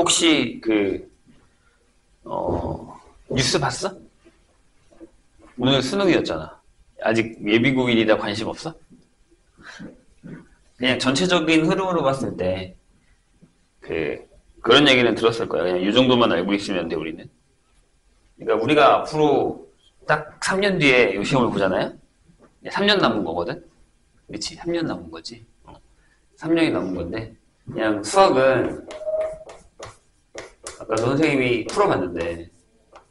혹시 뉴스 봤어? 오늘 수능이었잖아. 아직 예비고일이라 관심 없어? 그냥 전체적인 흐름으로 봤을 때, 그런 얘기는 들었을 거야. 그냥 이 정도만 알고 있으면 돼, 우리는. 그러니까 우리가 앞으로 딱 3년 뒤에 이 시험을 보잖아요? 3년 남은 거거든? 그치? 3년 남은 거지. 3년이 남은 건데, 그냥 수학은, 아까 선생님이 풀어봤는데,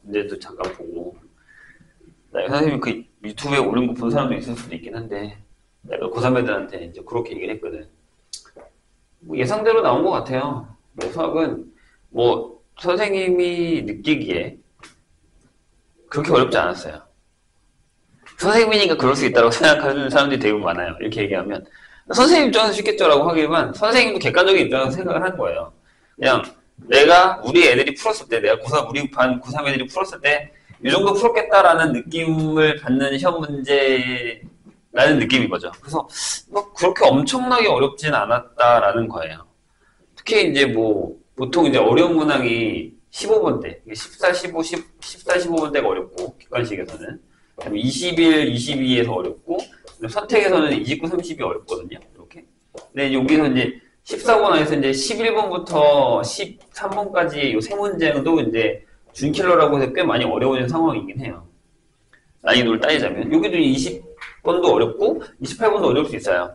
문제도 잠깐 보고, 선생님이 그 유튜브에 올린 거 본 사람도 있을 수도 있긴 한데, 내가 고3 애들한테 이제 그렇게 얘기를 했거든. 뭐 예상대로 나온 것 같아요. 수학은, 뭐, 선생님이 느끼기에 그렇게 어렵지 않았어요. 선생님이니까 그럴 수 있다고 생각하는 사람들이 대부분 많아요. 이렇게 얘기하면. 선생님 입장에서 쉽겠죠라고 하기만, 선생님도 객관적인 입장에서 생각을 하는 거예요. 그냥, 우리 애들이 풀었을 때, 우리 반 고3 애들이 풀었을 때, 이 정도 풀었겠다라는 느낌을 받는 시험 문제라는 느낌인 거죠. 그래서, 뭐, 그렇게 엄청나게 어렵진 않았다라는 거예요. 특히 이제 뭐, 보통 이제 어려운 문항이 15번대, 14, 15, 14, 15번대가 어렵고, 객관식에서는. 21, 22에서 어렵고, 선택에서는 29, 30이 어렵거든요. 이렇게. 근데 여기서 이제 14번 안에서 이제 11번부터 13번까지 이 세 문제도 이제 준킬러라고 해서 꽤 많이 어려워진 상황이긴 해요. 난이도를 따지자면. 여기도 20번도 어렵고, 28번도 어려울 수 있어요.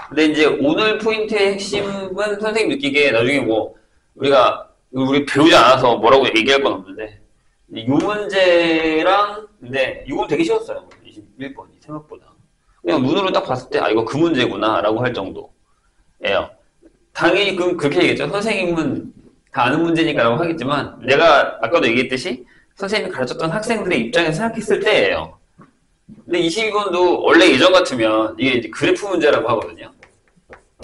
근데 이제 오늘 포인트의 핵심은 선생님 느끼기에 나중에 뭐, 우리 배우지 않아서 뭐라고 얘기할 건 없는데, 이 문제랑, 근데 이건 되게 쉬웠어요. 21번이 생각보다. 그냥 눈으로 딱 봤을 때, 이거 그 문제구나, 라고 할 정도예요. 당연히 그렇게 얘기했죠. 선생님은 다 아는 문제니까 라고 하겠지만, 내가 아까도 얘기했듯이, 선생님이 가르쳤던 학생들의 입장에서 생각했을 때예요. 근데 22번도 원래 예전 같으면, 이게 이제 그래프 문제라고 하거든요.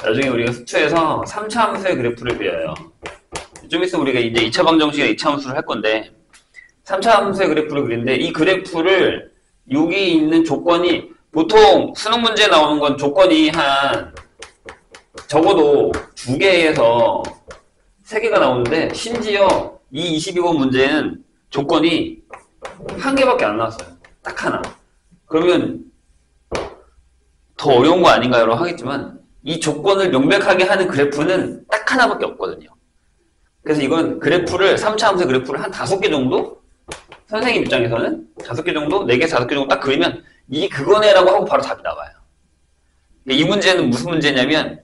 나중에 우리가 수초에서 3차 함수의 그래프를 배워요. 좀 있으면 우리가 이제 2차 방정식이나 2차 함수를 할 건데, 3차 함수의 그래프를 그리는데, 이 그래프를, 여기 있는 조건이, 보통 수능 문제에 나오는 건 조건이 적어도 2개에서 3개가 나오는데, 심지어 이 22번 문제는 조건이 1개밖에 안 나왔어요. 딱 하나. 그러면 더 어려운 거 아닌가요? 라고 하겠지만, 이 조건을 명백하게 하는 그래프는 딱 하나밖에 없거든요. 그래서 이건 3차 함수의 그래프를 한 5개 정도? 선생님 입장에서는 5개 정도? 4개, 5개 정도 딱 그리면 이게 그거네라고 하고 바로 답이 나와요. 이 문제는 무슨 문제냐면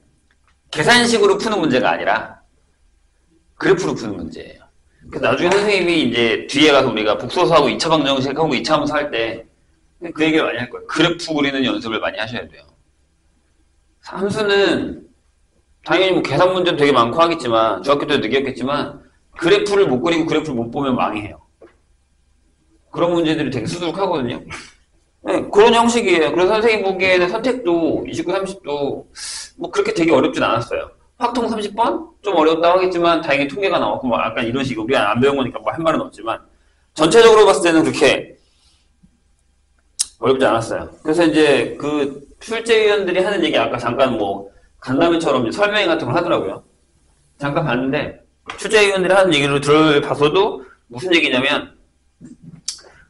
계산식으로 푸는 문제가 아니라 그래프로 푸는 문제예요. 그래서 나중에 선생님이 이제 뒤에 가서 우리가 복소수하고 2차 방정식하고 2차 함수 할 때 그 얘기를 많이 할 거예요. 그래프 그리는 연습을 많이 하셔야 돼요. 함수는 당연히 뭐 계산 문제도 되게 많고 하겠지만 중학교 때도 느꼈겠지만 그래프를 못 그리고 그래프를 못 보면 망해요. 그런 문제들이 되게 수두룩하거든요. 네, 그런 형식이에요. 그래서 선생님 보기에는 선택도 29, 30도 뭐 그렇게 되게 어렵진 않았어요. 확통 30번? 좀 어렵다고 하겠지만 다행히 통계가 나왔고 뭐 약간 이런 식으로 우리가 안 배운 거니까 뭐 할 말은 없지만 전체적으로 봤을 때는 그렇게 어렵지 않았어요. 그래서 이제 그 출제위원들이 하는 얘기 아까 잠깐 뭐 간담회처럼 설명 같은 걸 하더라고요. 잠깐 봤는데 출제위원들이 하는 얘기를 들어봐서도 무슨 얘기냐면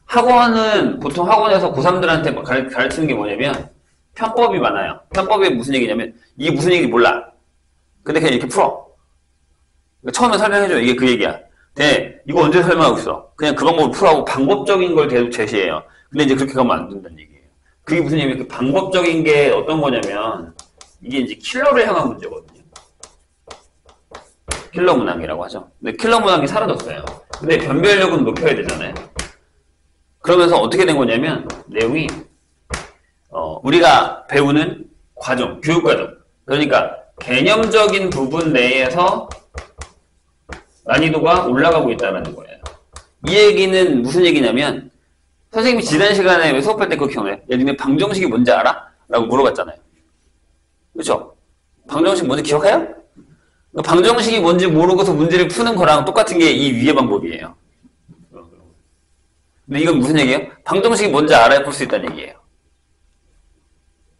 학원은 보통 학원에서 고3들한테 가르치는 게 뭐냐면 편법이 많아요. 편법이 무슨 얘기냐면 이게 무슨 얘기인지 몰라. 근데 그냥 이렇게 풀어. 그러니까 처음에 설명해줘. 이게 그 얘기야. 근데 이거 언제 설명하고 있어? 그냥 그 방법을 풀어하고 방법적인 걸 계속 제시해요. 근데 이제 그렇게 가면 안 된다는 얘기예요. 그게 무슨 얘기냐면 그 방법적인 게 어떤 거냐면 이게 이제 킬러를 향한 문제거든요. 킬러 문항이라고 하죠. 근데 킬러 문항이 사라졌어요. 근데 변별력은 높여야 되잖아요. 그러면서 어떻게 된 거냐면 내용이 우리가 배우는 과정, 교육과정. 그러니까 개념적인 부분 내에서 난이도가 올라가고 있다는 거예요. 이 얘기는 무슨 얘기냐면 선생님이 지난 시간에 왜 수업할 때 그거 기억나요? 예전에 방정식이 뭔지 알아? 라고 물어봤잖아요. 그렇죠? 방정식 뭔지 기억해요? 방정식이 뭔지 모르고서 문제를 푸는 거랑 똑같은 게 이 위의 방법이에요. 근데 이건 무슨 얘기예요? 방정식이 뭔지 알아야 풀 수 있다는 얘기예요.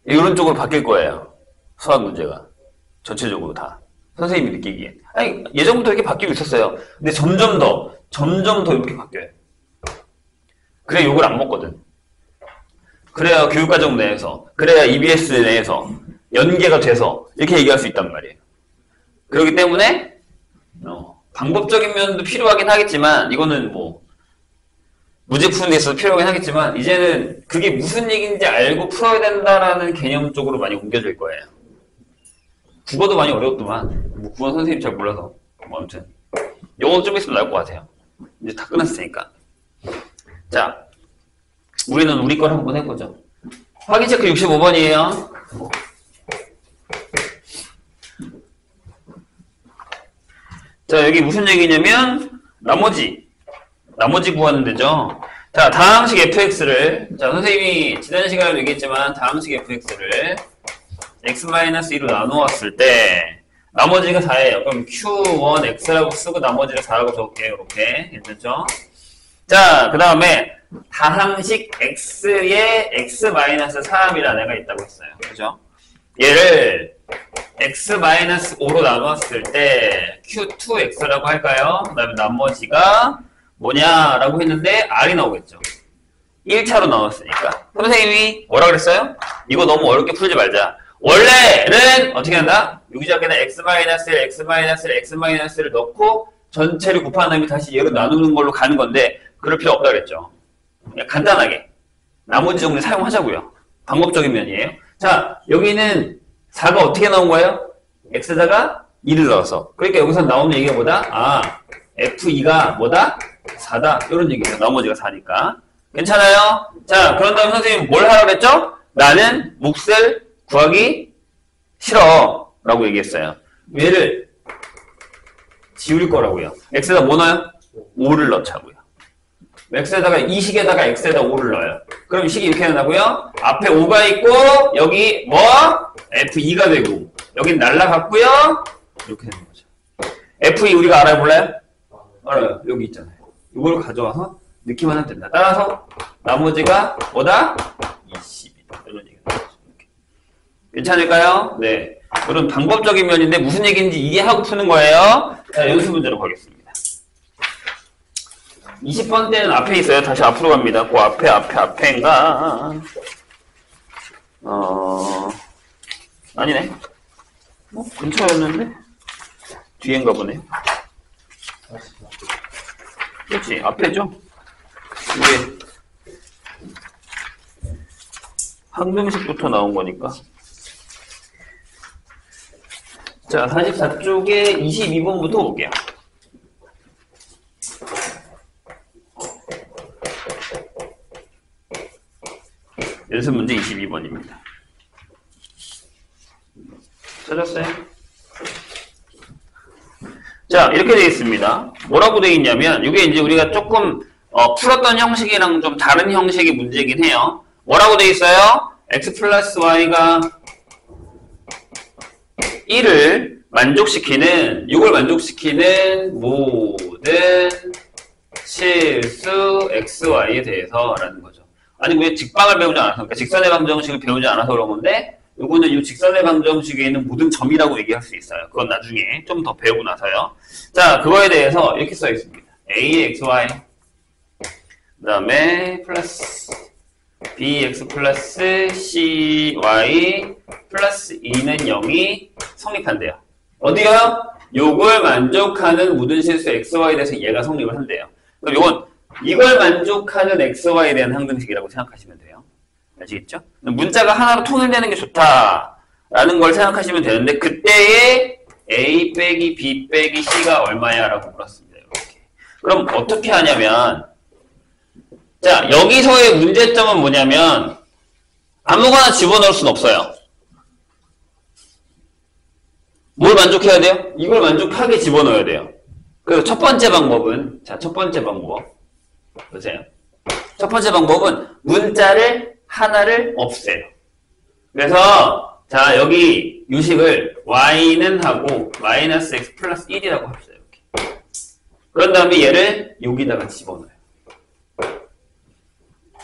이런 쪽으로 바뀔 거예요. 수학 문제가. 전체적으로 다. 선생님이 느끼기에. 아니, 예전부터 이렇게 바뀌고 있었어요. 근데 점점 더 이렇게 바뀌어요. 그래 욕을 안 먹거든. 그래야 교육과정 내에서, 그래야 EBS 내에서 연계가 돼서 이렇게 얘기할 수 있단 말이에요. 그렇기 때문에 방법적인 면도 필요하긴 하겠지만 이거는 뭐 문제 푸는 데 있어서 필요하긴 하겠지만 이제는 그게 무슨 얘기인지 알고 풀어야 된다라는 개념 쪽으로 많이 옮겨질 거예요. 국어도 많이 어려웠더만 뭐 국어 선생님 잘 몰라서 뭐 아무튼 영어도 좀 있으면 나올 것 같아요. 이제 다 끝났으니까. 자, 우리는 우리 걸 한번 해보죠. 확인 체크 65번이에요. 자, 여기 무슨 얘기냐면 나머지 구하는 데죠. 자, 다항식 fx를 자, 선생님이 지난 시간에도 얘기했지만 다항식 fx를 x-2로 나누었을 때 나머지가 4예요. 그럼 q1x라고 쓰고 나머지를 4라고 적을게요. 이렇게. 괜찮죠? 자, 그 다음에 다항식 x에 x-3이라는 애가 있다고 했어요. 그죠? 얘를 x-5로 나눴을 때 q2x라고 할까요? 그 다음에 나머지가 뭐냐라고 했는데 r이 나오겠죠. 1차로 나눴으니까. 선생님이 뭐라 그랬어요? 이거 너무 어렵게 풀지 말자. 원래는 어떻게 한다? 여기저기는 x-1을 넣고 전체를 곱한 다음에 다시 얘로 나누는 걸로 가는 건데 그럴 필요 없다 그랬죠. 그냥 간단하게 나머지 정리 사용하자고요. 방법적인 면이에요. 자, 여기는 4가 어떻게 나온 거예요? x에다가 2를 넣어서. 그러니까 여기서 나오는 얘기가 뭐다? f2가 뭐다? 4다. 이런 얘기예요. 나머지가 4니까. 괜찮아요? 자, 그런 다음에 선생님 뭘 하라고 그랬죠? 나는 몫을 구하기 싫어 라고 얘기했어요. 얘를 지울 거라고요. x에다 뭐 넣어요? 5를 넣자고요. x에다가 이 식에다가 x에다 5를 넣어요. 그럼 이 식이 이렇게 된다고요? 앞에 5가 있고 여기 뭐? f2가 되고 여긴 날라갔고요. 이렇게 되는 거죠. f2 우리가 알아요? 몰라요? 알아요. 여기 있잖아요. 이걸 가져와서 넣기만 하면 된다. 따라서 나머지가 뭐다? 20이다. 이런 얘기가 나오죠. 괜찮을까요? 네. 이런 방법적인 면인데 무슨 얘기인지 이해하고 푸는 거예요. 자, 연습 문제로 가겠습니다. 20번 때는 앞에 있어요. 다시 앞으로 갑니다. 그 앞에인가? 아니네. 근처였는데? 뒤엔가 보네요. 그렇지, 앞에죠? 이게 항등식부터 나온 거니까. 자, 44쪽에 22번부터 볼게요. 연습 문제 22번입니다. 찾았어요? 자, 이렇게 되어 있습니다. 뭐라고 되어 있냐면, 이게 이제 우리가 조금 풀었던 형식이랑 좀 다른 형식의 문제이긴 해요. 뭐라고 되어 있어요? x 플러스 y가 1을 만족시키는, 6을 만족시키는 모든 실수 xy에 대해서 라는 거죠. 아니, 왜 직방을 배우지 않아서, 그러니까 직선의 방정식을 배우지 않아서 그런 건데, 요거는 이 직선의 방정식에 있는 모든 점이라고 얘기할 수 있어요. 그건 나중에 좀 더 배우고 나서요. 자, 그거에 대해서 이렇게 써 있습니다. axy, 그 다음에 플러스 bx 플러스 cy 플러스 2는 0이 성립한대요. 어디요? 요걸 만족하는 모든 실수 xy에 대해서 얘가 성립을 한대요. 그럼 요건 이걸 만족하는 xy에 대한 항등식이라고 생각하시면 돼요. 아시겠죠? 문자가 하나로 통일되는 게 좋다라는 걸 생각하시면 되는데 그때의 a 빼기 b 빼기 c가 얼마야? 라고 물었습니다. 이렇게. 그럼 어떻게 하냐면 자, 여기서의 문제점은 뭐냐면 아무거나 집어넣을 수는 없어요. 뭘 만족해야 돼요? 이걸 만족하게 집어넣어야 돼요. 그래서 첫 번째 방법은 자, 첫 번째 방법 보세요. 첫 번째 방법은 문자를 하나를 없애요. 그래서 자, 여기 유식을 y는 하고 마이너스 x 플러스 1이라고 합시다. 이렇게. 그런 다음에 얘를 여기다가 집어넣어요.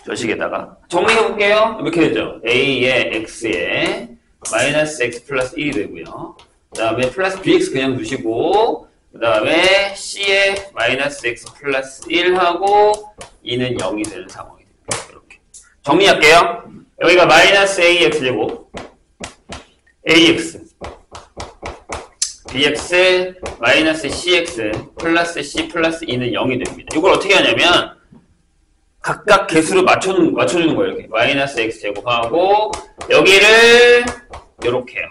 저 식에다가 정리해 볼게요. 이렇게 되죠. a에 x에 마이너스 x 플러스 1이 되고요. 그 다음에 플러스 bx 그냥 두시고, 그 다음에 c에 마이너스 x 플러스 1하고 2는 0이 되는 상황이 됩니다. 이렇게 정리할게요. 여기가 마이너스 ax 제곱 ax bx 마이너스 cx 플러스 c 플러스 2는 0이 됩니다. 이걸 어떻게 하냐면 각각 개수를 맞춰주는 거예요. 이렇게 마이너스 x 제곱하고 여기를 이렇게 해요.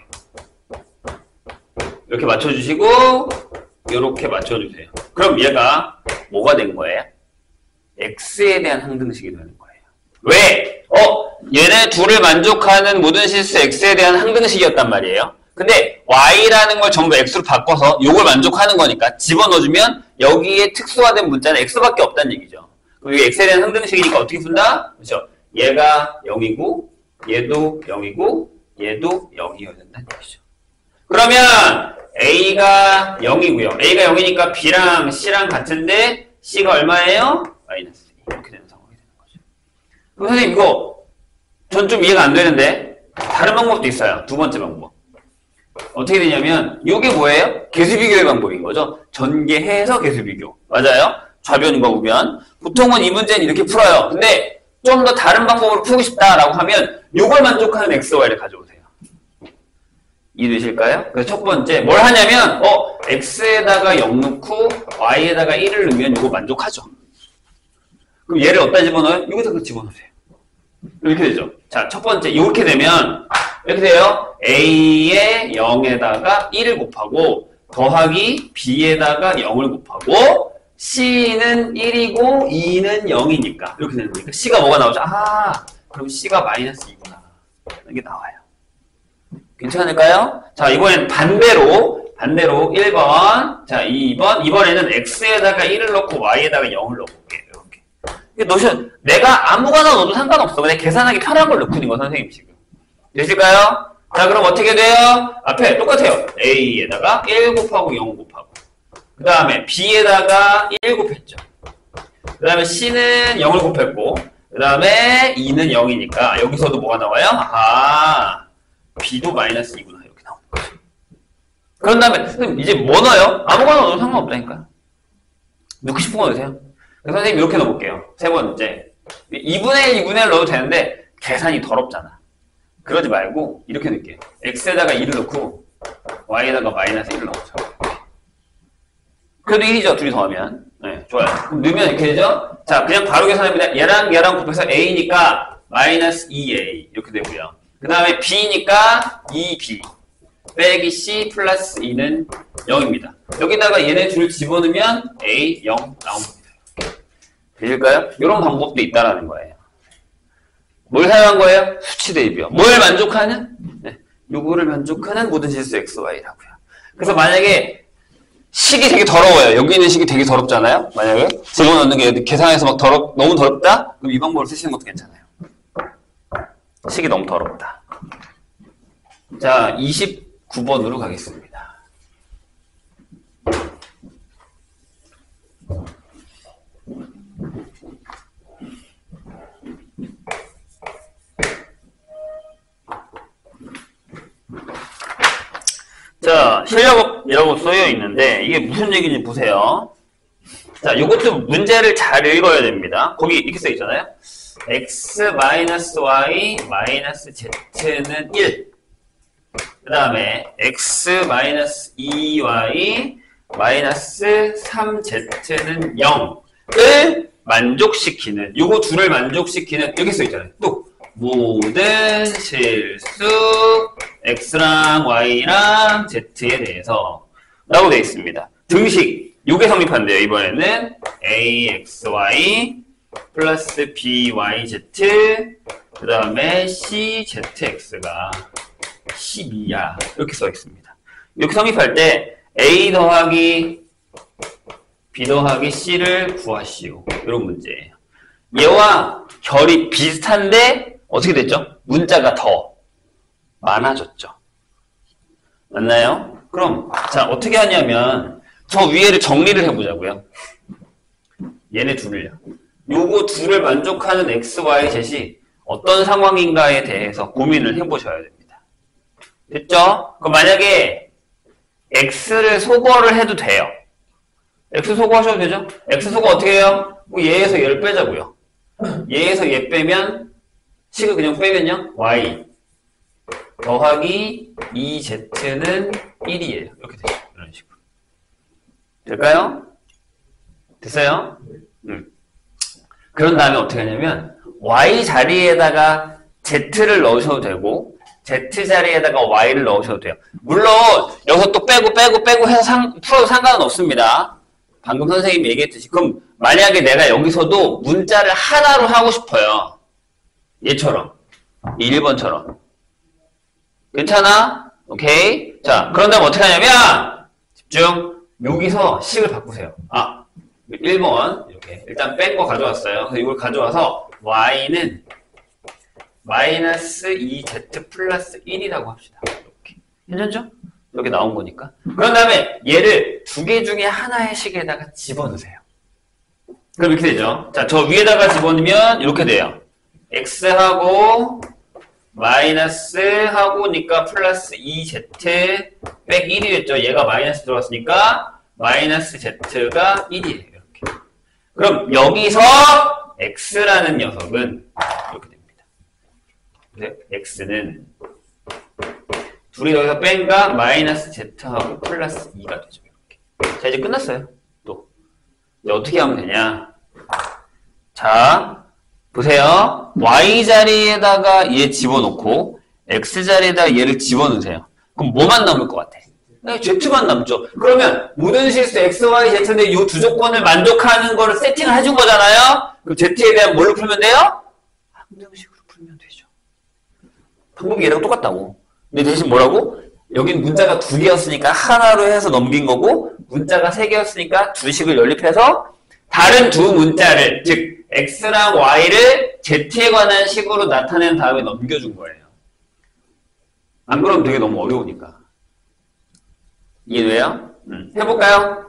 이렇게 맞춰주시고 이렇게 맞춰주세요. 그럼 얘가 뭐가 된 거예요? x에 대한 항등식이 되는 거예요. 왜? 얘네 둘을 만족하는 모든 실수 x에 대한 항등식이었단 말이에요. 근데 y라는 걸 전부 x로 바꿔서 이걸 만족하는 거니까 집어넣어주면 여기에 특수화된 문자는 x밖에 없다는 얘기죠. 그럼 이게 x에 대한 항등식이니까 어떻게 푼다? 그렇죠? 얘가 0이고 얘도 0이고 얘도 0이어야 된다는 얘기죠. 그러면 a가 0이고요. a가 0이니까 b랑 c랑 같은데 c가 얼마예요? 마이너스 2. 이렇게 되는 상황이 되는 거죠. 그럼 선생님 이거 전 좀 이해가 안 되는데 다른 방법도 있어요. 두 번째 방법. 어떻게 되냐면 이게 뭐예요? 개수비교의 방법인 거죠. 전개해서 개수비교. 맞아요? 좌변과 우변. 보통은 이 문제는 이렇게 풀어요. 근데 좀 더 다른 방법으로 풀고 싶다라고 하면 이걸 만족하는 x, y를 가져오세요. 이해되실까요? 그래서 첫 번째 뭘 하냐면 x에다가 0 넣고 y에다가 1을 넣으면 이거 만족하죠. 그럼 얘를 어디다 집어넣어요? 여기다가 집어넣으세요. 이렇게 되죠. 자, 첫 번째 이렇게 되면 이렇게 돼요. a에 0에다가 1을 곱하고 더하기 b에다가 0을 곱하고 c는 1이고 2는 0이니까 이렇게 되는 거니까 c가 뭐가 나오죠? 그럼 c가 마이너스 2구나. 이게 나와요. 괜찮을까요? 자, 이번엔 반대로 1번, 자, 2번, 이번에는 x에다가 1을 넣고 y에다가 0을 넣어볼게요. 이렇게 넣으셔. 내가 아무거나 넣어도 상관없어. 그냥 계산하기 편한 걸 넣고 있는 거, 선생님 지금. 되실까요? 자, 그럼 어떻게 돼요? 앞에 똑같아요. a에다가 1 곱하고 0 곱하고. 그 다음에 b에다가 1 곱했죠. 그 다음에 c는 0을 곱했고, 그 다음에 2는 0이니까 여기서도 뭐가 나와요? b도 마이너스 2구나. 이렇게 나오는 거죠. 그런 다음에 선생님 이제 뭐 넣어요? 아무거나 넣어도 상관없다니까요. 넣고 싶은 거 넣으세요. 그래서 선생님 이렇게 넣어볼게요. 세 번째 2분의 1, 2분의 1 넣어도 되는데 계산이 더럽잖아. 그러지 말고 이렇게 넣을게요. x에다가 2를 넣고 y에다가 마이너스 1을 넣어보죠. 그래도 1이죠. 둘이 더하면. 네, 좋아요. 그럼 넣으면 이렇게 되죠. 자, 그냥 바로 계산합니다. 얘랑 곱해서 a니까 마이너스 2a 이렇게 되고요. 그 다음에 b니까 2b 빼기 c 플러스 2는 0입니다. 여기다가 얘네 둘 집어넣으면 a 0 나온 겁니다. 되실까요? 이런 방법도 있다라는 거예요. 뭘 사용한 거예요? 수치 대입이요. 뭘 만족하는? 네, 요거를 만족하는 모든 실수 x, y라고요. 그래서 만약에 식이 되게 더러워요. 여기 있는 식이 되게 더럽잖아요. 만약에 집어넣는 게 계산해서 막 너무 더럽다? 그럼 이 방법을 쓰시는 것도 괜찮아요. 식이 너무 더럽다. 자, 29번으로 가겠습니다. 자, 실력이라고 쓰여 있는데 이게 무슨 얘기인지 보세요. 자, 이것도 문제를 잘 읽어야 됩니다. 거기 이렇게 써 있잖아요. x-y z는 1. 그 다음에 x-2y 3z는 0을 만족시키는, 요거 둘을 만족시키는, 여기 써 있잖아요. 또 모든 실수 x랑 y랑 z에 대해서 라고 되어 있습니다. 등식, 요게 성립한대요. 이번에는 axy 플러스 byz 그 다음에 czx가 12야 이렇게 써 있습니다. 이렇게 성립할 때 a 더하기 b 더하기 c를 구하시오. 이런 문제예요. 얘와 결이 비슷한데 어떻게 됐죠? 문자가 더 많아졌죠. 맞나요? 그럼 자, 어떻게 하냐면 저 위에를 정리를 해보자고요. 얘네 둘을요. 요거 둘을 만족하는 x, y, z이 어떤 상황인가에 대해서 고민을 해보셔야 됩니다. 됐죠? 그럼 만약에 x를 소거를 해도 돼요. x 소거하셔도 되죠? x 소거 어떻게 해요? 뭐 얘에서 얘를 빼자고요. 얘에서 얘 빼면 식을 그냥 빼면요. y 더하기 2z는 1이에요. 이렇게 되죠. 이런 식으로. 될까요? 됐어요? 그런 다음에 어떻게 하냐면 y 자리에다가 z를 넣으셔도 되고 z 자리에다가 y를 넣으셔도 돼요. 물론 여기서 또 빼고 해서 풀어도 상관은 없습니다. 방금 선생님이 얘기했듯이 그럼 만약에 내가 여기서도 문자를 하나로 하고 싶어요. 얘처럼 1번처럼 괜찮아? 오케이. 자, 그런 다음 어떻게 하냐면 집중. 여기서 식을 바꾸세요. 1번 이렇게 일단 뺀 거 가져왔어요. 그래서 이걸 가져와서 y는 마이너스 2z 플러스 1이라고 합시다. 이렇게. 괜찮죠? 이렇게 나온 거니까. 그런 다음에 얘를 두 개 중에 하나의 식에다가 집어넣으세요. 그럼 이렇게 되죠. 자, 저 위에다가 집어넣으면 이렇게 돼요. x하고 마이너스 하고니까 플러스 2z 백 1이 됐죠. 얘가 마이너스 들어왔으니까 마이너스 z가 1이에요. 이렇게. 그럼 여기서 x라는 녀석은 이렇게 됩니다. 네, x는 둘이 여기서 뺀가 마이너스 z하고 플러스 2가 되죠. 이렇게. 자, 이제 끝났어요. 또 이제 어떻게 하면 되냐? 자, 보세요. y 자리에다가 얘 집어넣고 x 자리에다가 얘를 집어넣으세요. 그럼 뭐만 남을 것 같아? z만 남죠. 그러면 모든 실수 x, y, z인데 이 두 조건을 만족하는 거를 세팅을 해준 거잖아요. 그럼 z에 대한 뭘로 풀면 돼요? 항정식으로 풀면 되죠. 방법이 얘랑 똑같다고. 근데 대신 뭐라고? 여긴 문자가 두 개였으니까 하나로 해서 넘긴 거고 문자가 세 개였으니까 두 식을 연립해서 다른 두 문자를 즉 x랑 y를 z에 관한 식으로 나타낸 다음에 넘겨준 거예요. 안 그러면 되게 너무 어려우니까. 이해돼요? 해볼까요?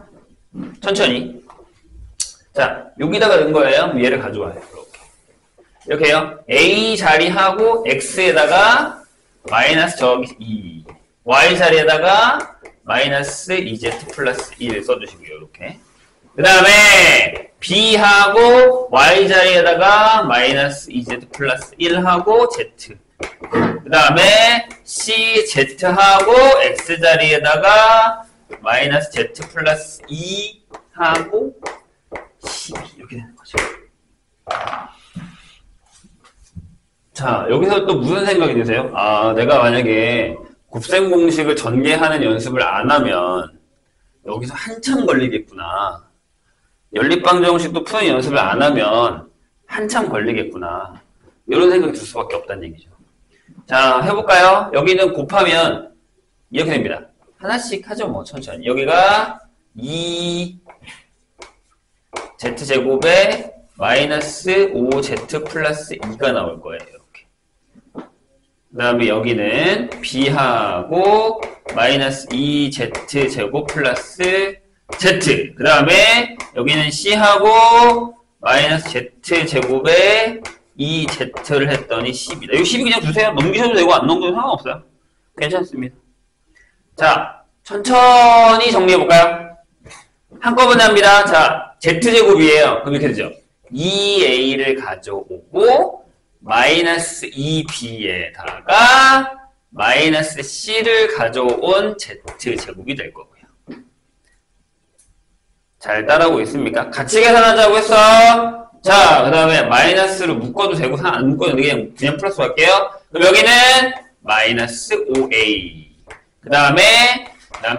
천천히. 자, 여기다가 넣은 거예요. 얘를 가져와요. 이렇게. 이렇게요. a 자리하고 x에다가 마이너스 저기 2 y 자리에다가 마이너스 2z 플러스 1 써주시고요. 이렇게. 그 다음에 b하고 y 자리에다가 마이너스 2z 플러스 1하고 z. 그 다음에 c, z하고 x 자리에다가 마이너스 z 플러스 2하고 12 이렇게 되는 거죠. 자, 여기서 또 무슨 생각이 드세요? 내가 만약에 곱셈 공식을 전개하는 연습을 안 하면 여기서 한참 걸리겠구나. 연립방정식도 푸는 연습을 안 하면 한참 걸리겠구나. 이런 생각이 들 수밖에 없다는 얘기죠. 자, 해볼까요? 여기는 곱하면 이렇게 됩니다. 하나씩 하죠, 뭐, 천천히. 여기가 2z제곱에 마이너스 5z 플러스 2가 나올 거예요. 이렇게. 그 다음에 여기는 b하고 마이너스 2z제곱 플러스 z. 그 다음에 여기는 c하고 마이너스 z제곱에 2z를 했더니 10이다. 이거 10이 그냥 두세요. 넘기셔도 되고 안 넘겨도 상관없어요. 괜찮습니다. 자, 천천히 정리해볼까요? 한꺼번에 합니다. 자, z제곱이에요. 그럼 이렇게 되죠. 2a를 가져오고 마이너스 2b에다가 마이너스 c를 가져온 z제곱이 될 거고요. 잘 따라오고 있습니까? 같이 계산하자고 했어. 자, 그 다음에 마이너스를 묶어도 되고 안 묶어도 그냥 플러스 할게요. 그럼 여기는 마이너스 5a. 그 다음에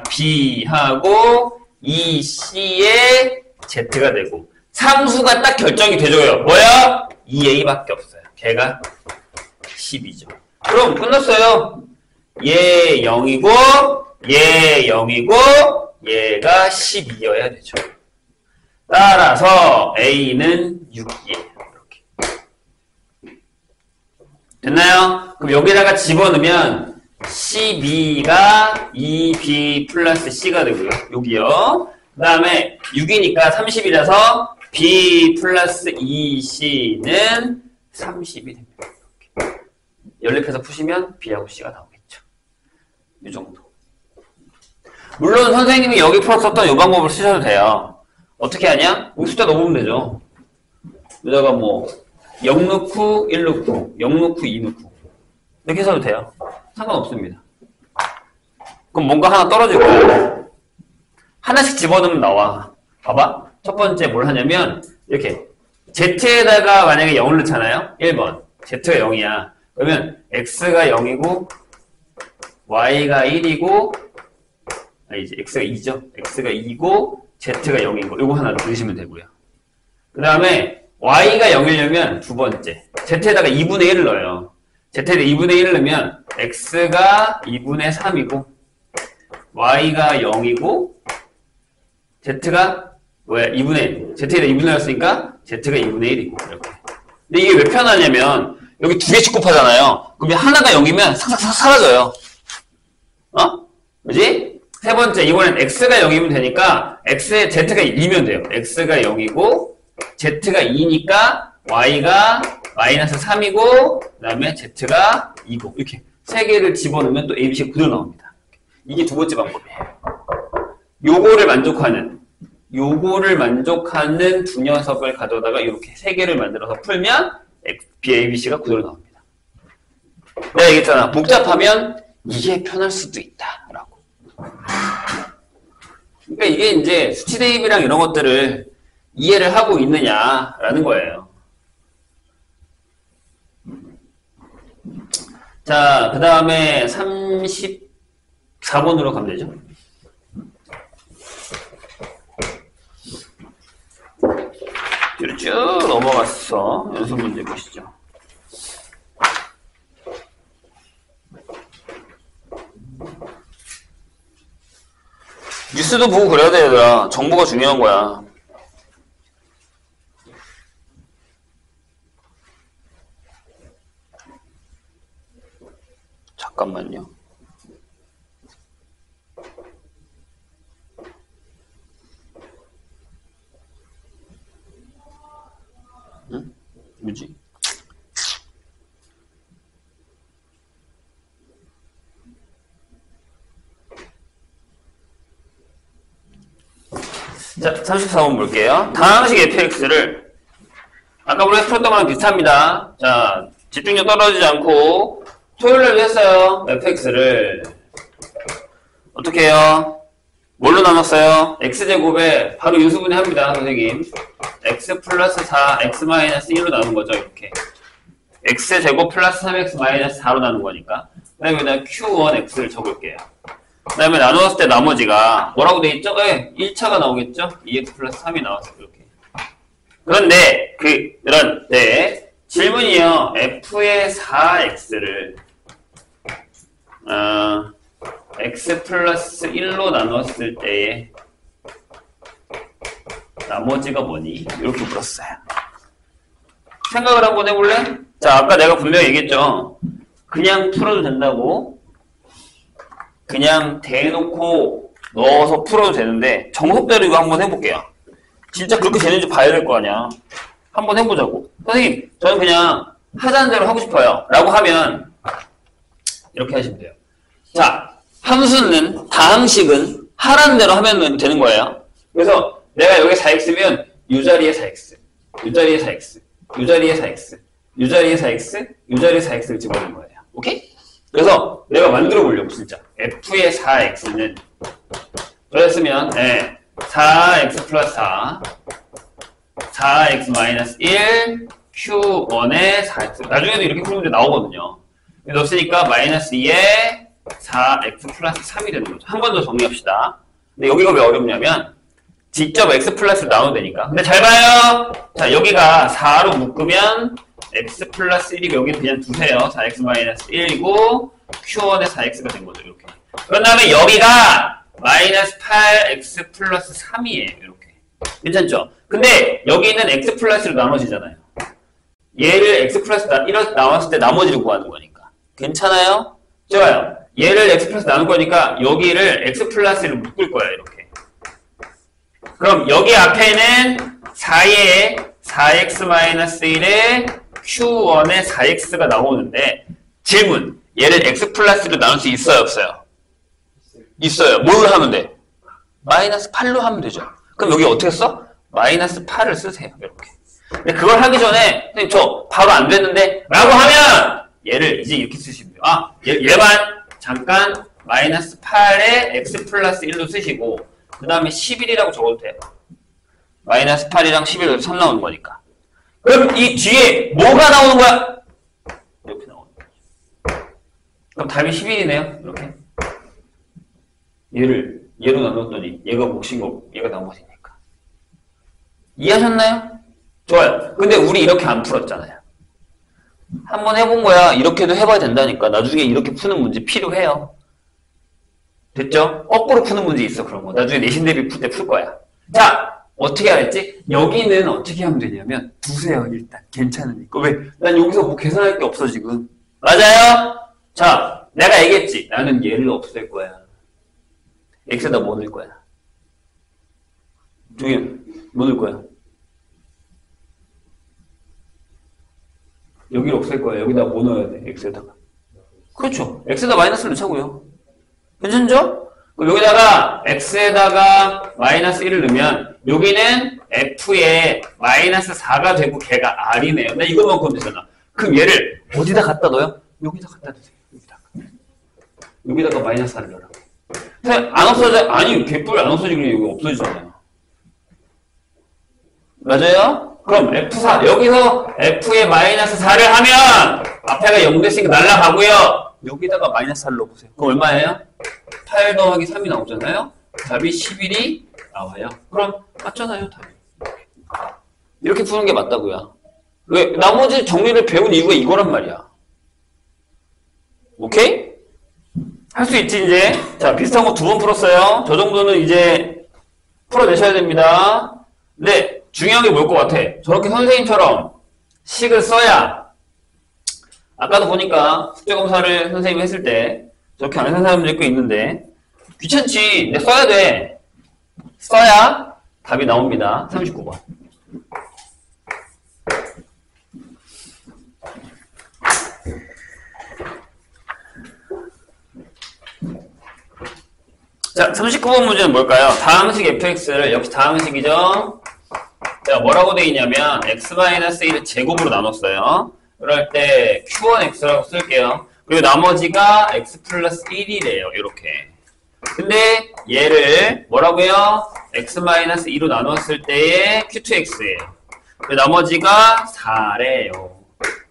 b하고 2c의 z가 되고 상수가 딱 결정이 되줘요. 뭐야? 2a밖에 없어요. 걔가 10이죠. 그럼 끝났어요. 얘 0이고 얘 0이고 얘가 12여야 되죠. 따라서 a는 6이에요. 이렇게. 됐나요? 그럼 여기다가 집어넣으면 12가 2b 플러스 c가 되고요. 여기요. 그 다음에 6이니까 30이라서 b 플러스 2c는 30이 됩니다. 이렇게. 연립해서 푸시면 b하고 c가 나오겠죠. 이 정도. 물론 선생님이 여기 풀었었던 이 방법을 쓰셔도 돼요. 어떻게 하냐? 여기 숫자 넣어보면 되죠. 여기다가 뭐 0 넣고 1 넣고 0 넣고 2 넣고 이렇게 해서도 돼요. 상관없습니다. 그럼 뭔가 하나 떨어질 거야. 하나씩 집어넣으면 나와. 봐봐. 첫 번째 뭘 하냐면 이렇게 Z에다가 만약에 0을 넣잖아요. 1번. Z가 0이야. 그러면 X가 0이고 Y가 1이고 이제 X가 2죠. X가 2고 Z가 0인 거. 이거 하나 넣으시면 되고요. 그 다음에 Y가 0이려면 두 번째. Z에다가 2분의 1을 넣어요. Z에다 2분의 1을 넣으면 X가 2분의 3이고 Y가 0이고 Z가 뭐야? 2분의 1. Z에다 2분의 1 넣었으니까 Z가 2분의 1이고 이렇게. 근데 이게 왜 편하냐면 여기 두 개씩 곱하잖아요. 그러면 하나가 0이면 싹싹 사라져요. 그지? 세 번째, 이번엔 X가 0이면 되니까 X에 Z가 2면 돼요. X가 0이고 Z가 2니까 Y가 마이너스 3이고 그 다음에 Z가 2고 이렇게 세 개를 집어넣으면 또 ABC가 그대로 나옵니다. 이게 두 번째 방법이에요. 요거를 만족하는 두 녀석을 가져다가 이렇게 세 개를 만들어서 풀면 ABC가 그대로 나옵니다. 내가 얘기했잖아. 복잡하면 이게 편할 수도 있다. 라고. 그러니까 이게 이제 수치 대입이랑 이런 것들을 이해를 하고 있느냐라는 거예요. 자, 그 다음에 34번으로 가면 되죠. 뒤로 쭉 넘어갔어. 연습 문제 보시죠. 뉴스도 보고 그래야 돼, 얘들아. 정보가 중요한 거야. 잠깐만요. 응? 뭐지? 자, 34번 볼게요. 다항식 fx를 아까 우리가 풀었던 거랑 비슷합니다. 자, 집중력 떨어지지 않고 토요일날도 했어요. fx를 어떻게 해요? 뭘로 나눴어요? x제곱에 바로 유수분해 합니다, 선생님. x 플러스 4, x 마이너스 1로 나눈 거죠, 이렇게. x제곱 플러스 3x 마이너스 4로 나눈 거니까. 그 다음에 여기다 q1x를 적을게요. 그 다음에 나누었을 때 나머지가 뭐라고 돼 있죠? 1차가 나오겠죠? 2x 플러스 3이 나왔어요, 이렇게. 그런데, 질문이요. f의 4x를, x 플러스 1로 나눴을 때에 나머지가 뭐니? 이렇게 물었어요. 생각을 한번 해볼래? 자, 아까 내가 분명히 얘기했죠. 그냥 풀어도 된다고. 그냥 대놓고 넣어서 풀어도 되는데 정석대로 이거 한번 해볼게요. 진짜 그렇게 되는지 봐야 될 거 아니야. 한번 해보자고. 선생님, 저는 그냥 하자는 대로 하고 싶어요. 라고 하면 이렇게 하시면 돼요. 자, 함수는, 다항식은 하라는 대로 하면 되는 거예요. 그래서 내가 여기 4x면 이 자리에 4x, 이 자리에 4x, 이 자리에 4x, 이 자리에 4x, 이 자리에 4x를 집어넣는 거예요. 오케이? 그래서 내가 만들어 보려고 진짜 f의 4x는 그랬으면 4x 플러스 4 4x 마이너스 1 q1의 4x 나중에도 이렇게 풀면 나오거든요. 넣었으니까 마이너스 2에 4x 플러스 3이 되는 거죠. 한 번 더 정리합시다. 근데 여기가 왜 어렵냐면 직접 x 플러스를 나눠도 되니까. 근데 잘 봐요. 자, 여기가 4로 묶으면 x 플러스 1이고 여기는 그냥 두세요. 4x 마이너스 1이고 q1의 4x가 된 거죠. 이렇게. 그런 다음에 여기가 마이너스 8x 플러스 3이에요. 이렇게. 괜찮죠? 근데 여기는 x 플러스로 나눠지잖아요. 얘를 x 플러스 나왔을 때 나머지를 구하는 거니까. 괜찮아요? 좋아요. 얘를 x 플러스 나눌 거니까 여기를 x 플러스를 묶을 거예요. 이렇게. 그럼 여기 앞에는 4에 4x-1에 q1의 4x가 나오는데 질문, 얘를 x 플러스로 나눌 수 있어요? 없어요? 있어요. 뭘 하면 돼? 마이너스 8로 하면 되죠. 그럼 여기 어떻게 써? 마이너스 8을 쓰세요. 이렇게. 근데 그걸 하기 전에 선생님 저 바로 안 됐는데 라고 하면 얘를 이제 이렇게 쓰시면 돼요. 아, 얘만 잠깐 마이너스 8에 x 플러스 1로 쓰시고 그 다음에 11이라고 적어도 돼요. 마이너스 8이랑 11에서 3 나오는 거니까. 그럼 이 뒤에 뭐가 나오는 거야? 이렇게 나오는 거야. 그럼 답이 11이네요. 이렇게. 얘로 나눴더니 얘가 몫인 거고 얘가 나머지니까. 이해하셨나요? 좋아요. 근데 우리 이렇게 안 풀었잖아요. 한번 해본 거야. 이렇게도 해봐야 된다니까. 나중에 이렇게 푸는 문제 필요해요. 됐죠? 거꾸로 푸는 문제 있어, 그런 거. 나중에 내신 대비 풀 때 풀 거야. 자, 어떻게 하랬지? 여기는 어떻게 하면 되냐면, 두세요, 일단. 괜찮으니까. 왜? 난 여기서 뭐 계산할 게 없어, 지금. 맞아요? 자, 내가 얘기했지. 나는 얘를 없앨 거야. x에다 뭐 넣을 거야? 저기, 뭐 넣을 거야? 여기를 없앨 거야. 여기다 뭐 넣어야 돼? x에다가. 그렇죠. x에다 마이너스를 넣자고요. 괜찮죠? 그럼 여기다가 x에다가 마이너스 1을 넣으면 여기는 f에 마이너스 4가 되고 걔가 r이네요. 나 이것만 보면 되잖아. 그럼 얘를 어디다 갖다 넣어요? 여기다 갖다 두세요. 여기다가 마이너스 4를 넣으라고. 안 없어져? 아니, 개뿔 안 없어지길래 여기 없어지잖아요. 맞아요? 그럼 F4, 여기서 F에 마이너스 4를 하면 앞에가 0 됐으니까 날라가고요. 여기다가 마이너스 4를 넣어보세요. 그럼 얼마예요? 8 더하기 3이 나오잖아요? 답이 11이 나와요. 그럼 맞잖아요, 답이. 이렇게 푸는 게 맞다고요. 왜? 나머지 정리를 배운 이유가 이거란 말이야. 오케이? 할 수 있지, 이제? 자, 비슷한 거 2번 풀었어요. 저 정도는 이제 풀어내셔야 됩니다. 근데 중요한 게 뭘 것 같아? 저렇게 선생님처럼 식을 써야, 아까도 보니까 숙제검사를 선생님이 했을 때 저렇게 안 하는 사람들이 꽤 있는데, 귀찮지. 근데 써야 돼. 써야 답이 나옵니다. 39번. 자, 39번 문제는 뭘까요? 다항식 fx를, 역시 다항식이죠? 자, 뭐라고 되어 있냐면 x-1을 제곱으로 나눴어요. 그럴 때 q1x라고 쓸게요. 그리고 나머지가 x 플러스 1이래요. 이렇게. 근데 얘를 뭐라고요? x-2로 나눴을 때의 q2x예요. 그리고 나머지가 4래요.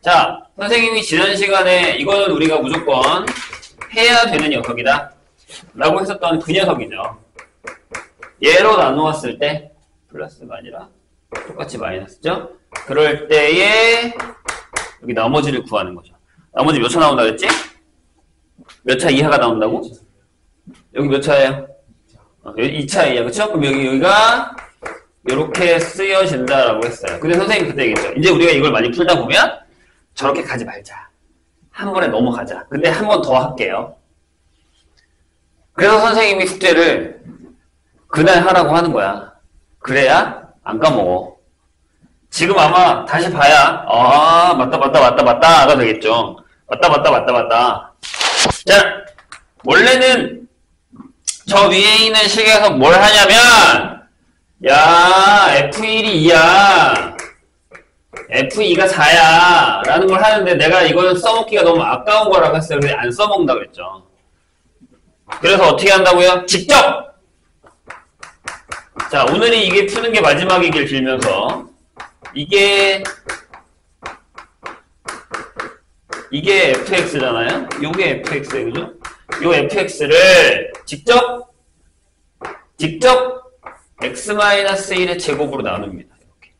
자, 선생님이 지난 시간에 이거는 우리가 무조건 해야 되는 녀석이다 라고 했었던 그 녀석이죠. 얘로 나누었을 때 플러스가 아니라 똑같이 마이너스죠? 그럴 때에 여기 나머지를 구하는 거죠. 나머지 몇 차 나온다 그랬지? 몇 차 이하가 나온다고? 여기 몇 차예요? 2차 이하, 그쵸? 그럼 여기가 이렇게 쓰여진다라고 했어요. 근데 선생님 그때 얘기했죠. 이제 우리가 이걸 많이 풀다 보면 저렇게 가지 말자. 한 번에 넘어가자. 근데 한 번 더 할게요. 그래서 선생님이 숙제를 그날 하라고 하는 거야. 그래야 안 까먹어. 지금 아마 다시 봐야 맞다가 되겠죠. 맞다. 자, 원래는 저 위에 있는 식에서 뭘 하냐면 야, F1이 2야. F2가 4야. 라는 걸 하는데 내가 이거는 써먹기가 너무 아까운 거라고 했어요. 그래서 안 써먹는다 그랬죠. 그래서 어떻게 한다고요? 직접! 자, 오늘이 이게 푸는 게 마지막이길 빌면서 이게 fx잖아요? 요게 fx예요, 그죠? 요 fx를 직접 x-1의 제곱으로 나눕니다. 이렇게.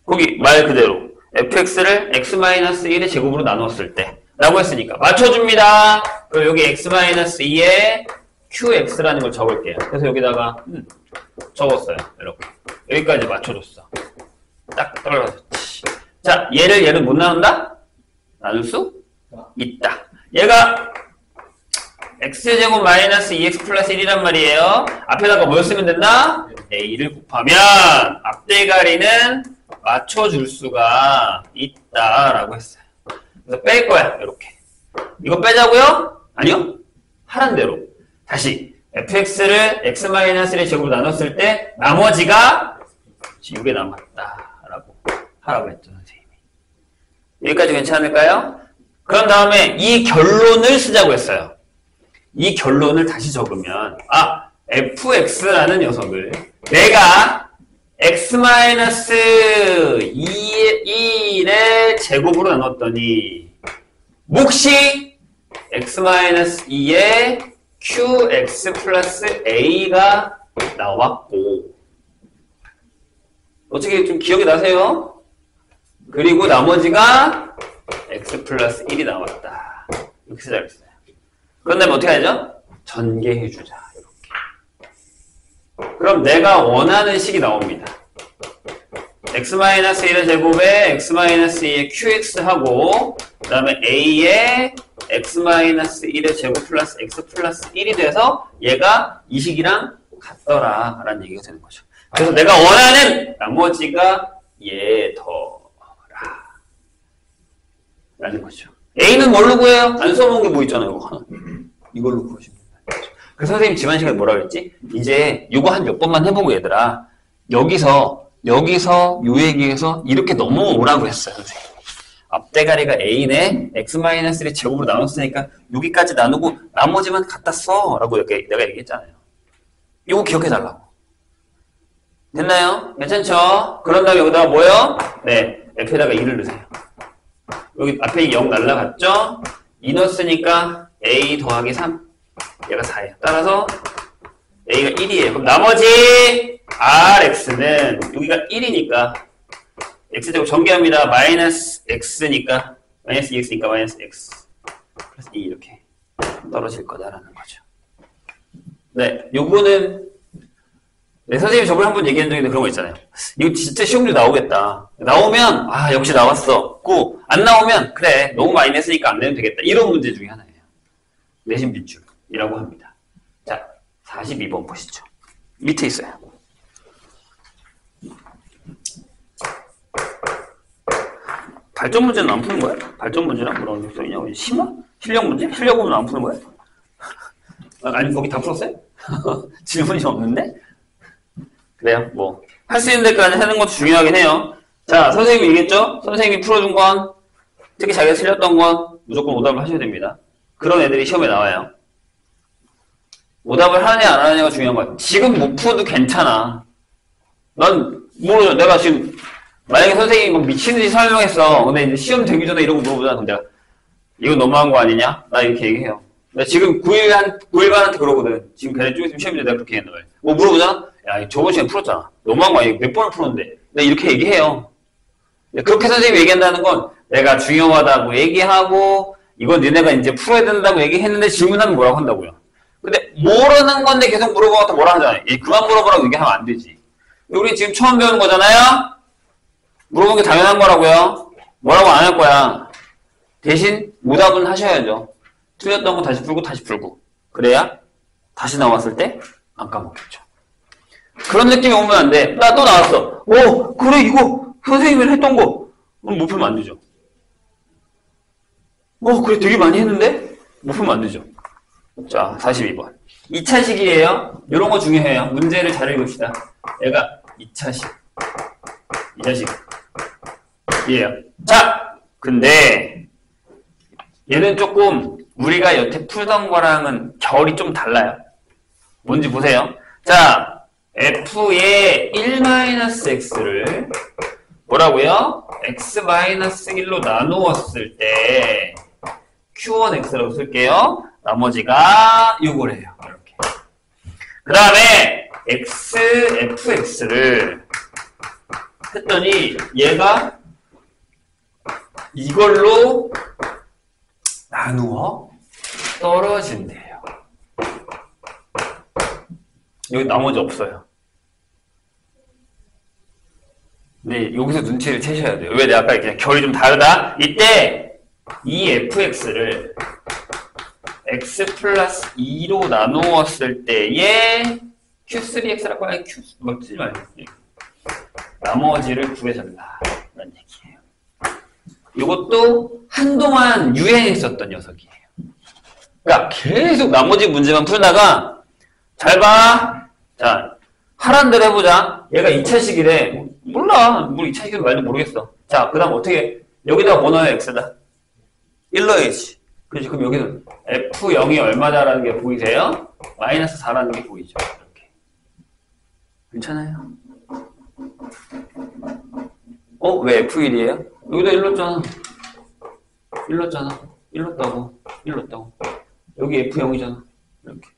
거기 말 그대로 fx를 x-1의 제곱으로 나눴을 때 라고 했으니까 맞춰줍니다. 그럼 여기 x-2에 qx라는 걸 적을게요. 그래서 여기다가 적었어요. 이렇게. 여기까지 맞춰줬어. 딱 떨어졌지. 자, 얘를 못 나눈다? 나눌 수 있다. 얘가 x제곱 마이너스 2x 플러스 1이란 말이에요. 앞에다가 뭘 쓰면 된다? a를 곱하면 앞대가리는 맞춰줄 수가 있다라고 했어요. 그래서 뺄 거야. 이렇게. 이거 빼자고요? 아니요. 하란 대로. 다시 fx를 x-1의 제곱으로 나눴을 때 나머지가 6에 남았다라고 하라고 했죠, 선생님이. 여기까지 괜찮을까요? 그런 다음에 이 결론을 쓰자고 했어요. 이 결론을 다시 적으면 fx라는 녀석을 내가 x-2의 제곱으로 나눴더니 몫이 x-2의 qx 플러스 a가 나왔고, 어떻게 좀 기억이 나세요? 그리고 나머지가 x 플러스 1이 나왔다. 이렇게 쓰자고 했어요. 그런 다음에 어떻게 하죠? 전개해주자. 이렇게. 그럼 내가 원하는 식이 나옵니다. x-1의 제곱에 x-2의 qx하고 그 다음에 a의 x-1의 제곱 플러스 x 플러스 1이 돼서 얘가 이 식이랑 같더라 라는 얘기가 되는 거죠. 그래서 내가 원하는 나머지가 얘더라 라는 거죠. a는 뭘로 구해요? 안 써놓은 게 뭐 있잖아요. 이거. 이걸로 구하시면 됩니다. 그래서 선생님 지난 시간에 뭐라 그랬지? 이제 이거 한 몇 번만 해보고 얘들아 여기서 요 얘기에서 이렇게 넘어오라고 했어요, 선생님. 앞대가리가 a네 x-1의 제곱으로 나눴으니까 여기까지 나누고 나머지만 갖다 써 라고 내가 얘기했잖아요. 이거 기억해달라고. 됐나요? 괜찮죠? 그런 다음에 여기다가 뭐요? 네, f에다가 2를 넣으세요. 여기 앞에 0 날라갔죠? 2 넣었으니까 a 더하기 3 얘가 4예요. 따라서 a가 1이에요. 그럼 나머지 rx는 여기가 1이니까 x제곱 전개합니다. 마이너스 x니까 마이너스 2x니까 마이너스 x 플러스 2 이렇게 떨어질 거다라는 거죠. 네, 요거는 네, 선생님이 저번에 한번 얘기한 적인데 그런 거 있잖아요. 이거 진짜 시험 문제 나오겠다. 나오면 역시 나왔어. 안 나오면 그래 너무 많이 냈으니까 안 내면 되겠다. 이런 문제 중에 하나예요. 내신 빗줄이라고 합니다. 자, 42번 보시죠. 밑에 있어요. 발전 문제는 안 푸는 거야? 발전 문제는 뭐라고 적 있냐고. 실력 문제? 실력 문제는 안 푸는 거야? 아니 거기 다 풀었어요? 질문이 없는데? 그래요. 뭐 할 수 있는 데까지 하는 것도 중요하긴 해요. 자, 선생님이 얘기했죠? 선생님이 풀어준 건 특히 자기가 틀렸던 건 무조건 오답을 하셔야 됩니다. 그런 애들이 시험에 나와요. 오답을 하느냐 안 하느냐가 중요한 거야. 지금 못 풀어도 괜찮아. 난 모르죠. 내가 지금 만약에 선생님이 막 미친듯이 설명했어. 근데 이제 시험 되기 전에 이런 거 물어보잖아. 그럼 내가 이거 너무한 거 아니냐? 나 이렇게 얘기해요. 나 지금 9일반한테 그러거든. 지금 걔네 좀 있으면 시험인데 내가 그렇게 했는 거야. 뭐 물어보잖아? 야, 저번 시간에 풀었잖아. 너무한 거 아니야? 몇 번을 풀었는데. 내가 이렇게 얘기해요. 그렇게 선생님이 얘기한다는 건 내가 중요하다고 얘기하고 이건 니네가 이제 풀어야 된다고 얘기했는데 질문하면 뭐라고 한다고요. 근데 모르는 건데 계속 물어보고 뭐라 하잖아요. 그만 물어보라고 얘기하면 안 되지. 우리 지금 처음 배우는 거잖아요? 물어본 게 당연한 거라고요. 뭐라고 안 할 거야. 대신 오답은 하셔야죠. 틀렸던 거 다시 풀고 그래야 다시 나왔을 때 안 까먹겠죠. 그런 느낌이 오면 안 돼. 나 또 나왔어. 그래 이거 선생님이 했던 거. 그럼 못 풀면 안 되죠. 그래 되게 많이 했는데 못 풀면 안 되죠. 자, 42번. 2차식이에요. 이런 거 중요해요. 문제를 잘 읽읍시다. 얘가 2차식. 2차식. 이에요. 자, 근데 얘는 조금 우리가 여태 풀던 거랑은 결이 좀 달라요. 뭔지 보세요. 자, f의 1-x를 뭐라고요? x-1로 나누었을 때 q1x라고 쓸게요. 나머지가 6을 해요. 이렇게. 그 다음에 fx를 했더니 얘가 이걸로 나누어 떨어진대요. 여기 나머지 없어요. 근데 여기서 눈치를 채셔야 돼요. 왜 내가 아까 그냥 결이 좀 다르다? 이때 이 fx를 x 플러스 2로 나누었을 때의 q3x라고 하는 q 뭐 쓰지 말고 나머지를 구해달라 라는 얘기예요. 이것도 한동안 유행했었던 녀석이에요. 그러니까 계속 나머지 문제만 풀다가 잘 봐. 자, 하란 대로 해보자. 얘가 2차식이래. 몰라. 뭐 2차식은 말도 모르겠어. 자, 그 다음 어떻게 여기다가 뭐 넣어야 x다? 1 넣어야지. 그렇지. 그럼 여기는 f0이 얼마다라는 게 보이세요? 마이너스 4라는 게 보이죠. 이렇게. 괜찮아요? 왜 f1이에요? 여기다 1 넣었잖아. 1 넣었잖아. 1 넣었다고. 1 넣었다고. 여기 f0이잖아. 이렇게.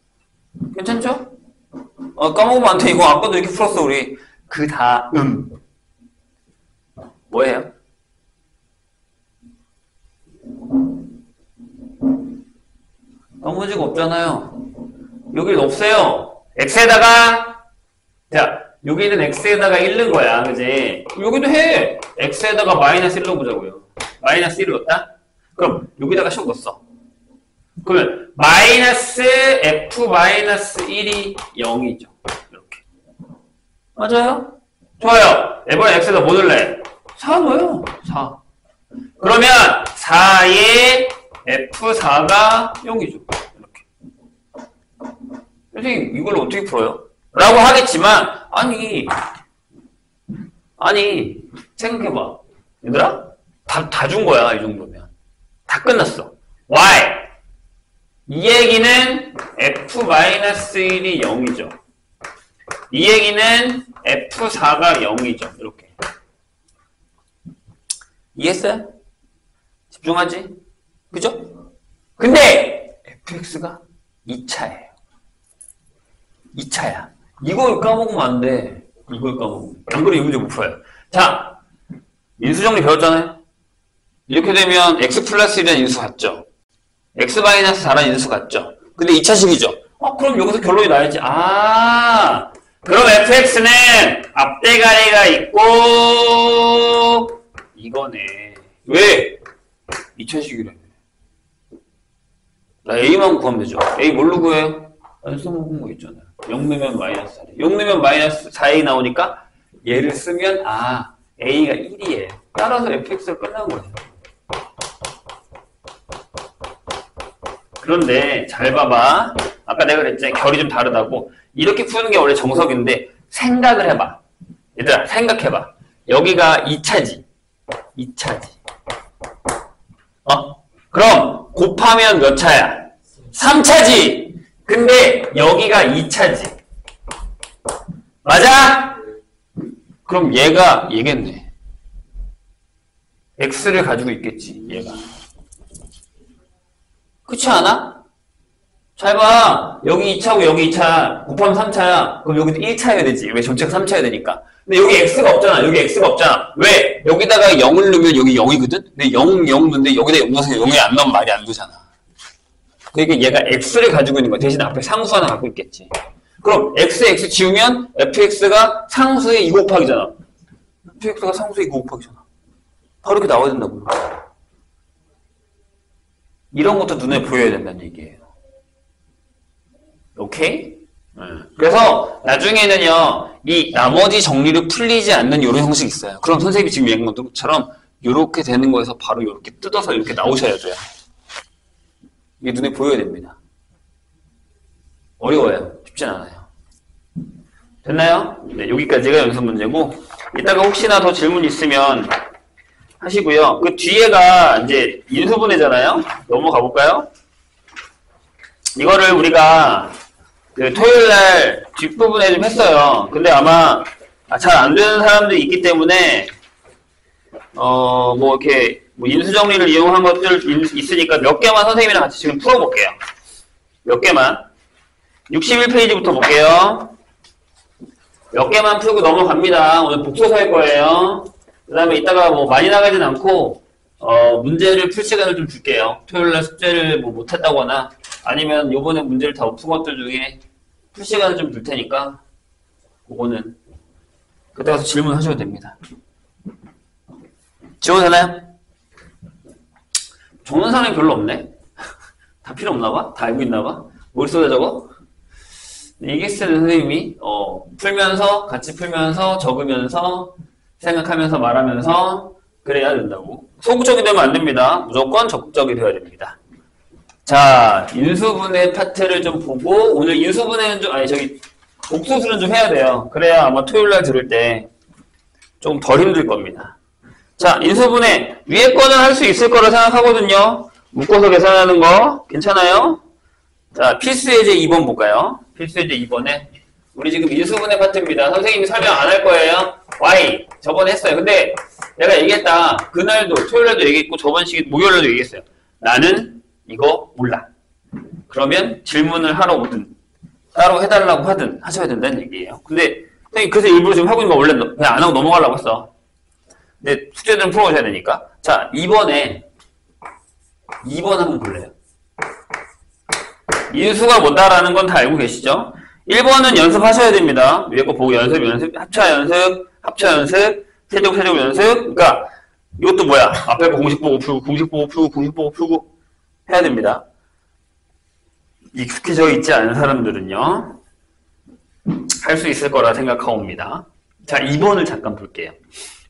괜찮죠? 까먹으면 안 돼. 이거 아까도 이렇게 풀었어, 우리. 그 다음. 뭐예요? 나머지가 없잖아요. 여기는 없어요. x에다가, 자, 여기는 x에다가 1 넣은 거야. 그지? 여기도 해. x에다가 마이너스 1 넣어보자고요. 마이너스 1을 넣었다? 그럼 여기다가 10 넣었어. 그러면 마이너스 f 마이너스 1이 0이죠. 이렇게. 맞아요? 좋아요. 이번에 x에다 뭐 넣을래? 4 넣어요. 4. 그러면 4에 f4가 0이죠. 이렇게. 선생님, 이걸 어떻게 풀어요? 라고 하겠지만, 아니, 생각해봐. 얘들아? 다 준 거야, 이 정도면. 다 끝났어. y. 이 얘기는 f-1이 0이죠. 이 얘기는 f4가 0이죠. 이렇게. 이해했어요? 집중하지? 그죠? 근데 fx가 2차예요. 2차야. 이걸 까먹으면 안 돼. 이걸 까먹으면. 안 그러면 이 문제 못 풀어요. 자, 인수정리 배웠잖아요? 이렇게 되면 x 플러스 1이라는 인수 같죠? x 마이너스 4라는 인수 같죠? 근데 2차식이죠? 그럼 여기서 결론이 나야지. 그럼 fx는 앞대가리가 있고 이거네. 왜? 2차식이라며. 나 a만 구하면 되죠. a 뭘로 구해요? 안 써먹은 거 있잖아요. 0 넣으면 마이너스 4. 0 넣으면 마이너스 4a 나오니까 얘를 쓰면 a가 1이에요. 따라서 fx가 끝난 거예요. 그런데 잘 봐봐. 아까 내가 그랬지 결이 좀 다르다고. 이렇게 푸는 게 원래 정석인데 생각을 해봐. 얘들아 생각해봐. 여기가 2차지. 2차지. 그럼 곱하면 몇 차야? 3차지. 근데 여기가 2차지. 맞아? 그럼 얘겠네. x를 가지고 있겠지. 얘가. 그렇지 않아? 잘 봐. 여기 2차고 여기 2차. 곱하면 3차야. 그럼 여기도 1차여야 되지. 왜? 전체가 3차여야 되니까. 근데 여기 x가 없잖아. 여기 x가 없잖아. 왜? 여기다가 0을 넣으면 여기 0이거든? 근데 0 넣는데 여기다 0 넣어서 0이 안 넣으면 말이 안 되잖아. 그러니까 얘가 x를 가지고 있는 거야. 대신 앞에 상수 하나 갖고 있겠지. 그럼 x 지우면 fx가 상수의 2 곱하기잖아. fx가 상수의 2 곱하기잖아. 바로 이렇게 나와야 된다고요. 이런 것도 눈에 보여야 된다는 얘기예요. 오케이? 그래서 나중에는요, 이 나머지 정리를 풀리지 않는 이런 형식이 있어요. 그럼 선생님이 지금 얘기한 것처럼 이렇게 되는 거에서 바로 이렇게 뜯어서 이렇게 나오셔야 돼요. 이게 눈에 보여야 됩니다. 어려워요. 쉽진 않아요. 됐나요? 네, 여기까지가 연습 문제고, 이따가 혹시나 더 질문 있으면 하시고요. 그 뒤에가 이제 인수분해잖아요. 넘어가 볼까요? 이거를 우리가 그 토요일날 뒷부분에 좀 했어요. 근데 아마 잘 안 되는 사람들이 있기 때문에 뭐 이렇게 뭐 인수정리를 이용한 것들 있으니까 몇 개만 선생님이랑 같이 지금 풀어볼게요. 몇 개만. 61페이지부터 볼게요. 몇 개만 풀고 넘어갑니다. 오늘 복소서 할 거예요. 그 다음에 이따가 뭐 많이 나가진 않고 문제를 풀 시간을 좀 줄게요. 토요일날 숙제를 뭐 못했다거나 아니면 요번에 문제를 다 푼 것들 중에 풀 시간을 좀 줄 테니까 그거는 그때 가서 질문하셔도 됩니다. 지워되나요? 적는 사람이 별로 없네. 다 필요 없나 봐? 다 알고 있나 봐? 머릿속에 적어? 이기스는 선생님이 풀면서 같이 풀면서 적으면서 생각하면서 말하면서 그래야 된다고. 소극적이 되면 안 됩니다. 무조건 적극적이 되어야 됩니다. 자, 인수분해 파트를 좀 보고, 오늘 인수분해는 좀, 아니, 복수술은 좀 해야 돼요. 그래야 아마 토요일날 들을 때 좀 덜 힘들 겁니다. 자, 인수분해. 위에 거는 할 수 있을 거라 생각하거든요. 묶어서 계산하는 거. 괜찮아요? 자, 필수예제 2번 볼까요? 필수예제 2번에. 우리 지금 인수분해 파트입니다. 선생님이 설명 안 할 거예요. Y. 저번에 했어요. 근데 내가 얘기했다. 그날도, 토요일날도 얘기했고, 저번 시기, 목요일날도 얘기했어요. 나는 이거 몰라. 그러면 질문을 하러 오든, 따로 해달라고 하든 하셔야 된다는 얘기예요. 근데 선생님 그래서 일부러 지금 하고 있는 거 원래 그냥 안 하고 넘어가려고 했어. 근데 숙제들은 풀어오셔야 되니까. 자, 2번 한번 볼래요. 인수가 뭐다라는 건 다 알고 계시죠? 1번은 연습하셔야 됩니다. 위에 거 보고 연습, 합차 연습, 세제곱 연습. 그러니까 이것도 뭐야? 앞에 거 공식 보고 풀고, 공식 보고 풀고 해야 됩니다. 익숙해져 있지 않은 사람들은요, 할 수 있을 거라 생각하옵니다. 자, 2번을 잠깐 볼게요.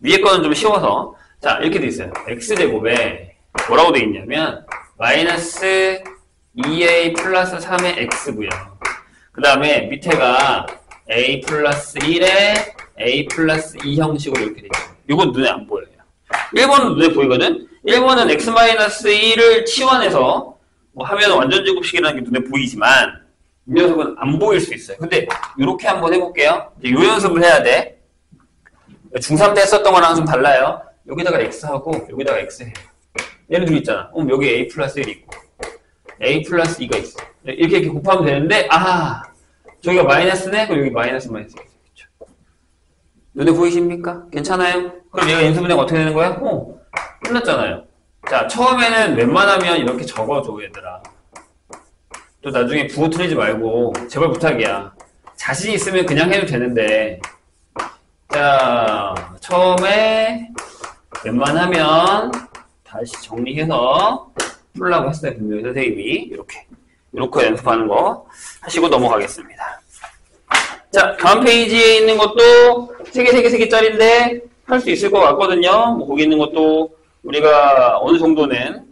위에 거는 좀 쉬워서. 자, 이렇게 돼 있어요. x제곱에 뭐라고 돼 있냐면, 마이너스 2a 플러스 3의 x고요. 그 다음에 밑에가 a 플러스 1에 a 플러스 2 형식으로 이렇게 돼 있어요. 이건 눈에 안 보여요. 1번은 눈에 보이거든? 1번은 x 마이너스 1을 치환해서 뭐 하면 완전 제곱식이라는 게 눈에 보이지만 이 녀석은 안 보일 수 있어요. 근데 이렇게 한번 해볼게요. 이제 요 연습을 해야 돼. 중3 때 했었던 거랑 좀 달라요. 여기다가 x하고 여기다가 x 해요. 얘는 둘 있잖아. 여기 a 플러스 1이 있고 a 플러스 2가 있어. 이렇게 곱하면 되는데 저기가 마이너스네? 그럼 여기 마이너스가 있겠죠. 눈에 보이십니까? 괜찮아요? 그럼 얘가 인수분해가 어떻게 되는 거야? 끝났잖아요. 자, 처음에는 웬만하면 이렇게 적어줘, 얘들아. 또 나중에 부호 틀리지 말고, 제발 부탁이야. 자신 있으면 그냥 해도 되는데. 자, 처음에 웬만하면 다시 정리해서 풀라고 했어요, 분명히 선생님이. 이렇게 연습하는 거 하시고 넘어가겠습니다. 자, 다음 페이지에 있는 것도 3개짜리인데 할 수 있을 것 같거든요. 뭐 거기 있는 것도 우리가 어느 정도는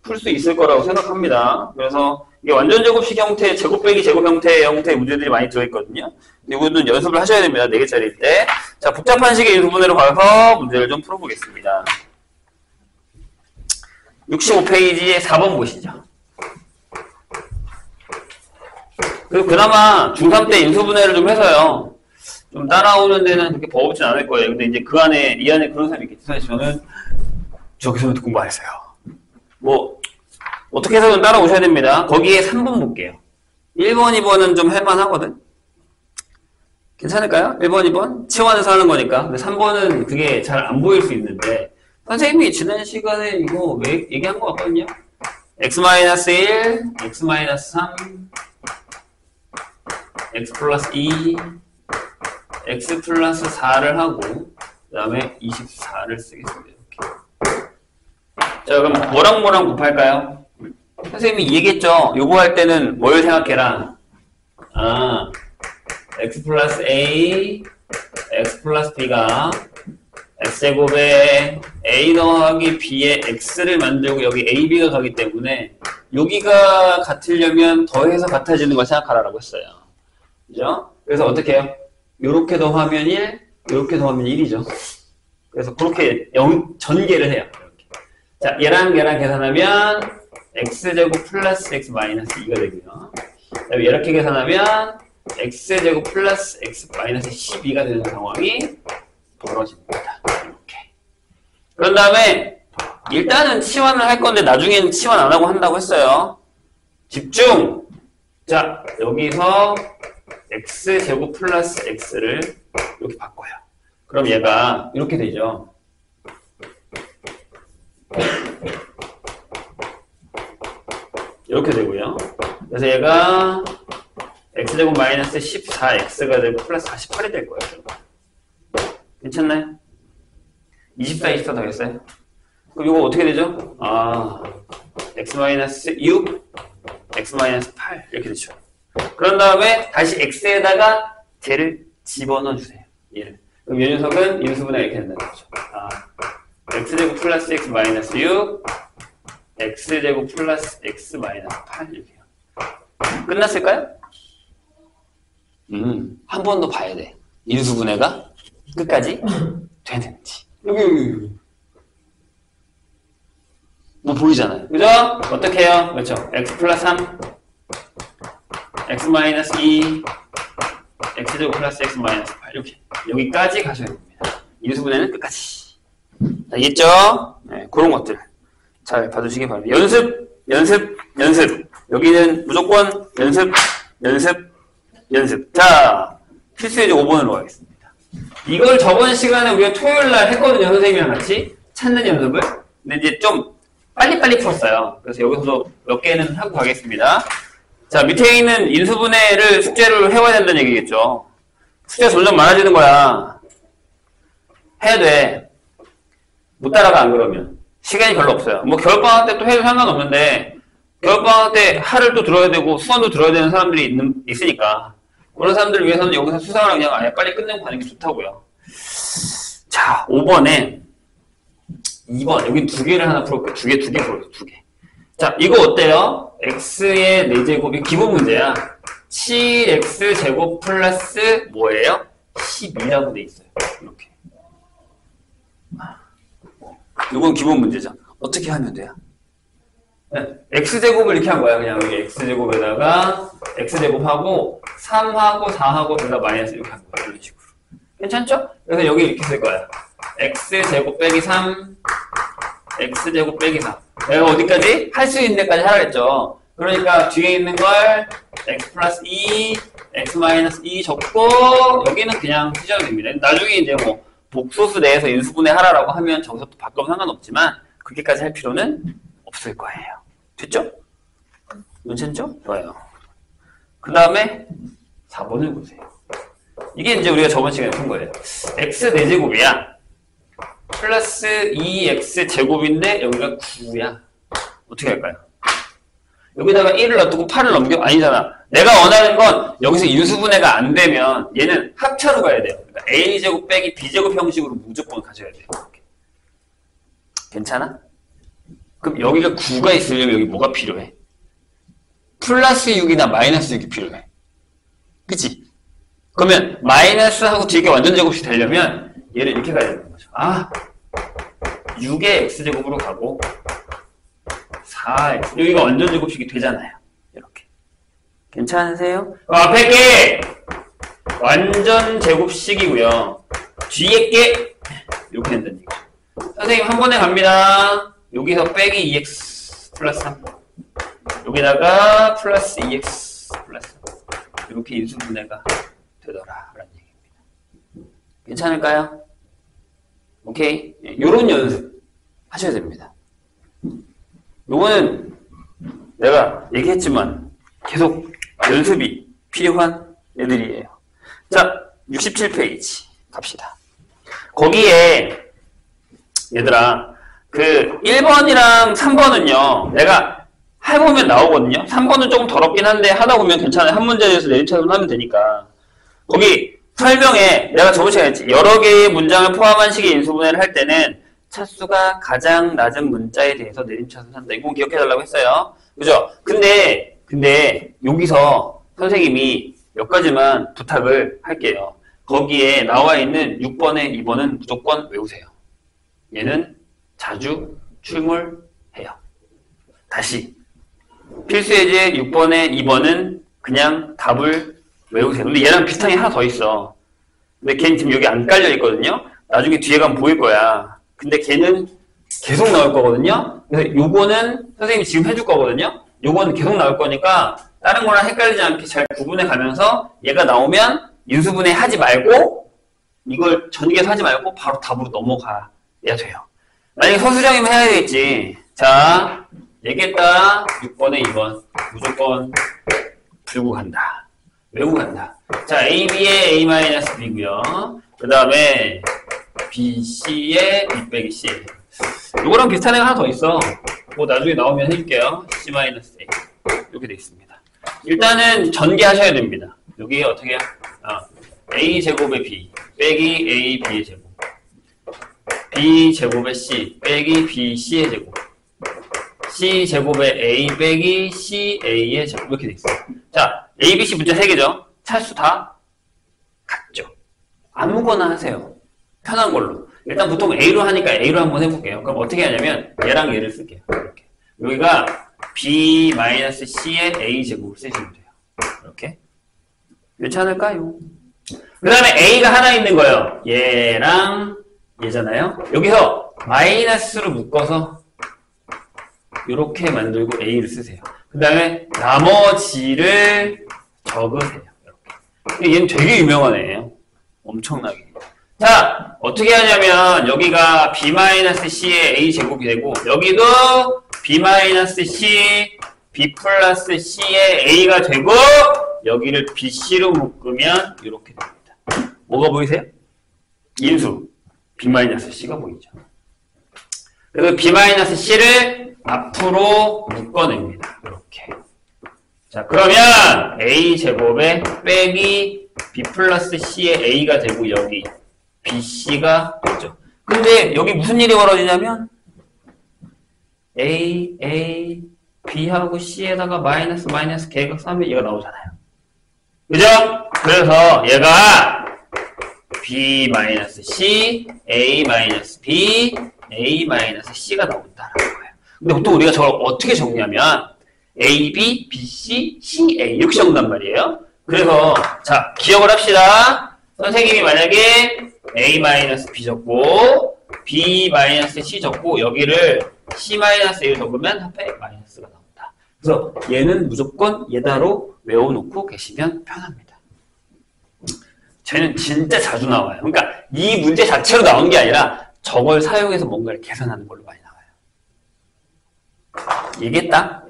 풀 수 있을 거라고 생각합니다. 그래서 이게 완전 제곱식 형태, 제곱 빼기 제곱 형태의 문제들이 많이 들어있거든요. 이거는 연습을 하셔야 됩니다. 4개짜리일 때. 자, 복잡한 식의 인수분해로 가서 문제를 좀 풀어보겠습니다. 65페이지에 4번 보시죠. 그리고 그나마 중3 때 인수분해를 좀 해서요. 좀 따라오는 데는 그렇게 버겁진 않을 거예요. 근데 이제 이 안에 그런 사람이 있겠지. 사실 저는 저기서는 공부 안 했어요. 뭐, 어떻게 해서든 따라오셔야 됩니다. 거기에 3번 볼게요. 1번, 2번은 좀 할만하거든. 괜찮을까요? 1번, 2번? 치환해서 하는 거니까. 근데 3번은 그게 잘 안 보일 수 있는데, 선생님이 지난 시간에 이거 왜 얘기한 거 같거든요? x-1, x-3, x 플러스 2, x 플러스 4를 하고, 그 다음에 24를 쓰겠습니다. 이렇게. 자, 그럼 뭐랑 곱할까요? 선생님이 얘기했죠? 요거 할 때는 뭘 생각해라? x 플러스 a, x 플러스 b가 x제곱에 a 더하기 b에 x를 만들고 여기 a, b가 가기 때문에 여기가 같으려면 더해서 같아지는 걸 생각하라고 했어요. 그죠? 그래서 어떻게 해요? 요렇게 더하면 1, 요렇게 더하면 1이죠. 그래서 그렇게 전개를 해요. 이렇게. 자, 얘랑 계산하면 x제곱 플러스 x 마이너스 2가 되고요. 그다음에 이렇게 계산하면 x제곱 플러스 x 마이너스 12가 되는 상황이 벌어집니다. 이렇게. 그런 다음에 일단은 치환을 할 건데 나중에는 치환 안 하고 한다고 했어요. 집중! 자, 여기서 x제곱 플러스 x를 이렇게 바꿔요. 그럼 얘가 이렇게 되죠. 이렇게 되고요. 그래서 얘가 x제곱 마이너스 14x가 되고 플러스 48이 될 거예요. 괜찮나요? 24, 24 더했어요. 그럼 이거 어떻게 되죠? x 마이너스 6, x 마이너스 8 이렇게 되죠. 그런 다음에 다시 x에다가 쟤를 집어넣어 주세요. 얘를. 그럼 이 녀석은 인수분해가 이렇게 된다는 거죠. x제곱 플러스 x 마이너스 6, x제곱 플러스 x 마이너스 8 이렇게요. 끝났을까요? 한 번 더 봐야 돼. 인수분해가 끝까지 되는지. 여기. 뭐 보이잖아요. 그죠? 어떻게 해요? 그렇죠. x 플러스 3, x 마이너스 2, x제곱 플러스 x 마이너스 8 이렇게. 여기까지 가셔야 됩니다. 인수분해는 끝까지. 알겠죠? 네, 그런 것들 잘 봐주시기 바랍니다. 연습. 여기는 무조건 연습. 자, 필수예제 5번으로 가겠습니다. 이걸 저번 시간에 우리가 토요일날 했거든요. 선생님이랑 같이 찾는 연습을. 근데 이제 좀 빨리빨리 풀었어요. 그래서 여기서 몇 개는 하고 가겠습니다. 자, 밑에 있는 인수분해를 숙제를 해와야 된다는 얘기겠죠. 숙제가 점점 많아지는 거야. 해야 돼. 못 따라가 안 그러면. 시간이 별로 없어요. 뭐 겨울방학 때 또 해도 상관없는데 겨울방학 때 하를 또 들어야 되고 수원도 들어야 되는 사람들이 있으니까 그런 사람들을 위해서는 여기서 수상을 그냥 아예 빨리 끝내고 가는 게 좋다고요. 자, 5번에 2번 여기 두 개를 하나 풀어볼게요. 두 개 풀어요. 두 개. 자, 이거 어때요? x의 4제곱이 기본 문제야. 7x제곱 플러스 뭐예요? 12라고 돼 있어요. 이렇게. 이건 기본 문제죠. 어떻게 하면 돼요? 네, x제곱을 이렇게 한 거야. 그냥 여기 x제곱에다가 x제곱하고 3하고 4하고 둘 다 마이너스 이렇게 한 거야. 이런 식으로. 괜찮죠? 그래서 여기 이렇게 쓸 거야. x제곱 빼기 3, x제곱 빼기 4. 내가 어디까지? 할 수 있는 데까지 하라 했죠. 그러니까 뒤에 있는 걸 x 플러스 2, x 마이너스 2 적고 여기는 그냥 쓰셔도 됩니다. 나중에 이제 뭐 복소수 내에서 인수분해 하라라고 하면 저기서 또 바꾸면 상관없지만 그렇게까지 할 필요는 없을 거예요. 됐죠? 괜찮죠? 좋아요. 그 다음에 4번을 보세요. 이게 이제 우리가 저번 시간에 푼 거예요. x 4제곱이야. 플러스 2x 제곱인데 여기가 9야. 어떻게 할까요? 여기다가 1을 놔두고 8을 넘겨? 아니잖아. 내가 원하는 건 여기서 인수분해가 안 되면 얘는 합차로 가야 돼요. 그러니까 a제곱 빼기 b제곱 형식으로 무조건 가져야 돼요. 이렇게. 괜찮아? 그럼 여기가 9가 있으려면 여기 뭐가 필요해? 플러스 6이나 마이너스 6이 필요해. 그치? 그러면 마이너스하고 뒤에 완전 제곱이 되려면 얘를 이렇게 가야 되는 거죠. 아, 6의 x제곱으로 가고 4x 여기가 완전 제곱식이 되잖아요. 이렇게. 괜찮으세요? 앞에 게 완전 제곱식이고요. 뒤에 게 이렇게 된다는 얘기죠. 선생님 한 번에 갑니다. 여기서 빼기 2x 플러스 3 여기다가 플러스 2x 플러스 3 이렇게 인수분해가 되더라 라는 얘기입니다. 괜찮을까요? 오케이? 요런 연습 하셔야 됩니다. 요거는 내가 얘기했지만 계속 연습이 필요한 애들이에요. 자, 67페이지 갑시다. 거기에 얘들아 그 1번이랑 3번은요 내가 해보면 나오거든요. 3번은 조금 더럽긴 한데 하다 보면 괜찮아요. 한 문제에서 내림차순 하면 되니까. 거기 설명에 내가 저번 시간에 했지. 여러 개의 문장을 포함한 식의 인수분해를 할 때는 차수가 가장 낮은 문자에 대해서 내림차순 한다. 이건 기억해달라고 했어요. 그죠? 근데 여기서 선생님이 몇 가지만 부탁을 할게요. 거기에 나와 있는 6번에 2번은 무조건 외우세요. 얘는 자주 출몰해요. 다시 필수예제 6번에 2번은 그냥 답을 외우세요. 근데 얘랑 비슷한 게 하나 더 있어. 근데 걔는 지금 여기 안 깔려 있거든요. 나중에 뒤에 가면 보일 거야. 근데 걔는 계속 나올 거거든요. 그래서 요거는 선생님이 지금 해줄 거거든요. 요거는 계속 나올 거니까 다른 거랑 헷갈리지 않게 잘 구분해 가면서 얘가 나오면 인수분해 하지 말고 이걸 전개해서 하지 말고 바로 답으로 넘어가야 돼요. 만약에 서술형이면 해야 되겠지. 자, 얘기했다. 6번에 2번 무조건 풀고 간다. 외우고 간다. 자, AB의 A-B고요. 그 다음에 BC의 B 빼기 C. 요거랑 비슷한 애가 하나 더 있어. 뭐 나중에 나오면 해줄게요. C-A. 이렇게 돼 있습니다. 일단은 전개하셔야 됩니다. 여기 어떻게 해요? A제곱의 B 빼기 AB의 제곱. B제곱의 C 빼기 BC의 제곱. C 제곱에 A 빼기 C A의 제곱 이렇게 돼 있어요. 자, A, B, C 문자 3개죠. 차수 다 같죠. 아무거나 하세요. 편한 걸로. 일단 보통 A로 하니까 A로 한번 해볼게요. 그럼 어떻게 하냐면 얘랑 얘를 쓸게요. 이렇게. 여기가 B-C의 A 제곱을 쓰시면 돼요. 이렇게. 괜찮을까요? 그 다음에 A가 하나 있는 거예요. 얘랑 얘잖아요. 여기서 마이너스로 묶어서 이렇게 만들고 A를 쓰세요. 그 다음에 나머지를 적으세요. 이렇게. 얘는 되게 유명한 애예요. 엄청나게. 자, 어떻게 하냐면 여기가 B-C의 A 제곱이 되고 여기도 B-C, B 플러스 C의 A가 되고 여기를 BC로 묶으면 이렇게 됩니다. 뭐가 보이세요? 인수 B-C가 보이죠. 그래서 B-C를 앞으로 묶어냅니다. 이렇게. 자, 그러면 A 제곱에 빼기 B 플러스 C의 A가 되고 여기 BC가 되죠. 근데 여기 무슨 일이 벌어지냐면 A, B하고 C에다가 마이너스 계각 쓰면 얘가 나오잖아요. 그죠? 그래서 얘가 B-C, A-B, A-C가 나온다라는 거예요. 근데 보통 우리가 저걸 어떻게 적냐면 A, B, B, C, C, A 이렇게 적는단 말이에요. 그래서 자, 기억을 합시다. 선생님이 만약에 A-B 적고 B-C 적고 여기를 C-A를 적으면 합에 마이너스가 나온다. 그래서 얘는 무조건 얘다로 외워놓고 계시면 편합니다. 쟤는 진짜 자주 나와요. 그러니까 이 문제 자체로 나온 게 아니라 저걸 사용해서 뭔가를 계산하는 걸로 많이 나와요. 얘기했다?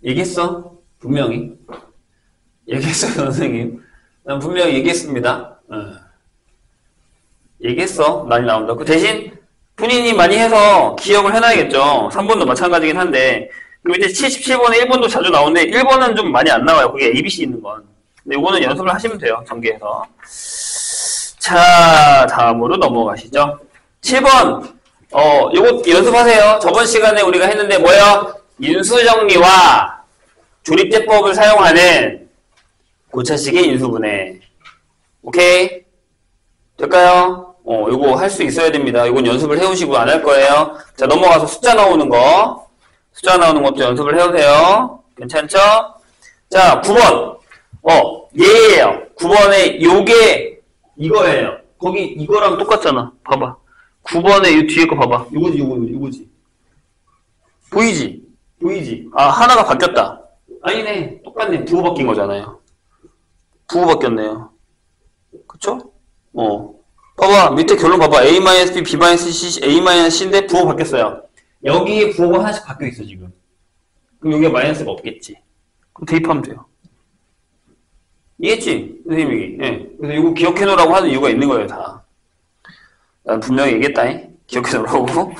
얘기했어? 분명히. 얘기했어요, 선생님. 난 분명히 얘기했습니다. 얘기했어. 많이 나온다. 그 대신 본인이 많이 해서 기억을 해놔야겠죠. 3번도 마찬가지긴 한데 그리고 이제 77번에 1번도 자주 나오는데 1번은 좀 많이 안 나와요. 그게 ABC 있는 건. 근데 이거는 연습을 하시면 돼요. 전개해서. 자, 다음으로 넘어가시죠. 7번. 요거 연습하세요. 저번 시간에 우리가 했는데 뭐예요? 인수정리와 조립제법을 사용하는 고차식의 인수분해. 오케이? 될까요? 요거 할 수 있어야 됩니다. 이건 연습을 해오시고 안 할 거예요. 자, 넘어가서 숫자 나오는 거. 숫자 나오는 것도 연습을 해오세요. 괜찮죠? 자, 9번. 얘예요. 9번에 요게 이거예요. 거기 이거랑 똑같잖아. 봐봐. 9번에 이 뒤에 거 봐봐. 요거지. 보이지? 아, 하나가 바뀌었다. 아니네. 똑같네. 부호 바뀐 거잖아요. 부호 바뀌었네요. 그쵸? 봐봐. 밑에 결론 봐봐. A-B, B-C, A-C인데 부호 바뀌었어요. 여기에 부호가 하나씩 바뀌어 있어, 지금. 그럼 여기에 마이너스가 없겠지. 그럼 대입하면 돼요. 이해했지? 선생님이. 예. 그래서 이거 기억해 놓으라고 하는 이유가 있는 거예요, 다. 난 분명히 얘기했다, 기억해 놓으라고.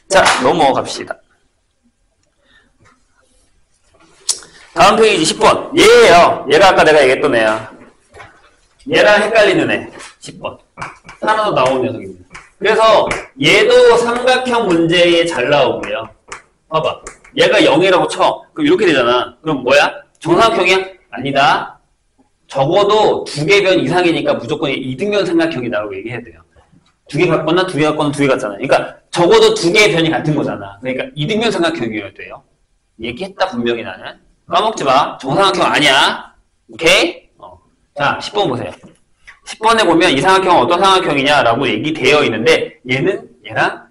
자, 넘어갑시다. 다음 페이지 10번. 얘예요. 얘가 아까 내가 얘기했던 애야. 얘랑 헷갈리는 애. 10번. 하나 더 나온 녀석입니다. 그래서 얘도 삼각형 문제에 잘 나오고요. 봐봐. 얘가 0이라고 쳐. 그럼 이렇게 되잖아. 그럼 뭐야? 정삼각형이야? 아니다. 적어도 2개 변 이상이니까 무조건 이등변 삼각형이 나오고 얘기해야 돼요. 2개 같거나 2개 같거나 2개 같잖아. 그러니까 적어도 2개의 변이 같은 거잖아. 그러니까 이등변 삼각형이어야 돼요. 얘기했다 분명히 나는. 까먹지 마. 정삼각형 아니야. 오케이? 자, 10번 보세요. 10번에 보면 이 삼각형은 어떤 삼각형이냐라고 얘기되어 있는데 얘는 얘랑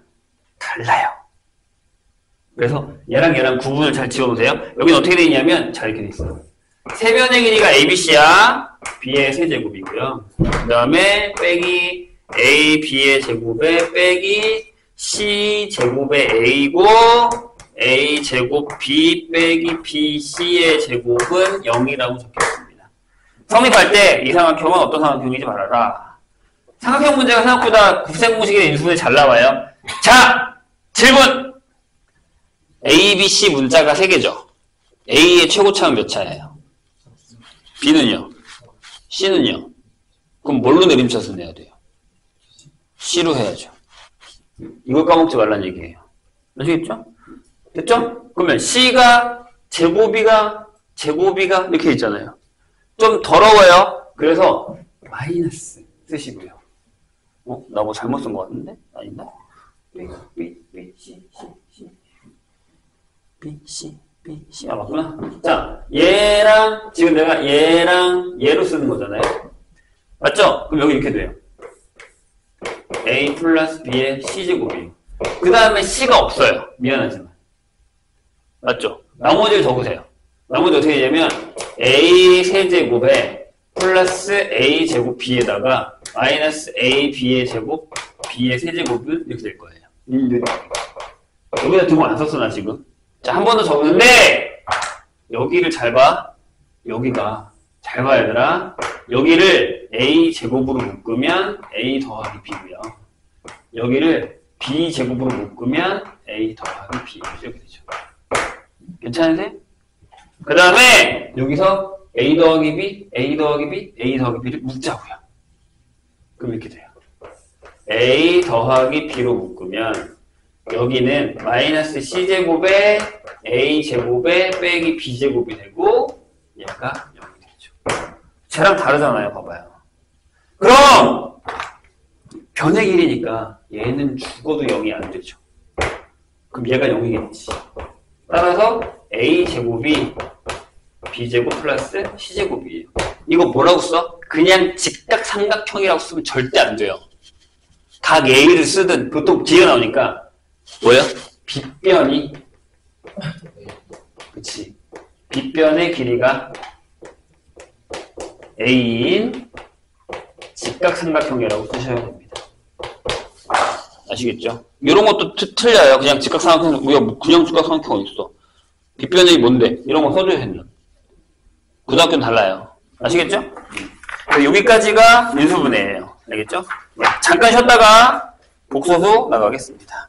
달라요. 그래서 얘랑 구분을 잘 지어보세요. 여기는 어떻게 되어 있냐면 잘 이렇게 되어 있어요. 세변의 길이가 ABC야. B의 세제곱이고요. 그 다음에 빼기 A, B의 제곱에 빼기 C 제곱의 A고 A 제곱 B 빼기 B, C의 제곱은 0이라고 적혀있습니다. 성립할 때 이 삼각형은 어떤 삼각형인지 말하라. 삼각형 문제가 생각보다 곱셈공식의 인수분해 잘 나와요. 자, 질문! A, B, C 문자가 3개죠. A의 최고차는 몇 차예요? B는요? C는요? 그럼 뭘로 내림차순 내야 돼요? C로 해야죠. 이걸 까먹지 말란 얘기예요. 아시겠죠? 됐죠? 그러면 C가 제곱이가 이렇게 있잖아요. 좀 더러워요. 그래서 마이너스 쓰시고요. 나 뭐 잘못 쓴 것 같은데? 아닌가? B, C. 맞구나. 자, 얘랑, 지금 내가 얘랑 얘로 쓰는 거잖아요. 맞죠? 그럼 여기 이렇게 돼요. A 플러스 B의 C제곱이에요. 그 다음에 C가 없어요. 미안하지만. 맞죠? 나머지를 적으세요. 나머지 어떻게 되냐면, A 세제곱에 플러스 A 제곱 B에다가 마이너스 A B의 제곱 B의 세제곱은 이렇게 될 거예요. 여기다 두고 안 썼어, 나 지금. 자, 한 번 더 적었는데, 여기를 잘 봐. 여기가, 잘 봐, 얘들아. 여기를 A 제곱으로 묶으면 A 더하기 B고요. 여기를 B 제곱으로 묶으면 A 더하기 B. 이렇게 되죠. 괜찮으세요? 그 다음에, 여기서 A 더하기 B, A 더하기 B, A 더하기 B를 묶자고요. 그럼 이렇게 돼요. A 더하기 B로 묶으면, 여기는 마이너스 C제곱에 A제곱에 빼기 B제곱이 되고 얘가 0이 되죠. 쟤랑 다르잖아요. 봐봐요. 그럼 변의 길이니까 얘는 죽어도 0이 안 되죠. 그럼 얘가 0이겠지. 따라서 A제곱이 B제곱 플러스 C제곱이에요. 이거 뭐라고 써? 그냥 직각삼각형이라고 쓰면 절대 안 돼요. 각 A를 쓰든 보통 뒤에 나오니까 뭐야? 빗변이 그치 빗변의 길이가 A인 직각삼각형이라고 쓰셔야 됩니다. 아시겠죠? 이런 것도 틀려요. 그냥 직각삼각형 우리가 그냥 직각삼각형 어딨어? 빗변의 뭔데? 이런 거 써줘야 된다. 고등학교는 달라요. 아시겠죠? 여기까지가 인수분해예요. 알겠죠? 잠깐 쉬었다가 복소수 나가겠습니다.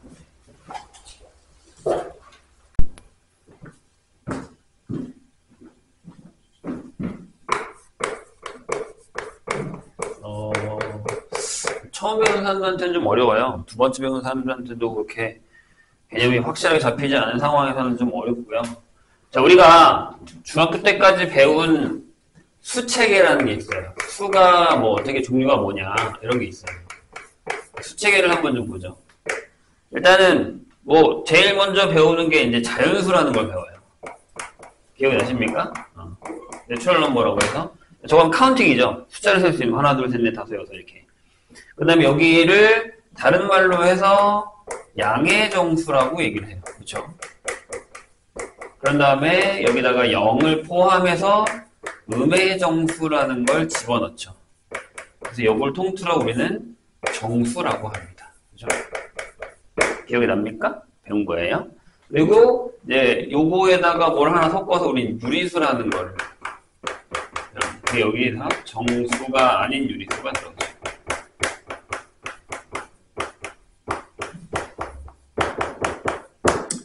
처음 배우는 사람들한테는 좀 어려워요. 두 번째 배우는 사람들한테도 그렇게 개념이 확실하게 잡히지 않은 상황에서는 좀 어렵고요. 자, 우리가 중학교 때까지 배운 수체계라는 게 있어요. 수가 뭐 어떻게 종류가 뭐냐 이런 게 있어요. 수체계를 한번 좀 보죠. 일단은 뭐 제일 먼저 배우는 게 이제 자연수라는 걸 배워요. 기억이 나십니까? 내추럴 넘버라고 해서 저건 카운팅이죠. 숫자를 셀 수 있는 하나, 둘, 셋, 넷, 다섯, 여섯 이렇게. 그 다음에 여기를 다른 말로 해서 양의 정수라고 얘기를 해요. 그렇죠? 그런 다음에 여기다가 0을 포함해서 음의 정수라는 걸 집어넣죠. 그래서 이걸 통틀어 우리는 정수라고 합니다. 그렇죠? 기억이 납니까? 배운 거예요. 그리고 이제 요거에다가 뭘 하나 섞어서 우리는 유리수라는 걸 여기서 정수가 아닌 유리수가 들어가죠.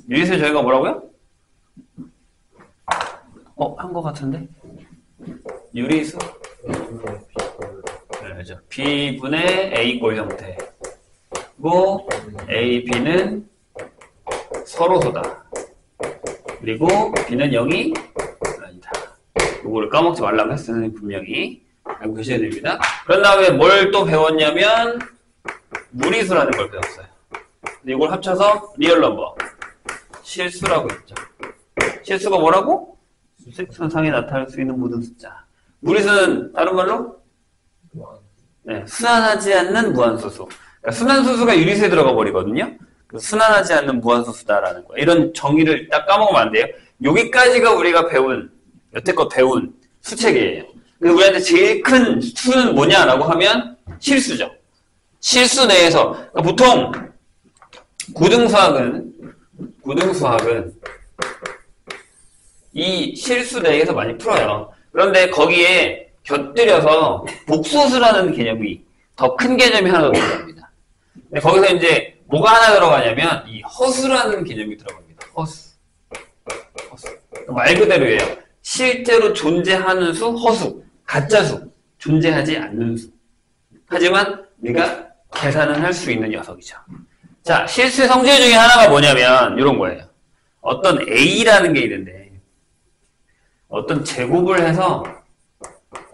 유리수 저희가 뭐라고요? 한 거 같은데? 유리수? 네, 그죠. B분의 A꼴 형태. 그리고 A, B는 서로소다. 그리고 B는 0이 아니다. 이거를 까먹지 말라고 했으니 분명히 알고 계셔야 됩니다. 그런 다음에 뭘 또 배웠냐면 무리수라는 걸 배웠어요. 이걸 합쳐서 리얼 넘버. 실수라고 했죠. 실수가 뭐라고? 수직선상에 나타날 수 있는 모든 숫자. 무리수는 다른 말로? 네, 순환하지 않는 무한소수. 그러니까 순환소수가 유리수에 들어가 버리거든요. 순환하지 않는 무한소수다라는 거예요. 이런 정의를 딱 까먹으면 안 돼요. 여기까지가 우리가 여태껏 배운 수체계예요. 근데 우리한테 제일 큰 수는 뭐냐라고 하면 실수죠. 실수 내에서 그러니까 보통 고등수학은 이 실수 내에서 많이 풀어요. 그런데 거기에 곁들여서 복소수라는 개념이 더 큰 개념이 하나 더 들어갑니다. 근데 거기서 이제 뭐가 하나 들어가냐면 이 허수라는 개념이 들어갑니다. 허수. 말 그대로예요. 실제로 존재하는 수, 허수. 가짜수. 존재하지 않는 수. 하지만 우리가 계산은 할 수 있는 녀석이죠. 자, 실수의 성질 중에 하나가 뭐냐면 이런 거예요. 어떤 A라는 게 있는데 어떤 제곱을 해서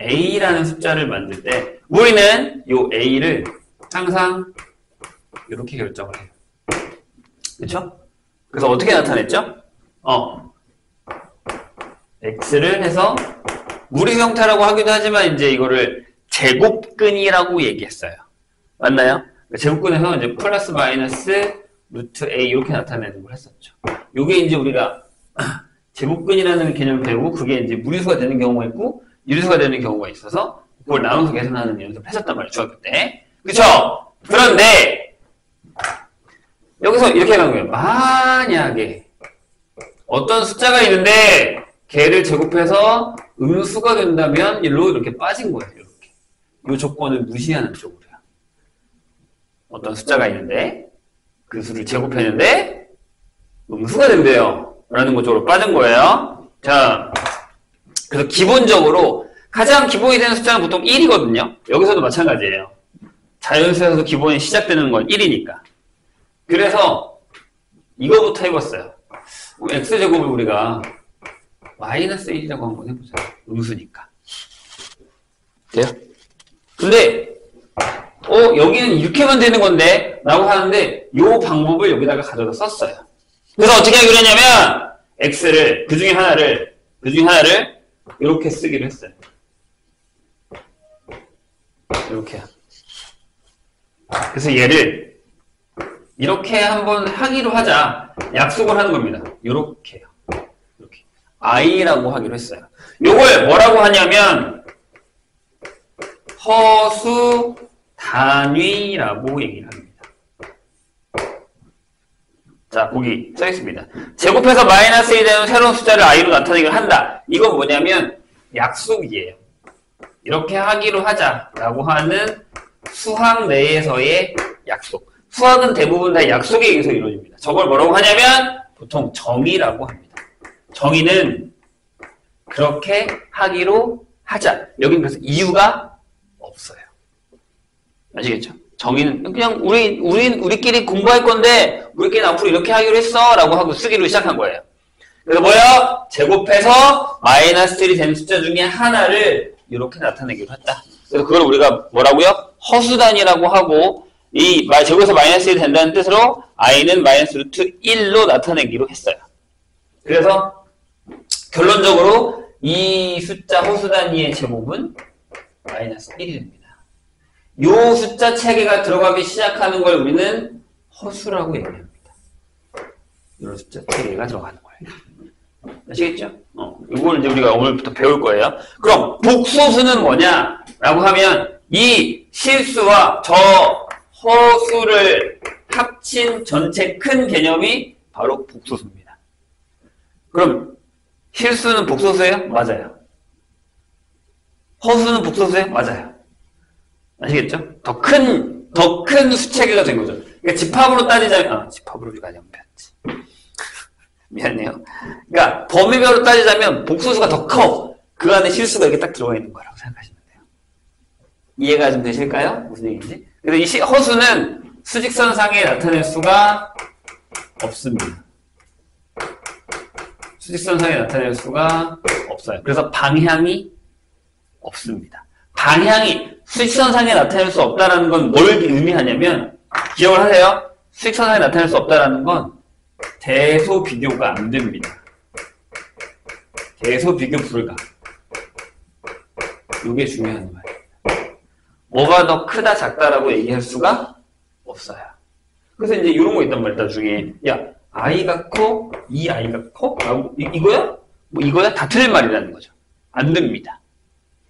A라는 숫자를 만들 때 우리는 이 A를 항상 이렇게 결정을 해요. 그쵸? 그래서 어떻게 나타냈죠? X를 해서 무리 형태라고 하기도 하지만 이제 이거를 제곱근이라고 얘기했어요. 맞나요? 제곱근에서 이제 플러스 마이너스 루트 A 이렇게 나타내는 걸 했었죠. 요게 이제 우리가 제곱근이라는 개념을 배우고 그게 이제 무리수가 되는 경우가 있고 유리수가 되는 경우가 있어서 그걸 나눠서 계산하는 연습을 했었단 말이에요. 중학교 때. 그쵸? 그런데 여기서 이렇게 가는 거예요. 만약에 어떤 숫자가 있는데 걔를 제곱해서 음수가 된다면 일로 이렇게 빠진 거예요. 이렇게. 이 조건을 무시하는 쪽으로요. 어떤 숫자가 있는데 그 수를 제곱했는데 음수가 된대요. 라는 것 쪽으로 빠진 거예요. 자, 그래서 기본적으로 가장 기본이 되는 숫자는 보통 1이거든요. 여기서도 마찬가지예요. 자연수에서도 기본이 시작되는 건 1이니까. 그래서 이거부터 해봤어요. x제곱을 우리가 마이너스 1이라고 한번 해보자. 음수니까. 돼요? 근데 여기는 이렇게만 되는 건데 라고 하는데 이 방법을 여기다가 가져다 썼어요. 그래서 어떻게 하기로 했냐면 x를 그 중에 하나를 이렇게 쓰기로 했어요. 이렇게. 그래서 얘를 이렇게 한번 하기로 하자. 약속을 하는 겁니다. 이렇게요. 이렇게. i라고 하기로 했어요. 요걸 뭐라고 하냐면 허수 단위라고 얘기를 합니다. 자, 거기 써있습니다. 제곱해서 마이너스 1이 되는 새로운 숫자를 i로 나타내기를 한다. 이건 뭐냐면 약속이에요. 이렇게 하기로 하자라고 하는 수학 내에서의 약속. 수학은 대부분 다 약속에 의해서 이루어집니다. 저걸 뭐라고 하냐면 보통 정의라고 합니다. 정의는 그렇게 하기로 하자. 여긴 그래서 이유가 없어요. 아시겠죠? 정의는 그냥 우리끼리 공부할 건데 우리끼리 앞으로 이렇게 하기로 했어 라고 하고 쓰기로 시작한 거예요. 그래서 뭐야? 제곱해서 마이너스 1이 되는 숫자 중에 하나를 이렇게 나타내기로 했다. 그래서 그걸 우리가 뭐라고요? 허수단위라고 하고 이 제곱해서 마이너스 1이 된다는 뜻으로 i는 마이너스 루트 1로 나타내기로 했어요. 그래서 결론적으로 이 숫자 허수단위의 제곱은 마이너스 1이 됩니다. 요 숫자 체계가 들어가기 시작하는 걸 우리는 허수라고 얘기합니다. 이런 숫자 체계가 들어가는 거예요. 아시겠죠? 이걸 이제 우리가 오늘부터 배울 거예요. 그럼 복소수는 뭐냐? 라고 하면 이 실수와 저 허수를 합친 전체 큰 개념이 바로 복소수입니다. 그럼 실수는 복소수예요? 맞아요. 허수는 복소수예요? 맞아요. 아시겠죠? 더 큰 수체계가 된 거죠. 그러니까 집합으로 따지자면, 집합으로 우리가 안 배웠지. 미안해요. 그러니까 범위별로 따지자면 복소수가 더 커. 그 안에 실수가 이렇게 딱 들어가 있는 거라고 생각하시면 돼요. 이해가 좀 되실까요? 무슨 얘기인지? 그래서 이 허수는 수직선상에 나타낼 수가 없습니다. 수직선상에 나타낼 수가 없어요. 그래서 방향이 없습니다. 방향이 수직선상에 나타낼 수 없다는 건 뭘 의미하냐면 기억을 하세요. 수직선상에 나타낼 수 없다는 건 대소 비교가 안 됩니다. 대소 비교 불가. 이게 중요한 말이에요. 뭐가 더 크다 작다라고 얘기할 수가 없어요. 그래서 이제 이런 거 있단 말이야. 나중에 야 i가 커? 이 i가 커? 라고 이거야? 뭐 이거야? 다 틀린 말이라는 거죠. 안 됩니다.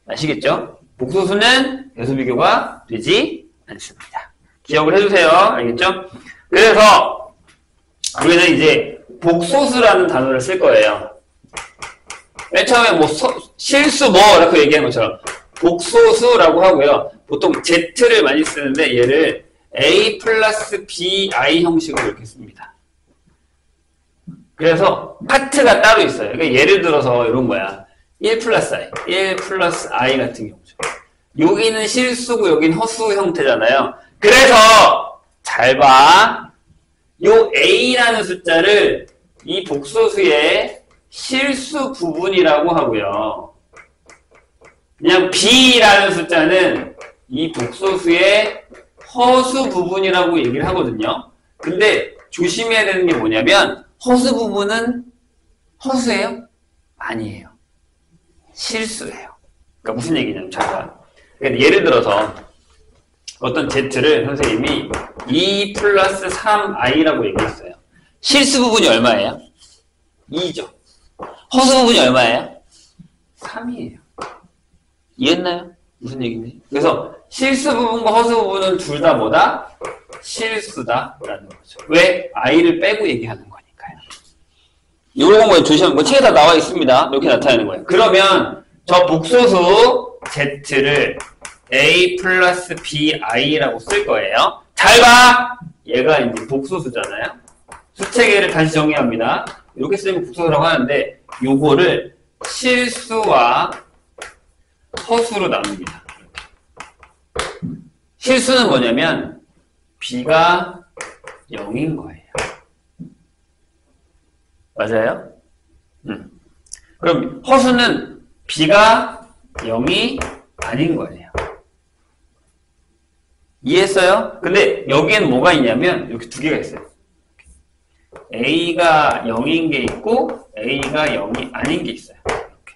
아시겠죠? 복소수는 대소 비교가 되지 않습니다. 기억을 해주세요. 알겠죠? 그래서 우리는 이제 복소수라는 단어를 쓸 거예요. 맨 처음에 뭐 실수 뭐 이렇게 얘기한 것처럼 복소수라고 하고요. 보통 Z를 많이 쓰는데 얘를 A 플러스 BI 형식으로 이렇게 씁니다. 그래서 파트가 따로 있어요. 그러니까 예를 들어서 이런 거야. 1 플러스 I, 1 플러스 I 같은 경우죠. 여기는 실수고 여기는 허수 형태잖아요. 그래서 잘 봐. 요 A라는 숫자를 이 복소수의 실수 부분이라고 하고요. 그냥 B라는 숫자는 이 복소수의 허수 부분이라고 얘기를 하거든요. 근데 조심해야 되는 게 뭐냐면 허수 부분은 허수예요? 아니에요. 실수예요. 그러니까 무슨 얘기냐면 잠깐. 그러니까 예를 들어서 어떤 Z를 선생님이 2 플러스 3i라고 얘기했어요. 실수 부분이 얼마예요? 2죠. 허수 부분이 얼마예요? 3이에요. 이해했나요? 무슨 얘기인지? 그래서 실수 부분과 허수 부분은 둘 다 뭐다? 실수다라는 거죠. 왜? i를 빼고 얘기하는 거니까요. 이런 거 조심하면 뭐 책에 다 나와 있습니다. 이렇게 나타내는 거예요. 그러면 저 복소수 z를 a 플러스 bi라고 쓸 거예요. 잘 봐! 얘가 이제 복소수잖아요. 수체계를 다시 정의합니다. 이렇게 쓰면 복소수라고 하는데 요거를 실수와 허수로 나눕니다. 실수는 뭐냐면 b가 0인 거예요. 맞아요? 그럼 허수는 b가 0이 아닌 거예요. 이해했어요? 근데 여기에는 뭐가 있냐면 이렇게 두 개가 있어요. a가 0인 게 있고 a가 0이 아닌 게 있어요. 이렇게.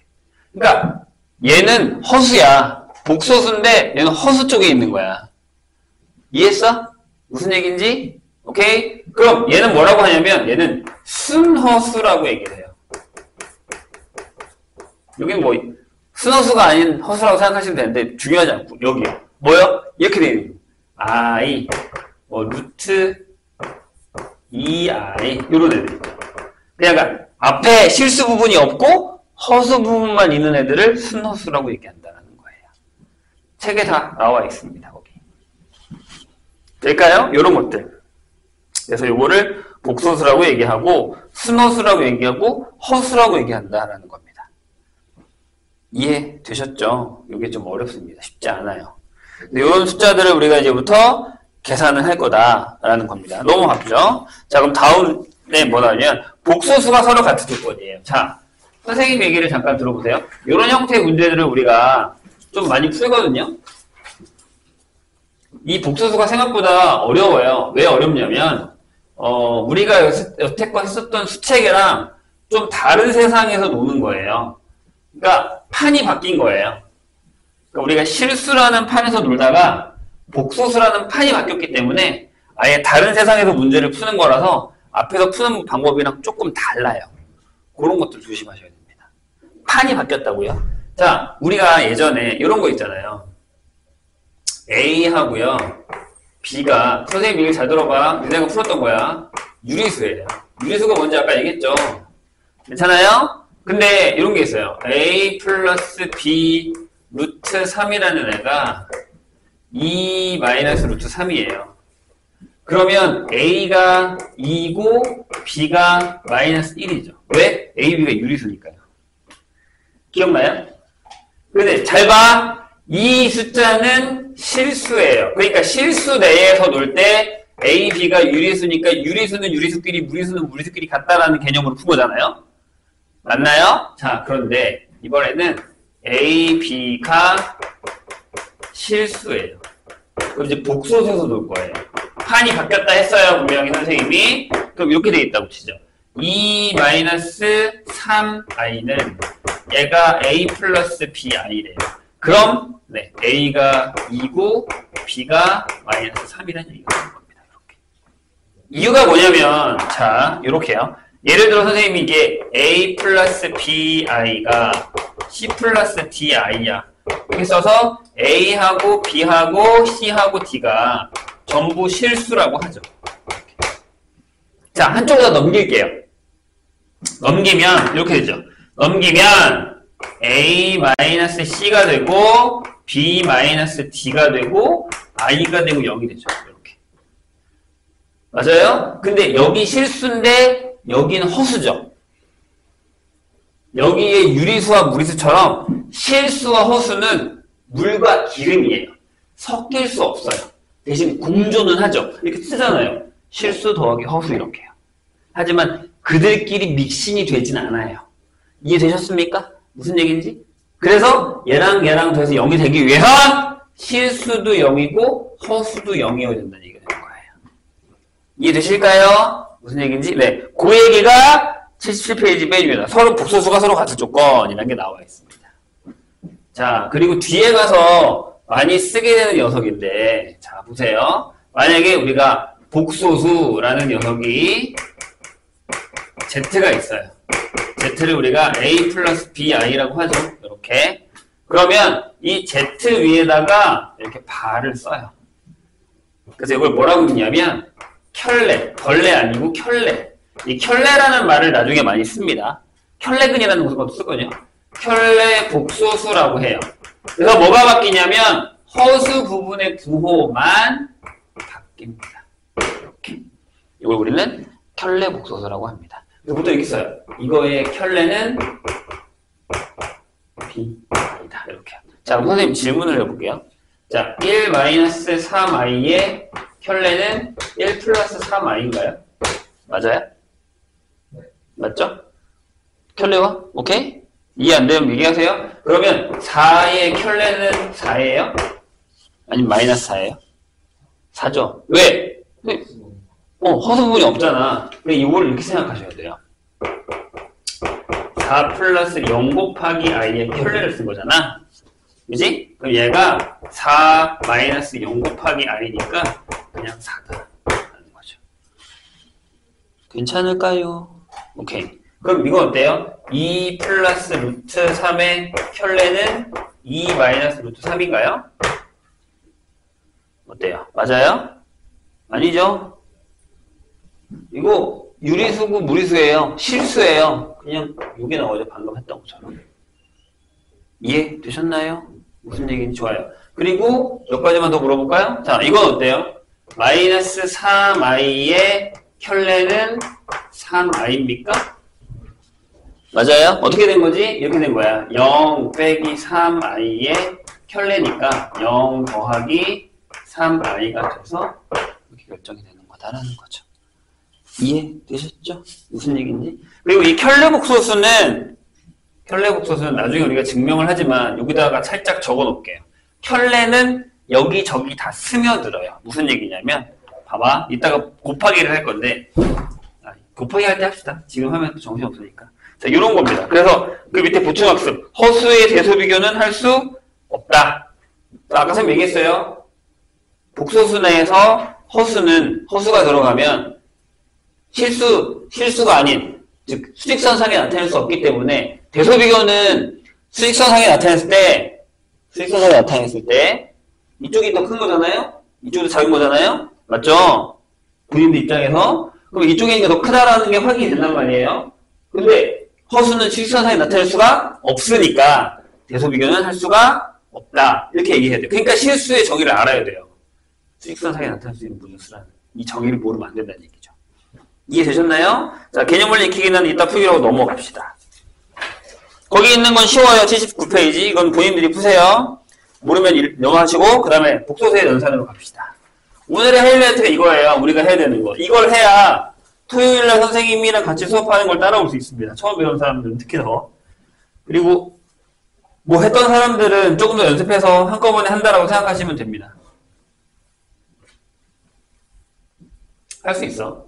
그러니까 얘는 허수야. 복소수인데 얘는 허수 쪽에 있는 거야. 이해했어? 무슨 얘기인지? 오케이? 그럼 얘는 뭐라고 하냐면 얘는 순허수라고 얘기를 해요. 여기는 뭐 순허수가 아닌 허수라고 생각하시면 되는데 중요하지 않고 여기요. 뭐요? 이렇게 되어 있는 i 루트 2i 요런 애들. 그러니까 앞에 실수 부분이 없고 허수 부분만 있는 애들을 순허수라고 얘기한다는 거예요. 책에 다 나와 있습니다. 거기. 될까요? 요런 것들. 그래서 요거를 복소수라고 얘기하고 순허수라고 얘기하고 허수라고 얘기한다라는 겁니다. 이해되셨죠? 이게 좀 어렵습니다. 쉽지 않아요. 이런 숫자들을 우리가 이제부터 계산을 할 거다라는 겁니다. 넘어갔죠? 자, 그럼 다음에 뭐냐면 복소수가 서로 같은 조건이에요. 자, 선생님 얘기를 잠깐 들어보세요. 이런 형태의 문제들을 우리가 좀 많이 풀거든요. 이 복소수가 생각보다 어려워요. 왜 어렵냐면 우리가 여태껏 했었던 수체계랑 좀 다른 세상에서 노는 거예요. 그러니까 판이 바뀐 거예요. 그러니까 우리가 실수라는 판에서 놀다가 복소수라는 판이 바뀌었기 때문에 아예 다른 세상에서 문제를 푸는 거라서 앞에서 푸는 방법이랑 조금 달라요. 그런 것들 조심하셔야 됩니다. 판이 바뀌었다고요? 자, 우리가 예전에 이런 거 있잖아요. A하고요, B가, 선생님 이거 잘 들어봐. 내가 풀었던 거야. 유리수예요. 유리수가 뭔지 아까 얘기했죠. 괜찮아요? 근데 이런 게 있어요. A 플러스 B 루트 3이라는 애가 2 마이너스 루트 3이에요. 그러면 A가 2고 B가 마이너스 1이죠. 왜? A, B가 유리수니까요. 기억나요? 근데 잘 봐. 이 숫자는 실수예요. 그러니까 실수 내에서 놀 때 A, B가 유리수니까 유리수는 유리수끼리, 무리수는 무리수끼리 같다라는 개념으로 푼 거잖아요. 맞나요? 자, 그런데 이번에는 A, B가 실수예요. 그럼 이제 복소수에서 놀 거예요. 판이 바뀌었다 했어요, 분명히 선생님이. 그럼 이렇게 돼 있다고 치죠. 2 마이너스 3i는 얘가 A 플러스 BI래요. 그럼 네, A가 2고 B가 마이너스 3이라는 얘기가 되는 겁니다. 이렇게. 이유가 뭐냐면 자, 이렇게요. 예를 들어 선생님이 이게 A 플러스 BI가 C 플러스 DI야. 이렇게 써서 A하고 B하고 C하고 D가 전부 실수라고 하죠. 자, 한쪽에다 넘길게요. 넘기면 이렇게 되죠. 넘기면 A-C가 되고 B-D가 되고 I가 되고 0이 되죠. 이렇게. 맞아요? 근데 여기 실수인데 여기는 허수죠. 여기에 유리수와 무리수처럼 실수와 허수는 물과 기름이에요. 섞일 수 없어요. 대신 공존은 하죠. 이렇게 쓰잖아요. 실수 더하기 허수 이렇게요. 하지만 그들끼리 믹싱이 되진 않아요. 이해되셨습니까? 무슨 얘기인지? 그래서 얘랑 얘랑 더해서 0이 되기 위해서 실수도 0이고 허수도 0이어야 된다는 얘기가 되는 거예요. 이해되실까요? 무슨 얘기인지? 네, 그 얘기가 77페이지 빼줍니다. 서로 복소수가 서로 같은 조건이라는 게 나와 있습니다. 자, 그리고 뒤에 가서 많이 쓰게 되는 녀석인데, 자, 보세요. 만약에 우리가 복소수라는 녀석이 Z가 있어요. Z를 우리가 A 플러스 BI라고 하죠. 이렇게. 그러면 이 Z 위에다가 이렇게 발을 써요. 그래서 이걸 뭐라고 읽냐면, 켤레, 벌레 아니고 켤레. 이 켤레라는 말을 나중에 많이 씁니다. 켤레근이라는 것도 쓰거든요. 켤레 복소수라고 해요. 그래서 뭐가 바뀌냐면 허수 부분의 부호만 바뀝니다. 이렇게. 이걸 우리는 켤레 복소수라고 합니다. 그래서 보통 이렇게 써요. 이거의 켤레는 B이다. 이렇게. 자, 그럼 선생님 질문을 해볼게요. 자, 1-3i의 켤레는 1 플러스 3i인가요? 맞아요? 맞죠? 켤레와? 오케이? 이해 안 되면 얘기하세요. 그러면 4의 켤레는 4예요? 아니면 마이너스 4예요? 4죠. 왜? 허수 부분이 없잖아. 그러니까 이걸 이렇게 생각하셔야 돼요. 4 플러스 0 곱하기 i의 켤레를 쓴 거잖아. 그지? 그럼 얘가 4 마이너스 0 곱하기 i니까 그냥 4다. 라는 거죠. 괜찮을까요? 오케이. 그럼 이거 어때요? 2 플러스 루트 3의 켤레는 2 마이너스 루트 3인가요? 어때요? 맞아요? 아니죠? 이거 유리수고 무리수예요. 실수예요. 그냥 여기 나오죠. 방금 했던 것처럼. 이해되셨나요? 무슨 얘기인지 좋아요. 그리고 몇 가지만 더 물어볼까요? 자, 이건 어때요? 마이너스 3i의 켤레는 3i입니까? 맞아요? 어떻게 된 거지? 이렇게 된 거야. 0 빼기 3i의 켤레니까 0 더하기 3i가 돼서 이렇게 결정이 되는 거다라는 거죠. 이해되셨죠? 무슨 얘기인지? 그리고 이 켤레 복소수는 나중에 우리가 증명을 하지만 여기다가 살짝 적어 놓을게요. 켤레는 여기저기 다 스며들어요. 무슨 얘기냐면 봐봐. 이따가 곱하기를 할 건데 곱하기 할 때 합시다. 지금 하면 정신 없으니까. 자, 이런 겁니다. 그래서 그 밑에 보충학습. 허수의 대소 비교는 할 수 없다. 자, 아까 선생님 얘기했어요. 복소수 내에서 허수가 들어가면 실수가 아닌, 즉, 수직선상에 나타낼 수 없기 때문에 대소 비교는 수직선상에 나타냈을 때 이쪽이 더 큰 거잖아요? 이쪽도 작은 거잖아요? 맞죠? 부인들 입장에서. 그럼 이쪽이니까 더 크다라는 게 확인이 된단 말이에요. 근데 허수는 수직선상에 나타낼 수가 없으니까 대소 비교는 할 수가 없다. 이렇게 얘기해야 돼요. 그러니까 실수의 정의를 알아야 돼요. 수직선상에 나타날 수 있는 무리수라는 이 정의를 모르면 안 된다는 얘기죠. 이해되셨나요? 자, 개념물 익히기는 이따 풀기라고 넘어갑시다. 거기 있는 건 쉬워요. 79페이지. 이건 본인들이 푸세요. 모르면 넘어가시고 그 다음에 복소수의 연산으로 갑시다. 오늘의 하이라이트가 이거예요. 우리가 해야 되는 거. 이걸 해야 토요일날 선생님이랑 같이 수업하는 걸 따라올 수 있습니다. 처음 배운 사람들은 특히 더. 그리고 뭐 했던 사람들은 조금 더 연습해서 한꺼번에 한다라고 생각하시면 됩니다. 할 수 있어.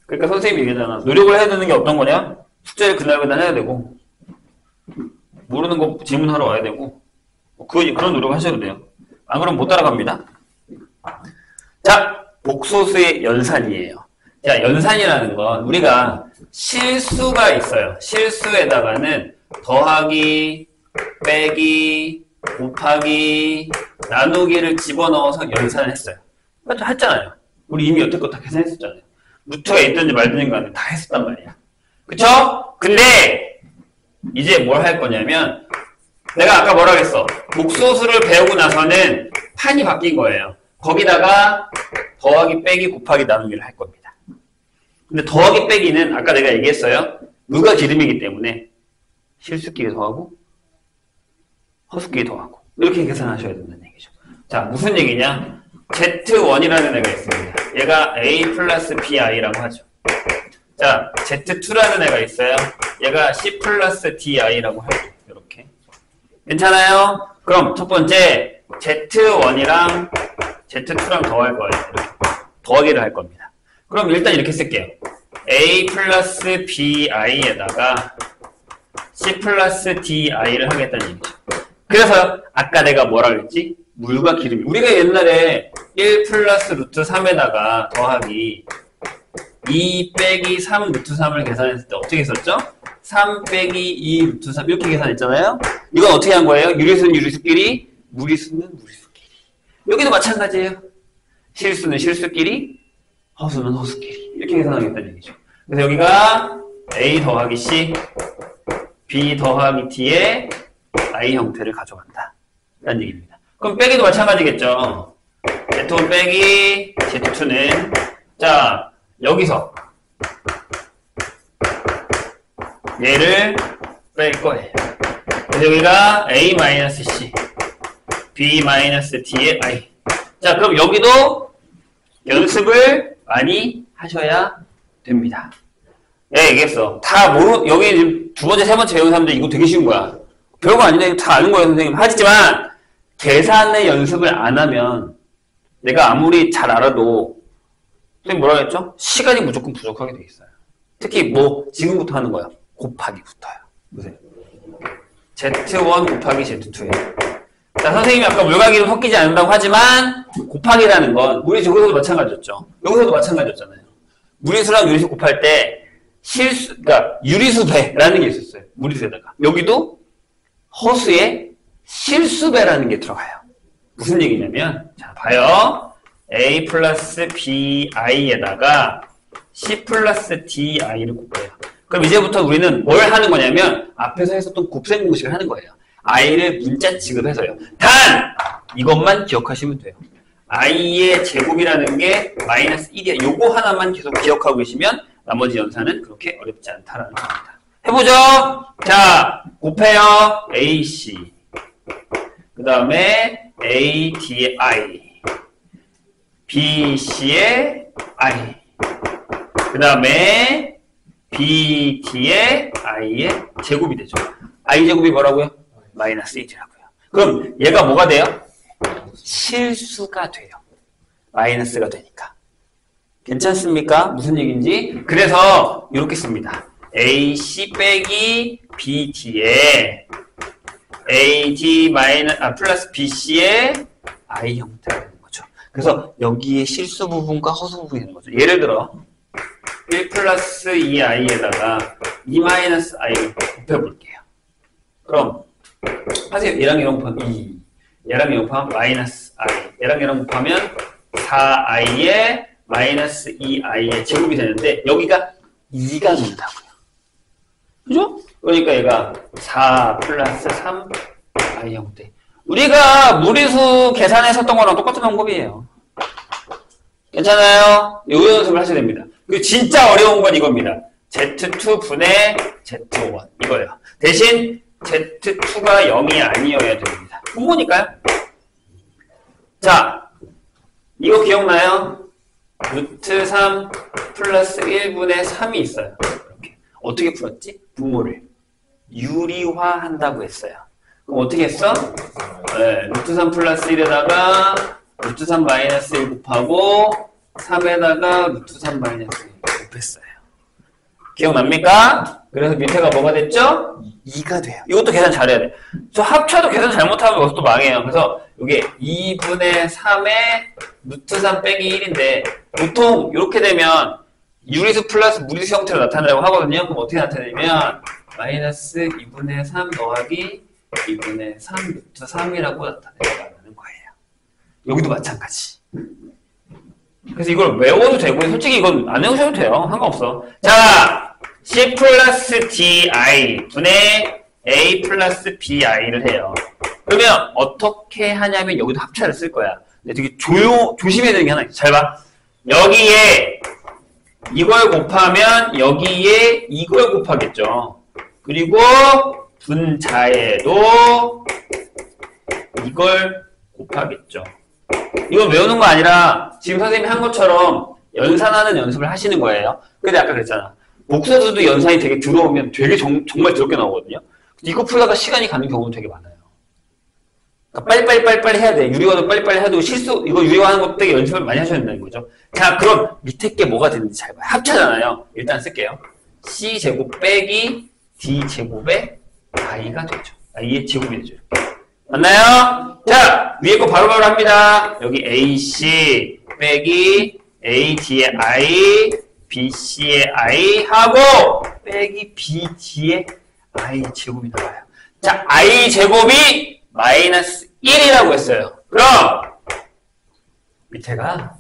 그러니까 선생님이 얘기하잖아. 노력을 해야 되는 게 어떤 거냐? 숙제를 그날 해야 되고 모르는 거 질문하러 와야 되고 그런 노력을 하셔도 돼요. 안 그러면 못 따라갑니다. 자, 복소수의 연산이에요. 자, 연산이라는 건 우리가 실수가 있어요. 실수에다가는 더하기, 빼기, 곱하기, 나누기를 집어넣어서 연산을 했어요. 맞죠? 했잖아요. 우리 이미 여태껏 다 계산했었잖아요. 루트가 있든지 말든지 간에 다 했었단 말이야. 그쵸? 근데 이제 뭘 할 거냐면 내가 아까 뭐라 그랬어? 복소수를 배우고 나서는 판이 바뀐 거예요. 거기다가 더하기, 빼기, 곱하기, 나누기를 할 겁니다. 근데 더하기, 빼기는 아까 내가 얘기했어요. 누가 기름이기 때문에 실수끼리 더하고 허수끼리 더하고 이렇게 계산하셔야 된다는 얘기죠. 자, 무슨 얘기냐? Z1이라는 애가 있습니다. 얘가 A 플러스 BI라고 하죠. 자, Z2라는 애가 있어요. 얘가 C 플러스 DI라고 하죠. 이렇게. 괜찮아요? 그럼 첫 번째 Z1이랑 Z2랑 더할 거예요. 이렇게. 더하기를 할 겁니다. 그럼 일단 이렇게 쓸게요. A 플러스 BI에다가 C 플러스 DI를 하겠다는 얘기죠. 그래서 아까 내가 뭐라 그랬지? 물과 기름이. 우리가 옛날에 1 플러스 루트 3에다가 더하기 2 빼기 3 루트 3을 계산했을 때 어떻게 했었죠? 3 빼기 2 루트 3 이렇게 계산했잖아요? 이건 어떻게 한 거예요? 유리수는 유리수끼리, 무리수는 무리수끼리. 여기도 마찬가지예요. 실수는 실수끼리, 허수는 허수끼리. 이렇게 계산하겠다는 얘기죠. 그래서 여기가 A 더하기 C, B 더하기 D의 I 형태를 가져간다. 라는 얘기입니다. 그럼 빼기도 마찬가지겠죠. Z1 빼기 Z2는 자 여기서 얘를 뺄 거예요. 그래서 여기가 A-C, B-D의 I. 자 그럼 여기도 연습을 많이 하셔야 됩니다. 네, 얘기했어. 다 여기 지금 두 번째, 세 번째 배우는 사람들 이거 되게 쉬운 거야. 별거 아닌데 다 아는 거예요, 선생님. 하지만 계산의 연습을 안 하면 내가 아무리 잘 알아도 선생님 뭐라 했죠? 시간이 무조건 부족하게 돼 있어요. 특히 뭐 지금부터 하는 거야. 곱하기부터요. 보세요. Z1 곱하기 Z2예요. 자, 선생님이 아까 물과기를 섞이지 않는다고 하지만 곱하기라는 건 우리 저기서도 마찬가지였죠. 여기서도 마찬가지였잖아요. 무리수랑 유리수 곱할 때 그러니까 유리수배라는 게 있었어요. 무리수에다가. 여기도 허수에 실수배라는 게 들어가요. 무슨 얘기냐면, 자, 봐요. A 플러스 BI에다가 C 플러스 DI를 곱해요. 그럼 이제부터 우리는 뭘 하는 거냐면, 앞에서 했었던 곱셈 공식을 하는 거예요. I를 문자 취급해서요. 단! 이것만 기억하시면 돼요. I의 제곱이라는 게 마이너스 1이야. 요거 하나만 계속 기억하고 계시면 나머지 연산은 그렇게 어렵지 않다라는 겁니다. 해보죠. 자, 곱해요. AC. 그 다음에 AD의 I. BC의 I. 그 다음에 BD의 I의 제곱이 되죠. I 제곱이 뭐라고요? 마이너스 1이라고요. 그럼 얘가 뭐가 돼요? 실수가 돼요. 마이너스가 되니까. 괜찮습니까? 무슨 얘기인지? 그래서 이렇게 씁니다. AC 빼기 BD에 AD 플러스 BC의 I 형태가 되는 거죠. 그래서 여기에 실수 부분과 허수 부분이 있는 거죠. 예를 들어 1 플러스 2i에다가 2 마이너스 i를 곱해볼게요. 그럼 하세요. 얘랑 얘랑 곱하면 2, 얘랑 얘랑 곱하면 마이너스 i, 얘랑 얘랑 곱하면 4i의 마이너스 2i의 제곱이 되는데 여기가 2가 된다고요. 그죠? 그러니까 얘가 4 플러스 3i 형태. 우리가 무리수 계산했었던 거랑 똑같은 방법이에요. 괜찮아요? 이 연습을 하셔야 됩니다. 그리고 진짜 어려운 건 이겁니다. Z2분의 Z1 이거예요. 대신 Z2가 0이 아니어야 됩니다. 분모니까요. 자, 이거 기억나요? 루트 3 플러스 1분의 3이 있어요. 이렇게. 어떻게 풀었지? 분모를 유리화한다고 했어요. 그럼 어떻게 했어? 네, 루트 3 플러스 1에다가 루트 3 마이너스 1 곱하고 3에다가 루트 3 마이너스 1 곱했어요. 기억납니까? 그래서 밑에가 뭐가 됐죠? 2가 돼요. 이것도 계산 잘해야 돼. 저 합쳐도 계산 잘못하면 이것도 망해요. 그래서 이게 2분의 3에 루트 3 빼기 1인데 보통 이렇게 되면 유리수 플러스 무리수 형태로 나타내라고 하거든요. 그럼 어떻게 나타내냐면 마이너스 2분의 3 더하기 2분의 3 루트 3이라고 나타내라는 거예요. 여기도 마찬가지. 그래서 이걸 외워도 되고 솔직히 이건 안 외우셔도 돼요. 상관없어. 자, C 플러스 DI 분의 A 플러스 BI를 해요. 그러면 어떻게 하냐면 여기도 합차를 쓸 거야. 근데 되게 조심해야 되는 게 하나 있어. 잘 봐. 여기에 이걸 곱하면 여기에 이걸 곱하겠죠. 그리고 분자에도 이걸 곱하겠죠. 이건 외우는 거 아니라 지금 선생님이 한 것처럼 연산하는 연습을 하시는 거예요. 근데 아까 그랬잖아. 복수에서도 연산이 되게 들어오면 되게 정말 더럽게 나오거든요. 이거 풀다가 시간이 가는 경우는 되게 많아요. 그러니까 빨리빨리 해야 돼. 유리화도 빨리빨리 해도 이거 유리화하는 것도 되게 연습을 많이 하셔야 된다는 거죠. 자, 그럼 밑에 게 뭐가 되는지 잘 봐요. 합차잖아요. 일단 쓸게요. C제곱 빼기 D제곱의 I가 되죠. I의 제곱이 되죠. 맞나요? 자, 위에 거 바로바로 합니다. 여기 AC 빼기 AD의 I, BC의 I 하고 빼기 BD의 I 제곱이 나와요. 자, I 제곱이 마이너스 1이라고 했어요. 그럼 밑에가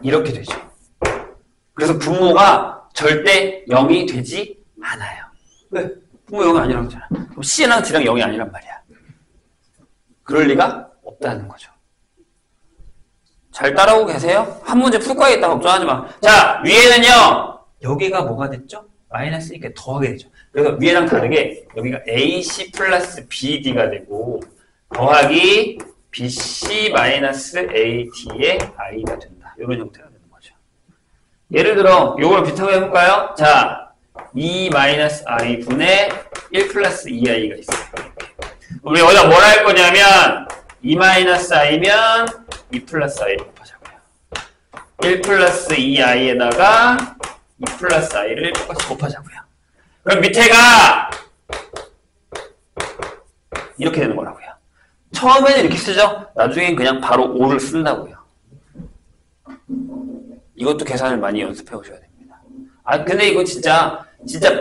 이렇게 되죠. 그래서 분모가 절대 0이 되지 않아요. 왜? 분모 0이 아니라고 했잖아. 그럼 C랑 D랑 0이 아니란 말이야. 그럴 리가 없다는 거죠. 잘 따라오고 계세요? 한 문제 풀 거야겠다. 걱정하지 마. 자, 위에는요. 여기가 뭐가 됐죠? 마이너스니까 더하게 되죠. 그래서 위에랑 다르게 여기가 AC 플러스 BD가 되고 더하기 BC 마이너스 AD의 I가 된다. 이런 형태가 되는 거죠. 예를 들어 요걸 비슷하게 해볼까요? 자, 2 마이너스 I 분의 1 플러스 2I가 있어요. 우리 여기다 뭘 할 거냐면 2 마이너스 I면 2 플러스 I를 곱하자고요. 1 플러스 2I에다가 2 플러스 I를 똑같이 곱하자고요. 그럼 밑에가 이렇게 되는 거라고요. 처음에는 이렇게 쓰죠. 나중엔 그냥 바로 5를 쓴다고요. 이것도 계산을 많이 연습해 오셔야 됩니다. 아, 근데 이거 진짜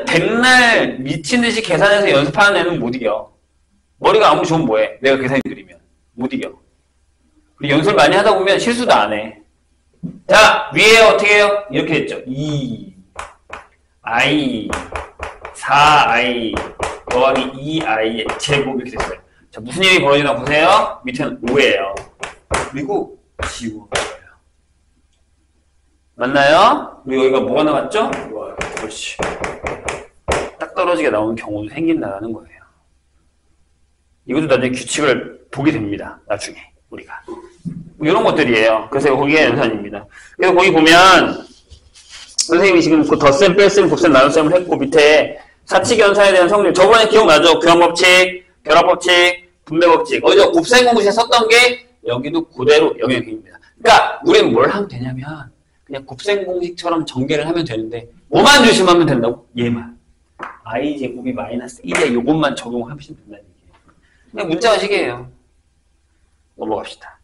백날 미친 듯이 계산해서 연습하는 애는 못 이겨. 머리가 아무리 좋으면 뭐해? 내가 계산이 느리면. 못 이겨. 그리고 연습을 많이 하다 보면 실수도 안 해. 자, 위에 어떻게 해요? 이렇게 됐죠. 2I 4I 더하기 2I의 제곱 이렇게 됐어요. 자, 무슨 일이 벌어지나 보세요. 밑에는 5예요. 그리고 지우는 거예요. 맞나요? 그리고 여기가 뭐가 나왔죠? 그렇지. 딱 떨어지게 나오는 경우도 생긴다는 거예요. 이것도 나중에 규칙을 보게 됩니다. 나중에 우리가. 이런 것들이에요. 그래서 거기가 연산입니다. 그래서 거기 보면 선생님이 지금 그 덧셈, 뺄셈, 곱셈, 나눗셈을 했고 밑에 사칙연산에 대한 성질 저번에 기억나죠? 교환법칙, 결합법칙, 분배법칙 어디서 곱셈공식에 썼던 게 여기도 그대로 영역입니다. 그러니까 우리는 뭘 하면 되냐면 그냥 곱셈공식처럼 전개를 하면 되는데 뭐만 조심하면 된다고? 얘만. i제곱이 마이너스 1에 요것만 적용하시면 된다는 얘기예요. 그냥 문자식이에요. 넘어갑시다.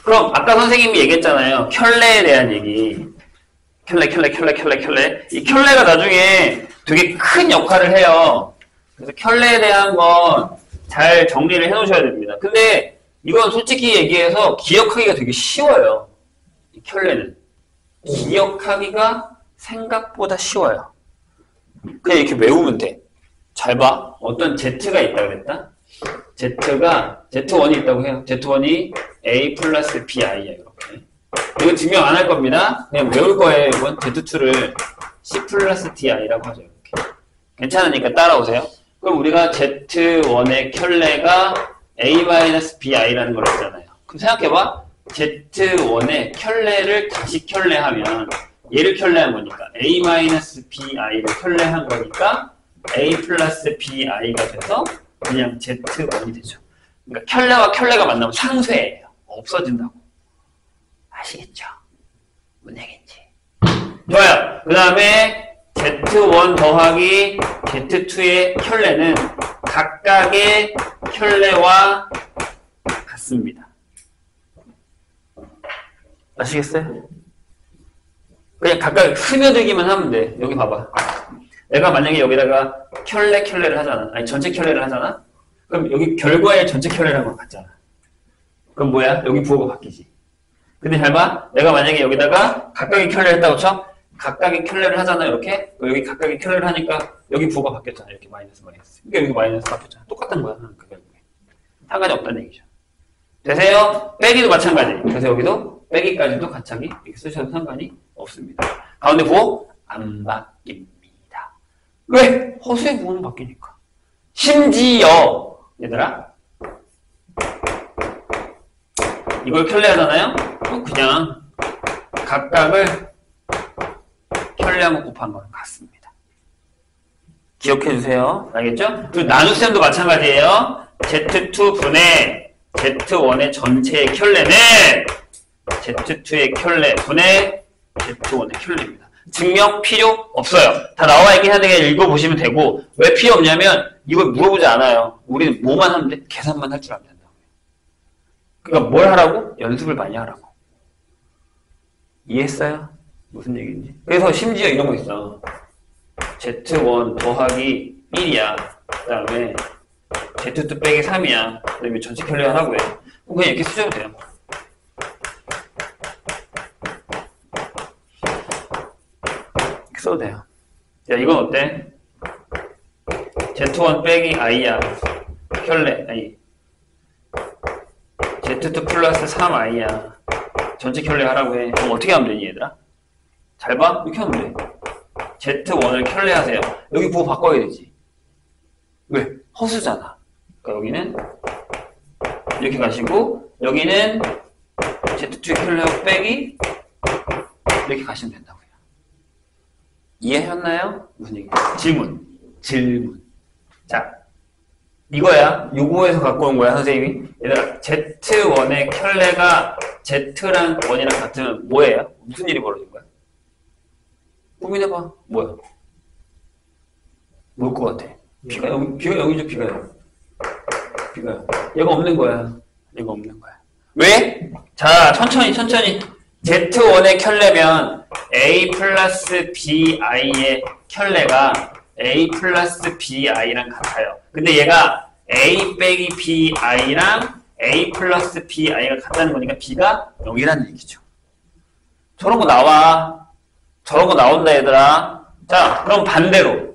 그럼 아까 선생님이 얘기했잖아요. 켤레에 대한 얘기. 켤레. 이 켤레가 나중에 되게 큰 역할을 해요. 그래서 켤레에 대한 건 잘 정리를 해 놓으셔야 됩니다. 근데 이건 솔직히 얘기해서 기억하기가 되게 쉬워요. 이 켤레는. 기억하기가 생각보다 쉬워요. 그냥 이렇게 외우면 돼. 잘 봐. 어떤 Z가 있다 그랬다? Z가 Z1이 있다고 해요. Z1이 A 플러스 BI야 이렇게. 이거 증명 안 할 겁니다. 그냥 외울 거예요. 이건 Z2를 C 플러스 DI라고 하죠. 이렇게. 괜찮으니까 따라오세요. 그럼 우리가 Z1의 켤레가 A-BI라는 걸 했잖아요. 그럼 생각해봐. Z1의 켤레를 다시 켤레하면 얘를 켤레한 거니까 A-BI를 켤레한 거니까 A 플러스 BI가 돼서 그냥 Z1이 되죠. 그러니까 켤레와 켤레가 만나면 상쇄예요. 없어진다고. 아시겠죠? 뭔 얘기인지. 좋아요. 그 다음에 Z1 더하기 Z2의 켤레는 각각의 켤레와 같습니다. 아시겠어요? 그냥 각각 스며들기만 하면 돼. 여기 봐봐. 내가 만약에 여기다가 켤레를 하잖아. 아니 전체 켤레를 하잖아. 그럼 여기 결과의 전체 켤레라는 건 같잖아. 그럼 뭐야? 여기 부호가 바뀌지. 근데 잘 봐. 내가 만약에 여기다가 각각의 켤레를 했다고 쳐? 각각의 켤레를 하잖아. 이렇게. 여기 각각의 켤레를 하니까 여기 부호가 바뀌었잖아. 이렇게 마이너스. 그러니까 여기 마이너스 바뀌었잖아. 똑같은 거야. 그 결국에. 상관이 없다는 얘기죠. 되세요? 빼기도 마찬가지. 그래서 여기도 빼기까지도 가창이 이렇게 쓰셔도 상관이 없습니다. 가운데 부호 안 바뀝니다. 왜? 허수의 부호는 바뀌니까. 심지어 얘들아 이걸 켤레하잖아요? 그냥 각각을 켤레하고 곱한 거랑 같습니다. 기억해 주세요. 알겠죠? 그리고 나눗셈도 마찬가지예요. Z2분의 Z1의 전체의 켤레는 Z2의 켤레 분의 Z1의 켤레입니다. 증명 필요 없어요. 다 나와 있긴 한데 그냥 읽어보시면 되고, 왜 필요 없냐면 이걸 물어보지 않아요. 우리는 뭐만 하면 돼? 계산만 할 줄 알면 된다고요. 그러니까 뭘 하라고? 연습을 많이 하라고. 이해했어요? 무슨 얘기인지. 그래서 심지어 이런 거 있어. Z1 더하기 1이야. 그 다음에 Z2 빼기 3이야. 그 다음에 전체 켤레 하라고 해. 그럼 그냥 이렇게 쓰셔도 돼요. 이렇게 써도 돼요. 야, 이건 어때? Z1 빼기 i야. 켤레, 아니. Z2 플러스 3i야. 전체 켤레 하라고 해. 그럼 어떻게 하면 되니, 얘들아? 잘 봐? 이렇게 하면 돼. Z1을 켤레 하세요. 여기 부호 바꿔야 되지. 왜? 허수잖아. 그러니까 여기는 이렇게 가시고, 여기는 Z2 켤레하고 빼기 이렇게 가시면 된다고요. 이해하셨나요? 무슨 얘기? 질문. 자, 이거야. 요거에서 갖고 온 거야, 선생님이. 얘들아, Z1의 켤레가 Z랑 1이랑 같으면 뭐예요? 무슨 일이 벌어진 거야? 고민해봐. 뭐야? 뭘 것 같아? 비가 여기죠, 비가요. 얘가 없는 거야. 왜? 자, 천천히. Z1의 켤레면 A 플러스 BI의 켤레가 A 플러스 BI랑 같아요. 근데 얘가 A 빼기 BI랑 A 플러스 BI가 같다는 거니까 B가 0이라는 얘기죠. 저런 거 나온다, 얘들아. 자, 그럼 반대로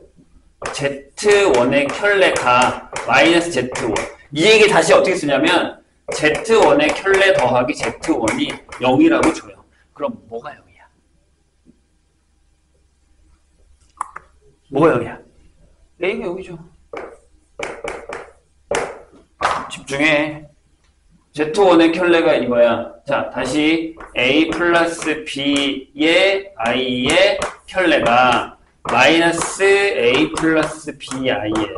Z1의 켤레가 마이너스 Z1. 이 얘기 다시 어떻게 쓰냐면 Z1의 켤레 더하기 Z1이 0이라고 줘요. 그럼 뭐가 0이야? 뭐가 0이야? A가 0이죠. 집중해. Z1의 켤레가 이거야. 자, 다시 A 플러스 B의 I의 켤레가 마이너스 A 플러스 BI예요.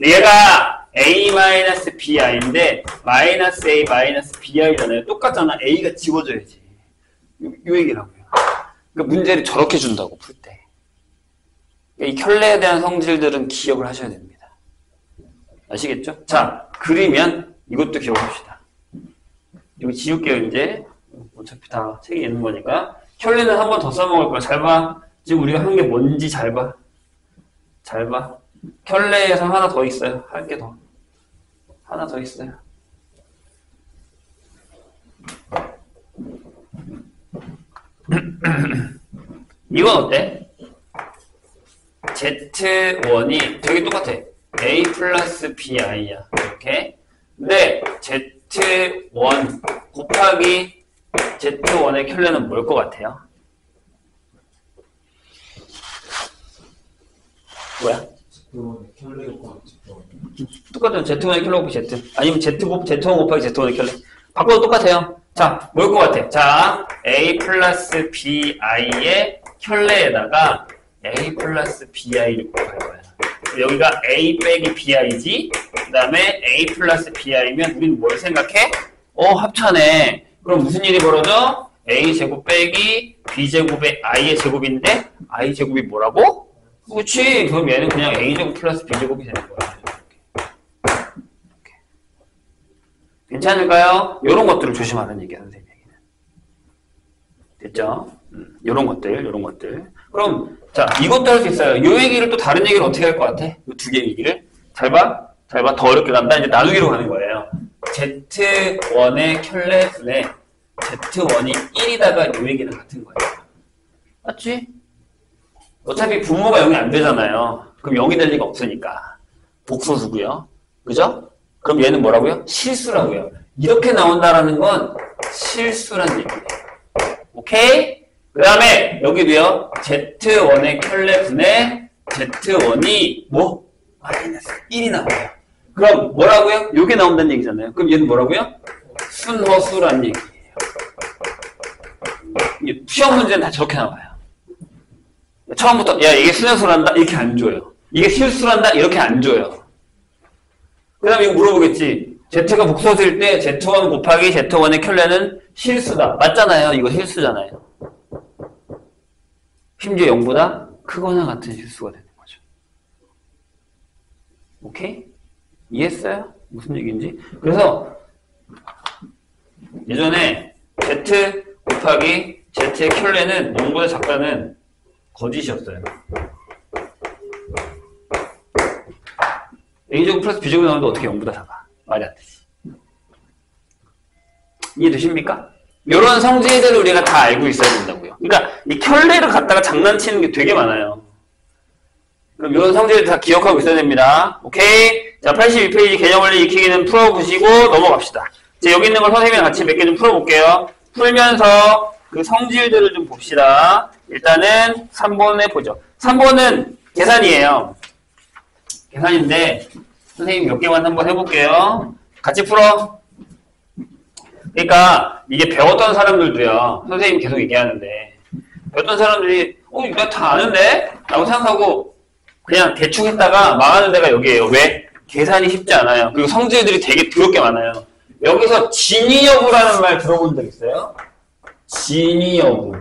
얘가 A 마이너스 BI인데 마이너스 A 마이너스 BI잖아요. 똑같잖아. A가 지워져야지. 요 얘기라고요. 그러니까 문제를 저렇게 준다고 풀 때. 이 켤레에 대한 성질들은 기억을 하셔야 됩니다. 아시겠죠? 자, 그리면 이것도 기억합시다. 이거 지울게요, 이제. 어차피 다 책에 있는 거니까. 켤레는 한 번 더 써먹을 거야. 잘 봐. 지금 우리가 한 게 뭔지 잘 봐. 켤레에서 하나 더 있어요. 할 게 더. 하나 더 있어요. 이건 어때? Z1이 저기 똑같아. A 플러스 BI야. 이렇게. 근데 Z1 곱하기 Z1의 켤레는 뭘 것 같아요? 뭐야? 똑같아요. Z1의 켤레 곱하기 Z. 아니면 Z1 곱하기 Z1의 켤레. 바꿔도 똑같아요. 자, 뭘 것 같아? 자, A 플러스 BI의 켤레에다가 A 플러스 BI를 곱할 거야. 여기가 A 빼기 BI지? 그 다음에 A 플러스 BI면 우리는 뭘 생각해? 합차네. 그럼 무슨 일이 벌어져? A 제곱 빼기 B 제곱의 I의 제곱인데 I 제곱이 뭐라고? 그렇지. 그럼 얘는 그냥 A 제곱 플러스 B 제곱이 되는 거야. 이렇게. 괜찮을까요? 이런 것들을 조심하는 얘기야, 선생님 얘기는. 됐죠? 이런 것들. 그럼 자, 이것도 할 수 있어요. 이 얘기를 또 다른 얘기를 어떻게 할 것 같아? 이 두 개 얘기를. 잘 봐. 더 어렵게 간다. 이제 나누기로 가는 거예요. Z1의 켤레 분에 Z1이 1이다가 이 얘기는 같은 거예요. 맞지? 어차피 분모가 0이 안 되잖아요. 그럼 0이 될 리가 없으니까. 복소수고요. 그죠? 그럼 얘는 뭐라고요? 실수라고요. 이렇게 나온다라는 건 실수란 얘기예요. 오케이? 그 다음에 여기도요. Z1의 켤레 분에 Z1이 뭐? 마이너스 1이 나와요. 그럼 뭐라고요? 요게 나온다는 얘기잖아요. 그럼 얘는 뭐라고요? 순허수란 얘기예요. 시험 문제는 다 저렇게 나와요. 처음부터 야 이게 순허수란다 이렇게 안 줘요. 이게 실수란다 이렇게 안 줘요. 그 다음에 이거 물어보겠지. Z가 복소수일 때 Z1 곱하기 Z1의 켤레는 실수다. 맞잖아요. 이거 실수잖아요. 심지어 0보다 크거나 같은 실수가 되는 거죠. 오케이? 이해했어요? 무슨 얘기인지? 그래서 예전에 Z 곱하기 Z의 켤레는 0보다 작다는 거짓이었어요. A제곱 플러스 B제곱이 나오는데 어떻게 0보다 작아? 말이 안 되지. 이해되십니까? 이런 성질들을 우리가 다 알고 있어야 된다고요. 그러니까 이 켤레를 갖다가 장난치는 게 되게 많아요. 그럼 이런 성질을 다 기억하고 있어야 됩니다. 오케이? 자, 82페이지 개념원리 익히기는 풀어보시고 넘어갑시다. 이제 여기 있는 걸 선생님이랑 같이 몇 개 좀 풀어볼게요. 풀면서 그 성질들을 좀 봅시다. 일단은 3번에 보죠. 3번은 계산이에요. 계산인데 선생님 몇 개만 한번 해볼게요. 같이 풀어. 그러니까 이게 배웠던 사람들도요. 선생님 계속 얘기하는데 배웠던 사람들이 이거 다 아는데? 라고 생각하고 그냥 대충 했다가 망하는 데가 여기에요. 왜? 계산이 쉽지 않아요. 그리고 성질들이 되게 더럽게 많아요. 여기서 진위 여부라는 말 들어본 적 있어요? 진위 여부.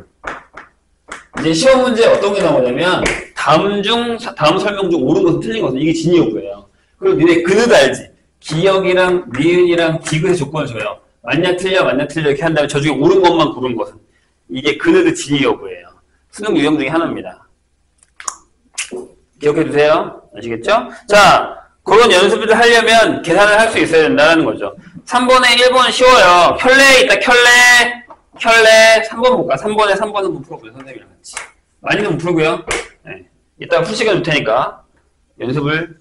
이제 시험 문제에 어떤 게 나오냐면 다음 설명 중 옳은 것은 틀린 것은 이게 진위 여부예요. 그리고 니네 그릇 알지? 기역이랑 니은이랑 디귿의 조건을 줘요. 맞냐 틀려 이렇게 한 다음에 저 중에 옳은 것만 고른 것은 이게 그릇의 진위 여부예요. 수능 유형 중에 하나입니다. 기억해 두세요. 아시겠죠? 자, 그런 연습을 하려면 계산을 할 수 있어야 된다는 거죠. 3번에 1번 쉬워요. 켤레 있다, 켤레. 3번 볼까? 3번 한번 풀어보세요. 선생님이랑 같이. 많이는 못 풀고요. 네. 이따가 풀 시간 줄 테니까 연습을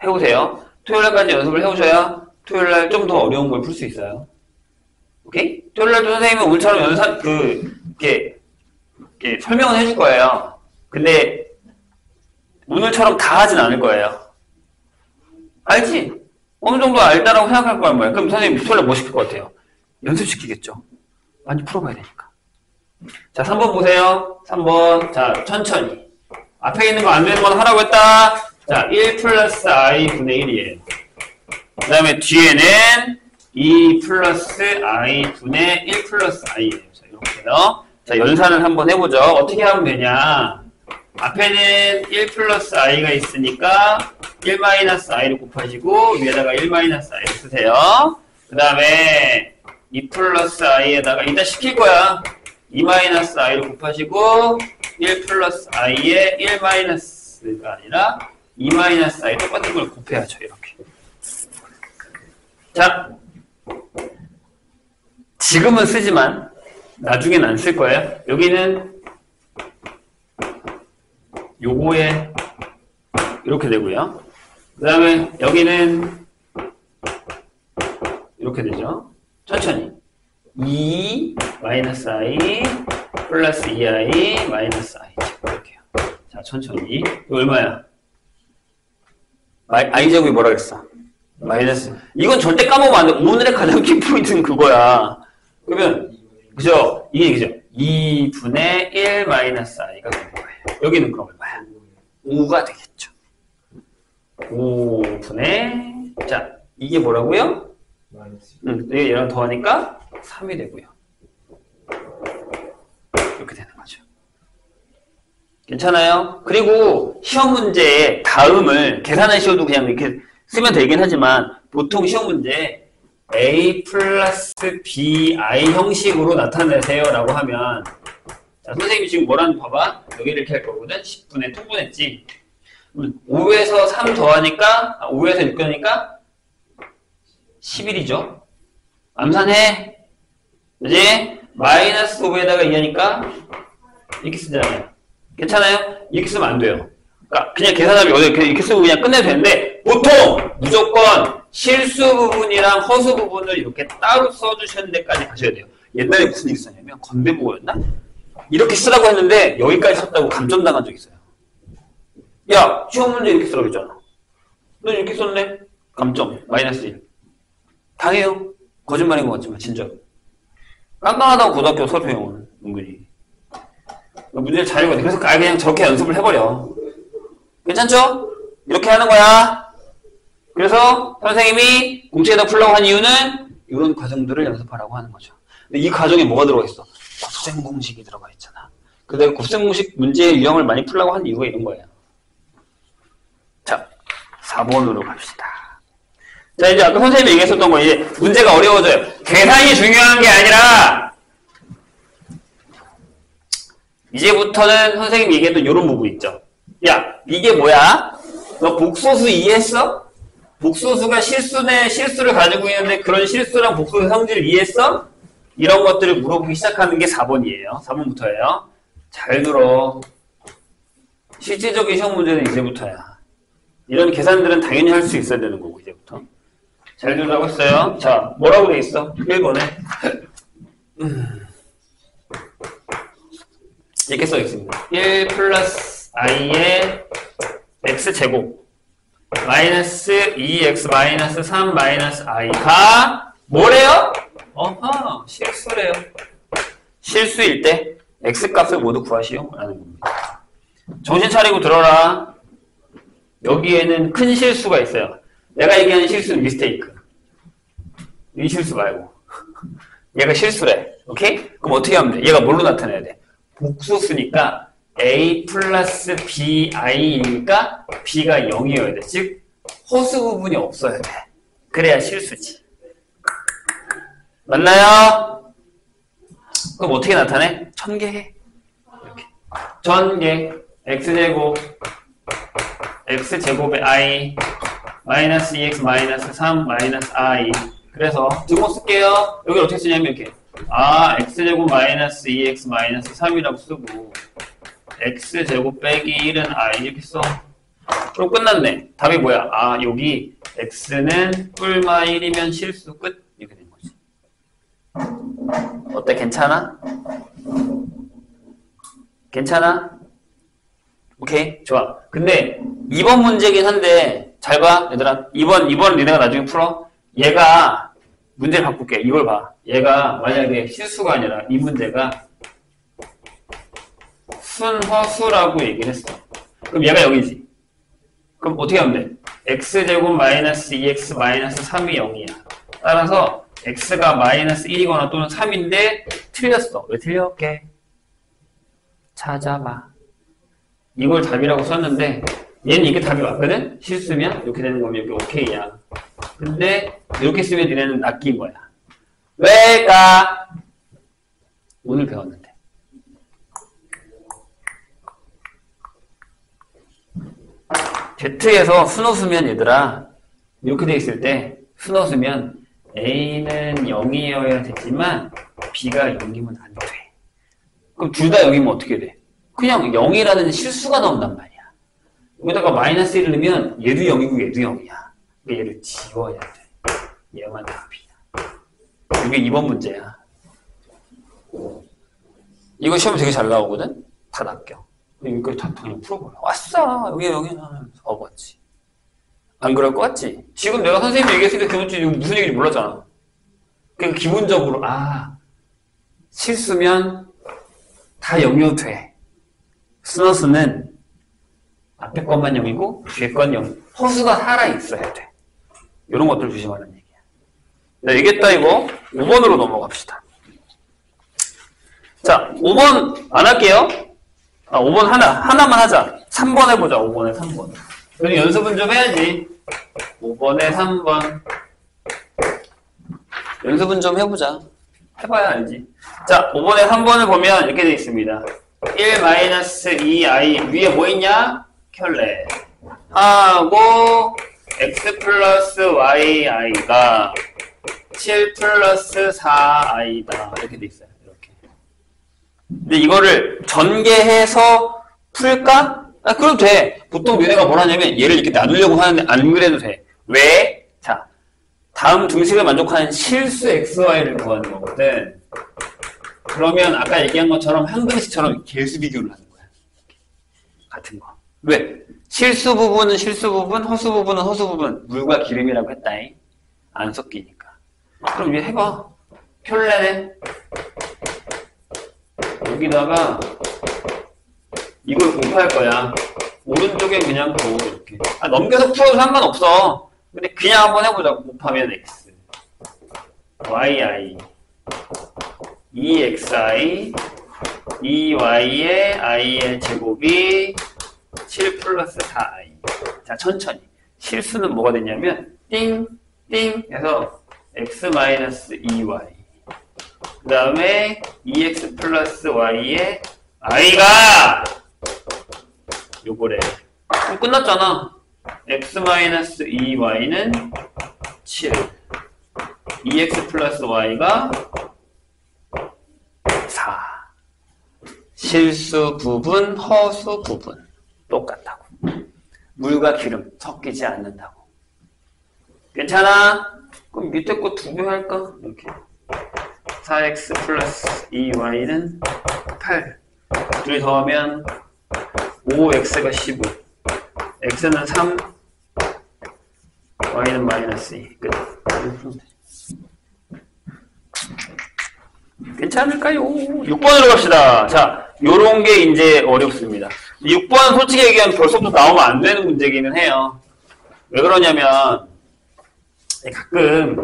해오세요. 토요일날까지 연습을 해오셔야 토요일날 좀 더 어려운 걸 풀 수 있어요. 오케이? 토요일날도 선생님은 오늘처럼 이렇게 설명을 해줄 거예요. 근데 오늘처럼 다 하진 않을 거예요. 알지? 어느 정도 알다라고 생각할 거란 말이야. 그럼 선생님 토요일날 뭐 시킬 것 같아요? 연습시키겠죠. 많이 풀어봐야 되니까. 자, 3번 보세요. 3번. 자, 천천히. 앞에 있는 거 안 되는 건 하라고 했다. 자, 1 플러스 i 분의 1이에요. 그 다음에 뒤에는 2 플러스 i 분의 1 플러스 i예요. 자, 이렇게요. 자, 연산을 한번 해보죠. 어떻게 하면 되냐. 앞에는 1 플러스 i가 있으니까 1 마이너스 i를 곱하시고 위에다가 1 마이너스 i를 쓰세요. 그 다음에 2 플러스 i에다가 이따 시킬 거야. 2 마이너스 i를 곱하시고 1 플러스 i에 1 마이너스가 아니라 2 마이너스 i 똑같은 걸 곱해야죠. 이렇게. 자, 지금은 쓰지만 나중엔 안 쓸 거예요. 여기는 요거에 이렇게 되고요. 그 다음에 여기는 이렇게 되죠. 천천히 2 마이너스 i 플러스 2i 마이너스 i 이렇게요. 자, 천천히. 이거 얼마야? i제곱이 뭐라 그랬어? 마이너스. 이건 절대 까먹으면 안 돼. 오늘의 가장 큰 포인트는 그거야. 그러면 그죠? 이게 그죠? 2분의 1 마이너스 i가 되는 거예요. 여기는 그럼 얼마야? 5가 되겠죠. 5분의 자, 이게 뭐라고요? 이게 얘랑 더하니까 3이 되고요. 이렇게 되는 거죠. 괜찮아요? 그리고 시험 문제의 다음을 계산하셔도 그냥 이렇게 쓰면 되긴 하지만 보통 시험 문제 a 플러스 bi 형식으로 나타내세요 라고 하면 자, 선생님이 지금 뭐라는 봐봐. 여기를 이렇게 할 거거든. 10분의 통분했지. 5에서 3 더하니까 5에서 6 더하니까 11이죠. 암산해. 그지? 마이너스 5에다가 2하니까 이렇게 쓰잖아요. 괜찮아요? 이렇게 쓰면 안 돼요. 그러니까 그냥 계산하면 이렇게 쓰고 그냥 끝내도 되는데 보통 무조건 실수 부분이랑 허수 부분을 이렇게 따로 써주시는 데까지 가셔야 돼요. 옛날에 무슨 얘기 썼냐면 건대보고였나? 이렇게 쓰라고 했는데 여기까지 썼다고 감점당한 적 있어요. 야, 시험 문제 이렇게 쓰라고 했잖아. 너 이렇게 썼네? 감점 마이너스 1. 당해요. 거짓말인 것 같지만 진짜로. 깐깐하다고 고등학교 수학평 영어는 은근히. 문제를 잘 읽어야 돼. 그래서 아예 그냥 저렇게 연습을 해버려. 괜찮죠? 이렇게 하는 거야. 그래서 선생님이 공책에다 풀라고 한 이유는 이런 과정들을 연습하라고 하는 거죠. 근데 이 과정에 뭐가 들어가 있어? 곱셈 공식이 들어가 있잖아. 그래서 곱셈 공식 문제의 유형을 많이 풀라고 한 이유가 이런 거예요. 자, 4번으로 갑시다. 자, 이제 아까 선생님이 얘기했었던 거, 이제 문제가 어려워져요. 계산이 중요한 게 아니라, 이제부터는 선생님이 얘기했던 이런 부분 있죠. 야, 이게 뭐야? 너 복소수 이해했어? 복소수가 실수네, 실수를 가지고 있는데 그런 실수랑 복소수의 성질을 이해했어? 이런 것들을 물어보기 시작하는 게 4번이에요. 4번부터예요. 잘 들어. 실질적인 시험 문제는 이제부터야. 이런 계산들은 당연히 할 수 있어야 되는 거고, 이제부터. 잘 들으라고 했어요. 자, 뭐라고 돼 있어? 1번에. 이렇게 써 있습니다. 1 플러스 i의 x제곱 마이너스 2x 마이너스 3 마이너스 i가 뭐래요? 어허, 실수래요. 실수일 때 x값을 모두 구하시오 라는 겁니다. 정신 차리고 들어라. 여기에는 큰 실수가 있어요. 내가 얘기하는 실수는 미스테이크. 이 실수 말고. 얘가 실수래. 오케이? 그럼 어떻게 하면 돼? 얘가 뭘로 나타내야 돼? 복소수니까 a 플러스 bi이니까 b가 0이어야 돼. 즉 허수 부분이 없어야 돼. 그래야 실수지. 맞나요? 그럼 어떻게 나타내? 전개해. 이렇게. 전개 x제곱 x제곱의 i 마이너스 2x 마이너스 3 마이너스 i. 그래서 등호 쓸게요. 여기 어떻게 쓰냐면 이렇게 x제곱 마이너스 2x 마이너스 3이라고 쓰고 x제곱 빼기 1은 i 이렇게 써. 그럼 끝났네. 답이 뭐야? 여기 x는 뿔마 1이면 실수 끝. 이렇게 된 거지. 어때? 괜찮아? 괜찮아? 오케이? 좋아. 근데 2번 문제긴 한데 잘 봐 얘들아. 2번 니네가 나중에 풀어. 얘가 문제를 바꿀게. 이걸 봐. 얘가 만약에 실수가 아니라 이 문제가 순허수라고 얘기를 했어. 그럼 얘가 여기지. 그럼 어떻게 하면 돼? x제곱 마이너스 2x 마이너스 3이 0이야. 따라서 x가 마이너스 1이거나 또는 3인데 틀렸어. 왜 틀렸게? 찾아봐. 이걸 답이라고 썼는데 얘는 이게 답이 왔거든? 실수면 이렇게 되는 거면 여기 오케이야. 근데 이렇게 쓰면 니네는 낚인 거야. 왜까? 오늘 배웠는데. Z에서 순호수면 얘들아 이렇게 돼 있을 때 순호수면 A는 0이어야 되지만 B가 0이면 안 돼. 그럼 둘 다 0이면 어떻게 돼? 그냥 0이라는 실수가 나온단 말이야. 여기다가 마이너스 1을 넣으면 얘도 0이고 얘도 0이야. 그러니까 얘를 지워야 돼. 얘만 답이야. 이게 2번 문제야. 이거 시험에 되게 잘 나오거든? 다 낚여. 이거 다 그냥 풀어버려. 왔어! 여기는 어거지. 안 그럴 것 같지? 지금 내가 선생님이 얘기했으니까 기본적으로 무슨 얘기인지 몰랐잖아. 그러니까 기본적으로, 실수면 다 0이어도 돼. 순허수는 앞에 것만 0이고 뒤에 건 0. 허수가 살아있어야 돼. 이런 것들 조심하는 얘기야. 네, 얘기했다 이거. 5번으로 넘어갑시다. 자, 5번 안 할게요. 5번 하나만 하자. 3번 해보자. 5번에 3번. 그럼 연습은 좀 해야지. 5번에 3번. 연습은 좀 해보자. 해봐야 알지. 자, 5번에 3번을 보면 이렇게 되어 있습니다. 1-2i 위에 뭐 있냐? 켤레 하고 x 플러스 yi가 7 플러스 4i다 이렇게 돼 있어요. 이렇게. 근데 이거를 전개해서 풀까? 그럼 돼. 보통 얘네가 뭘 하냐면 얘를 이렇게 나누려고 하는데 안 그래도 돼. 왜? 자, 다음 등식을 만족하는 실수 xy를 구하는 거거든. 그러면 아까 얘기한 것처럼 한 그릇씩처럼 개수 비교를 하는 거야. 같은 거. 왜? 실수 부분은 실수 부분, 허수 부분은 허수 부분. 물과 기름이라고 했다잉. 안 섞이니까. 그럼 얘 해봐. 켤레네. 여기다가 이걸 곱할 거야. 오른쪽에 그냥 고 이렇게. 넘겨서 풀어도 상관없어. 근데 그냥 한번 해보자. 곱하면 x, yi, 2xi, 2y의 i의 제곱이 7 플러스 4i. 자, 천천히. 실수는 뭐가 됐냐면 띵, 띵 해서 x 마이너스 2y. 그 다음에 2x 플러스 y의 i가 요거래. 그럼 끝났잖아. x 마이너스 2y는 7. 2x 플러스 y가 4. 실수 부분, 허수 부분. 똑같다고. 물과 기름 섞이지 않는다고. 괜찮아? 그럼 밑에 거 2배 할까? 이렇게. 4x 플러스 2y는 8. 둘이 더하면 5x가 15. x는 3, y는 마이너스 2. 끝. 괜찮을까요? 6번으로 갑시다. 자, 요런 게 이제 어렵습니다. 6번은 솔직히 얘기하면 벌써부터 나오면 안 되는 문제기는 해요. 왜 그러냐면, 가끔,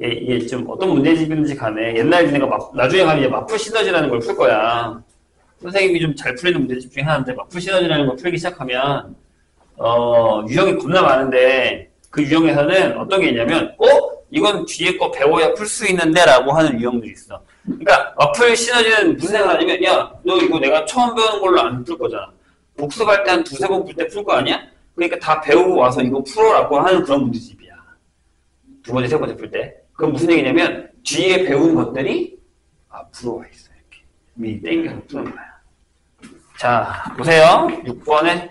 이게 좀 어떤 문제집인지 간에 옛날 니네가 나중에 가면 이제 맞풀 시너지라는 걸 풀 거야. 선생님이 좀 잘 풀리는 문제집 중에 하나인데, 맞풀 시너지라는 걸 풀기 시작하면, 유형이 겁나 많은데, 그 유형에서는 어떤 게 있냐면, 이건 뒤에 거 배워야 풀 수 있는데 라고 하는 유형들이 있어. 그러니까 맞풀 시너지는 무슨 생각을 하냐면, 야, 너 이거 내가 처음 배우는 걸로 안 풀 거잖아. 복습할 때 한 2-3번 풀 때 풀 거 아니야? 그러니까 다 배우고 와서 이거 풀어라고 하는 그런 문제집이야. 2번째, 3번째 풀 때. 그럼 무슨 얘기냐면, 뒤에 배운 것들이 앞으로 와 있어. 이렇게. 미리 땡겨서 푸는 거야. 자, 보세요. 6번에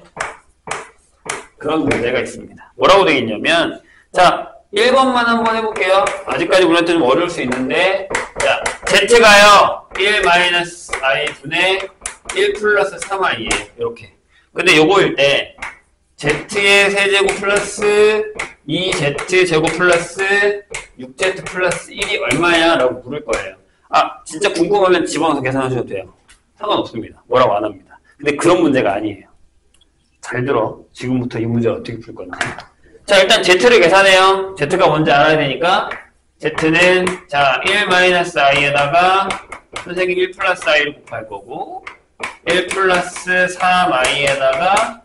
그런 문제가 있습니다. 뭐라고 되겠냐면, 자, 1번만 한번 해볼게요. 아직까지 우리한테 좀 어려울 수 있는데, 자, z가요, 1-i 분의 1 플러스 3i에, 이렇게. 근데 요거일 때, z의 세제곱 플러스 2z 제곱 플러스 6z 플러스 1이 얼마야? 라고 물을 거예요. 진짜 궁금하면 집어넣어서 계산하셔도 돼요. 상관없습니다. 뭐라고 안 합니다. 근데 그런 문제가 아니에요. 잘 들어. 지금부터 이 문제 어떻게 풀 건지. 자, 일단 z를 계산해요. z가 뭔지 알아야 되니까 z는 자 1-i에다가 선생님 1 플러스 i를 곱할 거고 1 플러스 3i에다가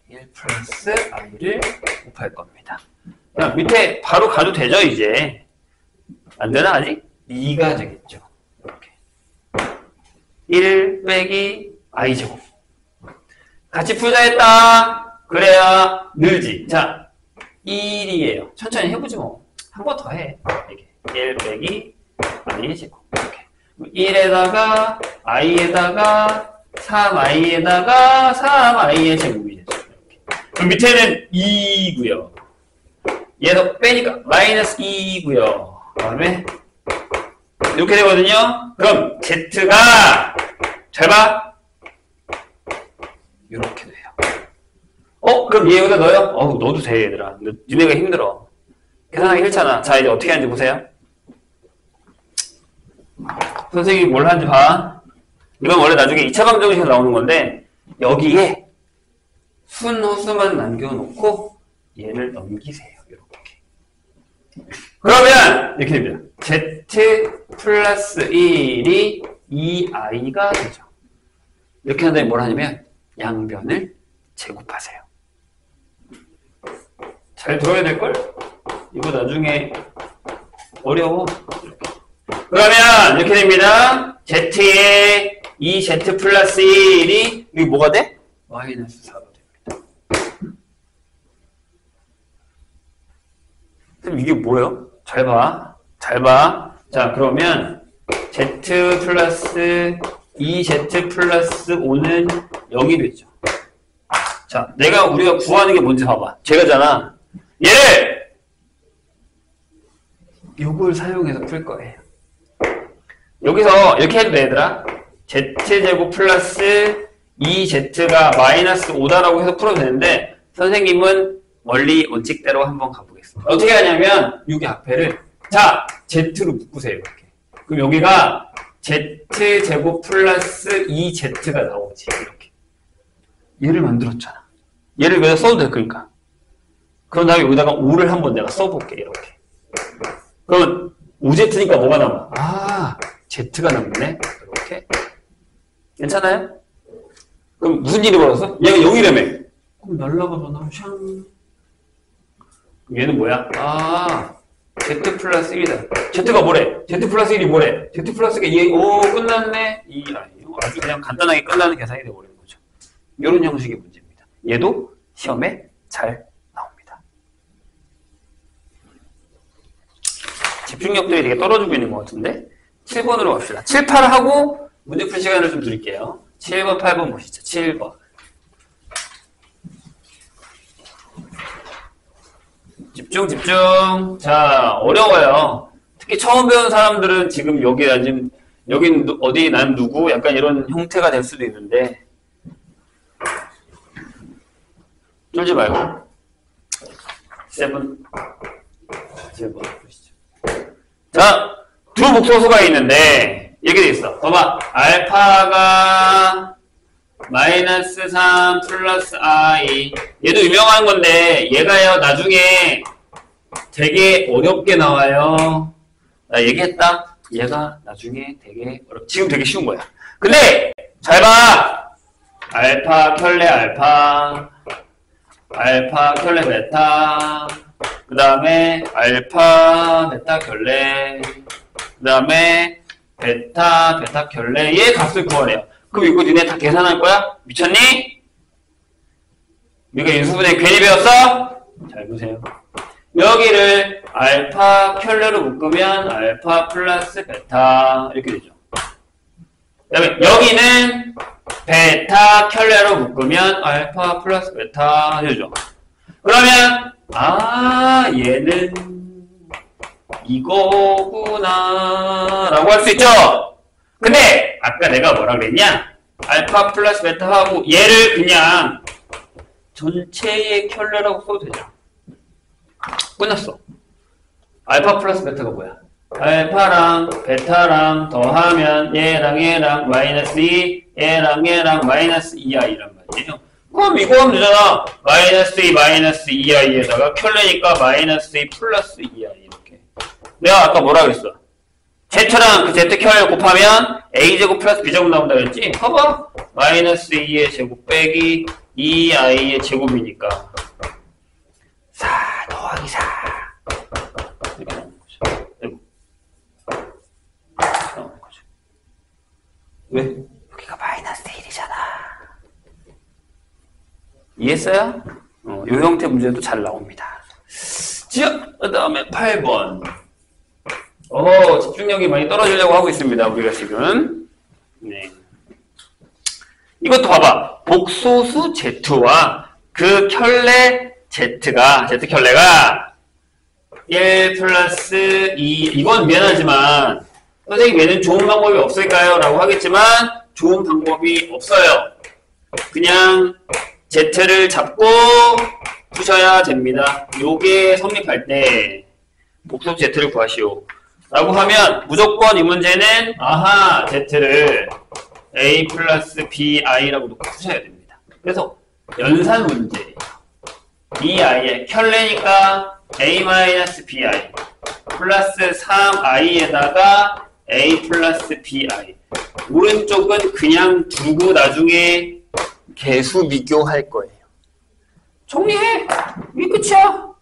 1 플러스 i를 곱할 겁니다. 그냥 밑에 바로 가도 되죠, 이제. 안 되나, 아직? 2가 되겠죠. 이렇게. 1 빼기 i제곱. 같이 풀자 했다. 그래야 늘지. 자, 1이에요. 천천히 해보지 뭐. 한 번 더 해. 이렇게. 1 빼기 i제곱. 이렇게. 1에다가 i에다가 3i에다가 3i의 제곱이 되죠. 이렇게. 그럼 밑에는 2고요. 얘도 빼니까 마이너스 2고요. 그 다음에 이렇게 되거든요. 그럼 z가 잘 봐. 이렇게 돼요. 그럼 얘 여기다 넣어요? 넣어도 돼, 얘들아. 니네가 힘들어. 계산하기 싫잖아. 자, 이제 어떻게 하는지 보세요. 선생님이 뭘 하는지 봐. 이건 원래 나중에 2차 방정식에서 나오는 건데, 여기에 순호수만 남겨놓고 얘를 넘기세요. 이렇게. 그러면 이렇게 됩니다. z 플러스 1이 2i가 되죠. 이렇게 한 다음에 뭘 하냐면 양변을 제곱하세요. 잘 들어야 될걸? 이거 나중에 어려워. 그러면 이렇게 됩니다. z의 2z 플러스 1이 이게 뭐가 돼? 마이너스 4가 됩니다. 그럼 이게 뭐예요? 잘 봐. 잘 봐. 자, 그러면 z 플러스 2z 플러스 5는 0이 되죠. 자, 우리가 구하는 게 뭔지 봐봐. 제가잖아. 얘를 요걸 사용해서 풀 거예요. 여기서 이렇게 해도 돼, 얘들아. z제곱 플러스 2z가 마이너스 5다라고 해서 풀어도 되는데 선생님은 원리 원칙대로 한번 가보겠습니다. 어떻게 하냐면 여기 앞에를 자, Z로 묶으세요. 이렇게. 그럼 여기가 Z제곱 플러스 2Z가 나오지. 이렇게. 얘를 만들었잖아. 얘를 여기다 써도 돼. 그러니까. 그런 다음에 여기다가 5를 한번 내가 써볼게. 이렇게. 그러면 5Z니까 뭐가 남아? 아, Z가 남네. 이렇게. 괜찮아요? 그럼 무슨 일이 벌어졌어? 얘가 0이라며. 그럼 날라가서 나 샹. 그럼 얘는 뭐야? 아, Z 플러스 1이다. Z가 뭐래? Z 플러스 1이 뭐래? Z 플러스가 2, 오, 끝났네. 2 아니요. 아주 그냥 간단하게 끝나는 계산이 되어버리는 거죠. 이런 형식의 문제입니다. 얘도 시험에 잘 나옵니다. 집중력들이 되게 떨어지고 있는 것 같은데 7번으로 갑시다. 7, 8 하고 문제 풀 시간을 좀 드릴게요. 7번, 8번 보시죠. 7번. 집중, 집중. 자, 어려워요. 특히 처음 배운 사람들은 지금 여기 앉은, 여긴 어디, 난 누구? 약간 이런 형태가 될 수도 있는데, 쫄지 말고. 7번 보시죠. 자, 두 복소수가 있는데, 이렇게 돼 있어. 봐봐. 알파가 마이너스 3 플러스 i. 얘도 유명한 건데, 얘가요, 나중에 되게 어렵게 나와요. 나 얘기했다. 얘가 나중에 되게 지금 되게 쉬운 거야. 근데, 잘 봐! 알파, 켤레, 알파. 알파, 켤레, 베타. 그 다음에, 알파, 베타, 켤레. 그 다음에, 베타, 베타, 켤레. 얘 값을 구하래요. 그럼 이거 니네 다 계산할 거야? 미쳤니? 우리가 인수분해 괜히 배웠어? 잘 보세요. 여기를 알파 켤레로 묶으면 알파 플러스 베타 이렇게 되죠. 그다음에 여기는 베타 켤레로 묶으면 알파 플러스 베타 되죠. 그러면 아 얘는 이거구나 라고 할 수 있죠. 근데 아까 내가 뭐라 그랬냐? 알파 플러스 베타하고 얘를 그냥 전체의 켤레라고 써도 되죠. 끝났어. 알파 플러스 베타가 뭐야? 알파랑 베타랑 더하면 얘랑 마이너스 2, 얘랑 마이너스 2i란 말이에요. 그럼 이거 하면 되잖아. 마이너스 2 마이너스 2i에다가 켤레니까 마이너스 2 플러스 2i 이렇게. 내가 아까 뭐라 그랬어? Z랑 그 Z 켤레 곱하면 A제곱 플러스 B제곱 나온다 그랬지? 봐봐. 마이너스 2의 제곱 빼기 2i의 제곱이니까 4 더하기 4 이렇게 나오는 거죠. 나오는 거죠. 왜? 여기가 마이너스 1이잖아. 이해했어요? 이 형태 문제도 잘 나옵니다. 자, 그 다음에 8번. 집중력이 많이 떨어지려고 하고 있습니다. 우리가 지금. 네. 이것도 봐봐. 복소수 Z와 그 켤레 Z 켤레가 1 플러스 2. 이건 미안하지만, 선생님 얘는 좋은 방법이 없을까요? 라고 하겠지만, 좋은 방법이 없어요. 그냥 Z를 잡고 푸셔야 됩니다. 요게 성립할 때, 복소수 Z를 구하시오. 라고 하면 무조건 이 문제는 아하 Z를 A 플러스 BI라고 놓고 푸셔야 됩니다. 그래서 연산 문제예요. 이 i의 켤레니까 A 마이너스 BI 플러스 3i에다가 A 플러스 BI. 오른쪽은 그냥 두고 나중에 개수 비교할 거예요. 정리해! 이게 끝이야!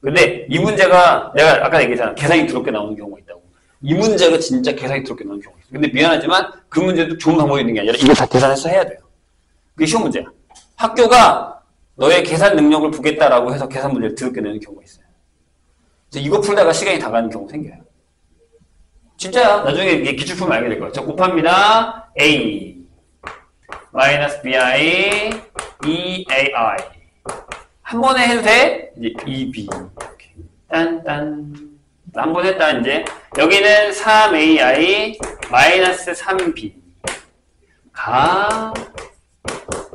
근데 이 문제가 내가 아까 얘기했잖아. 계산이 더럽게 나오는 경우가 있다고. 이 문제가 진짜 계산이 더럽게 나오는 경우가 있어. 근데 미안하지만 그 문제도 좋은 방법이 있는 게 아니라 이거 다 계산해서 해야 돼요. 그게 쉬운 문제야. 학교가 너의 계산 능력을 보겠다라고 해서 계산 문제를 더럽게 내는 경우가 있어요. 이거 풀다가 시간이 다 가는 경우 생겨요. 진짜야. 나중에 이게 기출품 알게 될 거야. 자, 곱합니다. A 마이너스 BI EAI 한 번에 해도 돼? 이제 2B 이렇게. 딴딴 한 번 했다. 이제 여기는 3AI 마이너스 3B 가.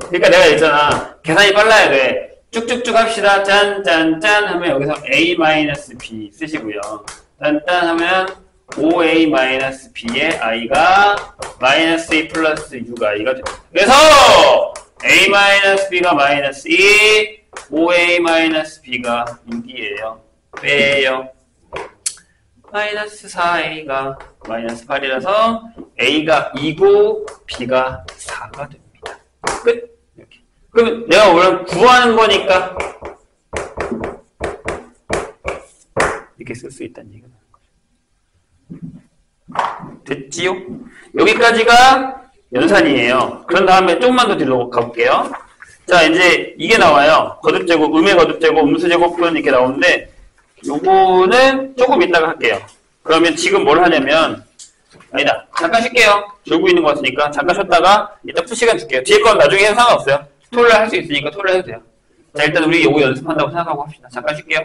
그러니까 내가 있잖아. 계산이 빨라야 돼. 쭉쭉쭉 합시다. 짠짠짠 하면 여기서 A 마이너스 B 쓰시고요. 딴딴 하면 5a-b의 i가 마이너스 2 플러스 6i가 됩니다. 그래서 a-b가 마이너스 2, 5a-b가 6이에요. 빼요. 마이너스 4a가 마이너스 8이라서 a가 2고 b가 4가 됩니다. 끝. 이렇게. 그럼 내가 원래 구하는 거니까 이렇게 쓸 수 있다는 얘기가 나는 거죠. 됐지요? 여기까지가 연산이에요. 그런 다음에 조금만 더 뒤로 가볼게요. 자, 이제 이게 나와요. 거듭제곱, 음의 거듭제곱, 음수제곱은 이렇게 나오는데 요거는 조금 이따가 할게요. 그러면 지금 뭘 하냐면 아니다. 잠깐 쉴게요. 졸고 있는 것 같으니까 잠깐 쉬었다가 이따 풀 시간 줄게요. 뒤에 건 나중에 해도 상관없어요. 토요일에 할 수 있으니까 토요일에 해도 돼요. 자, 일단 우리 요거 연습한다고 생각하고 합시다. 잠깐 쉴게요.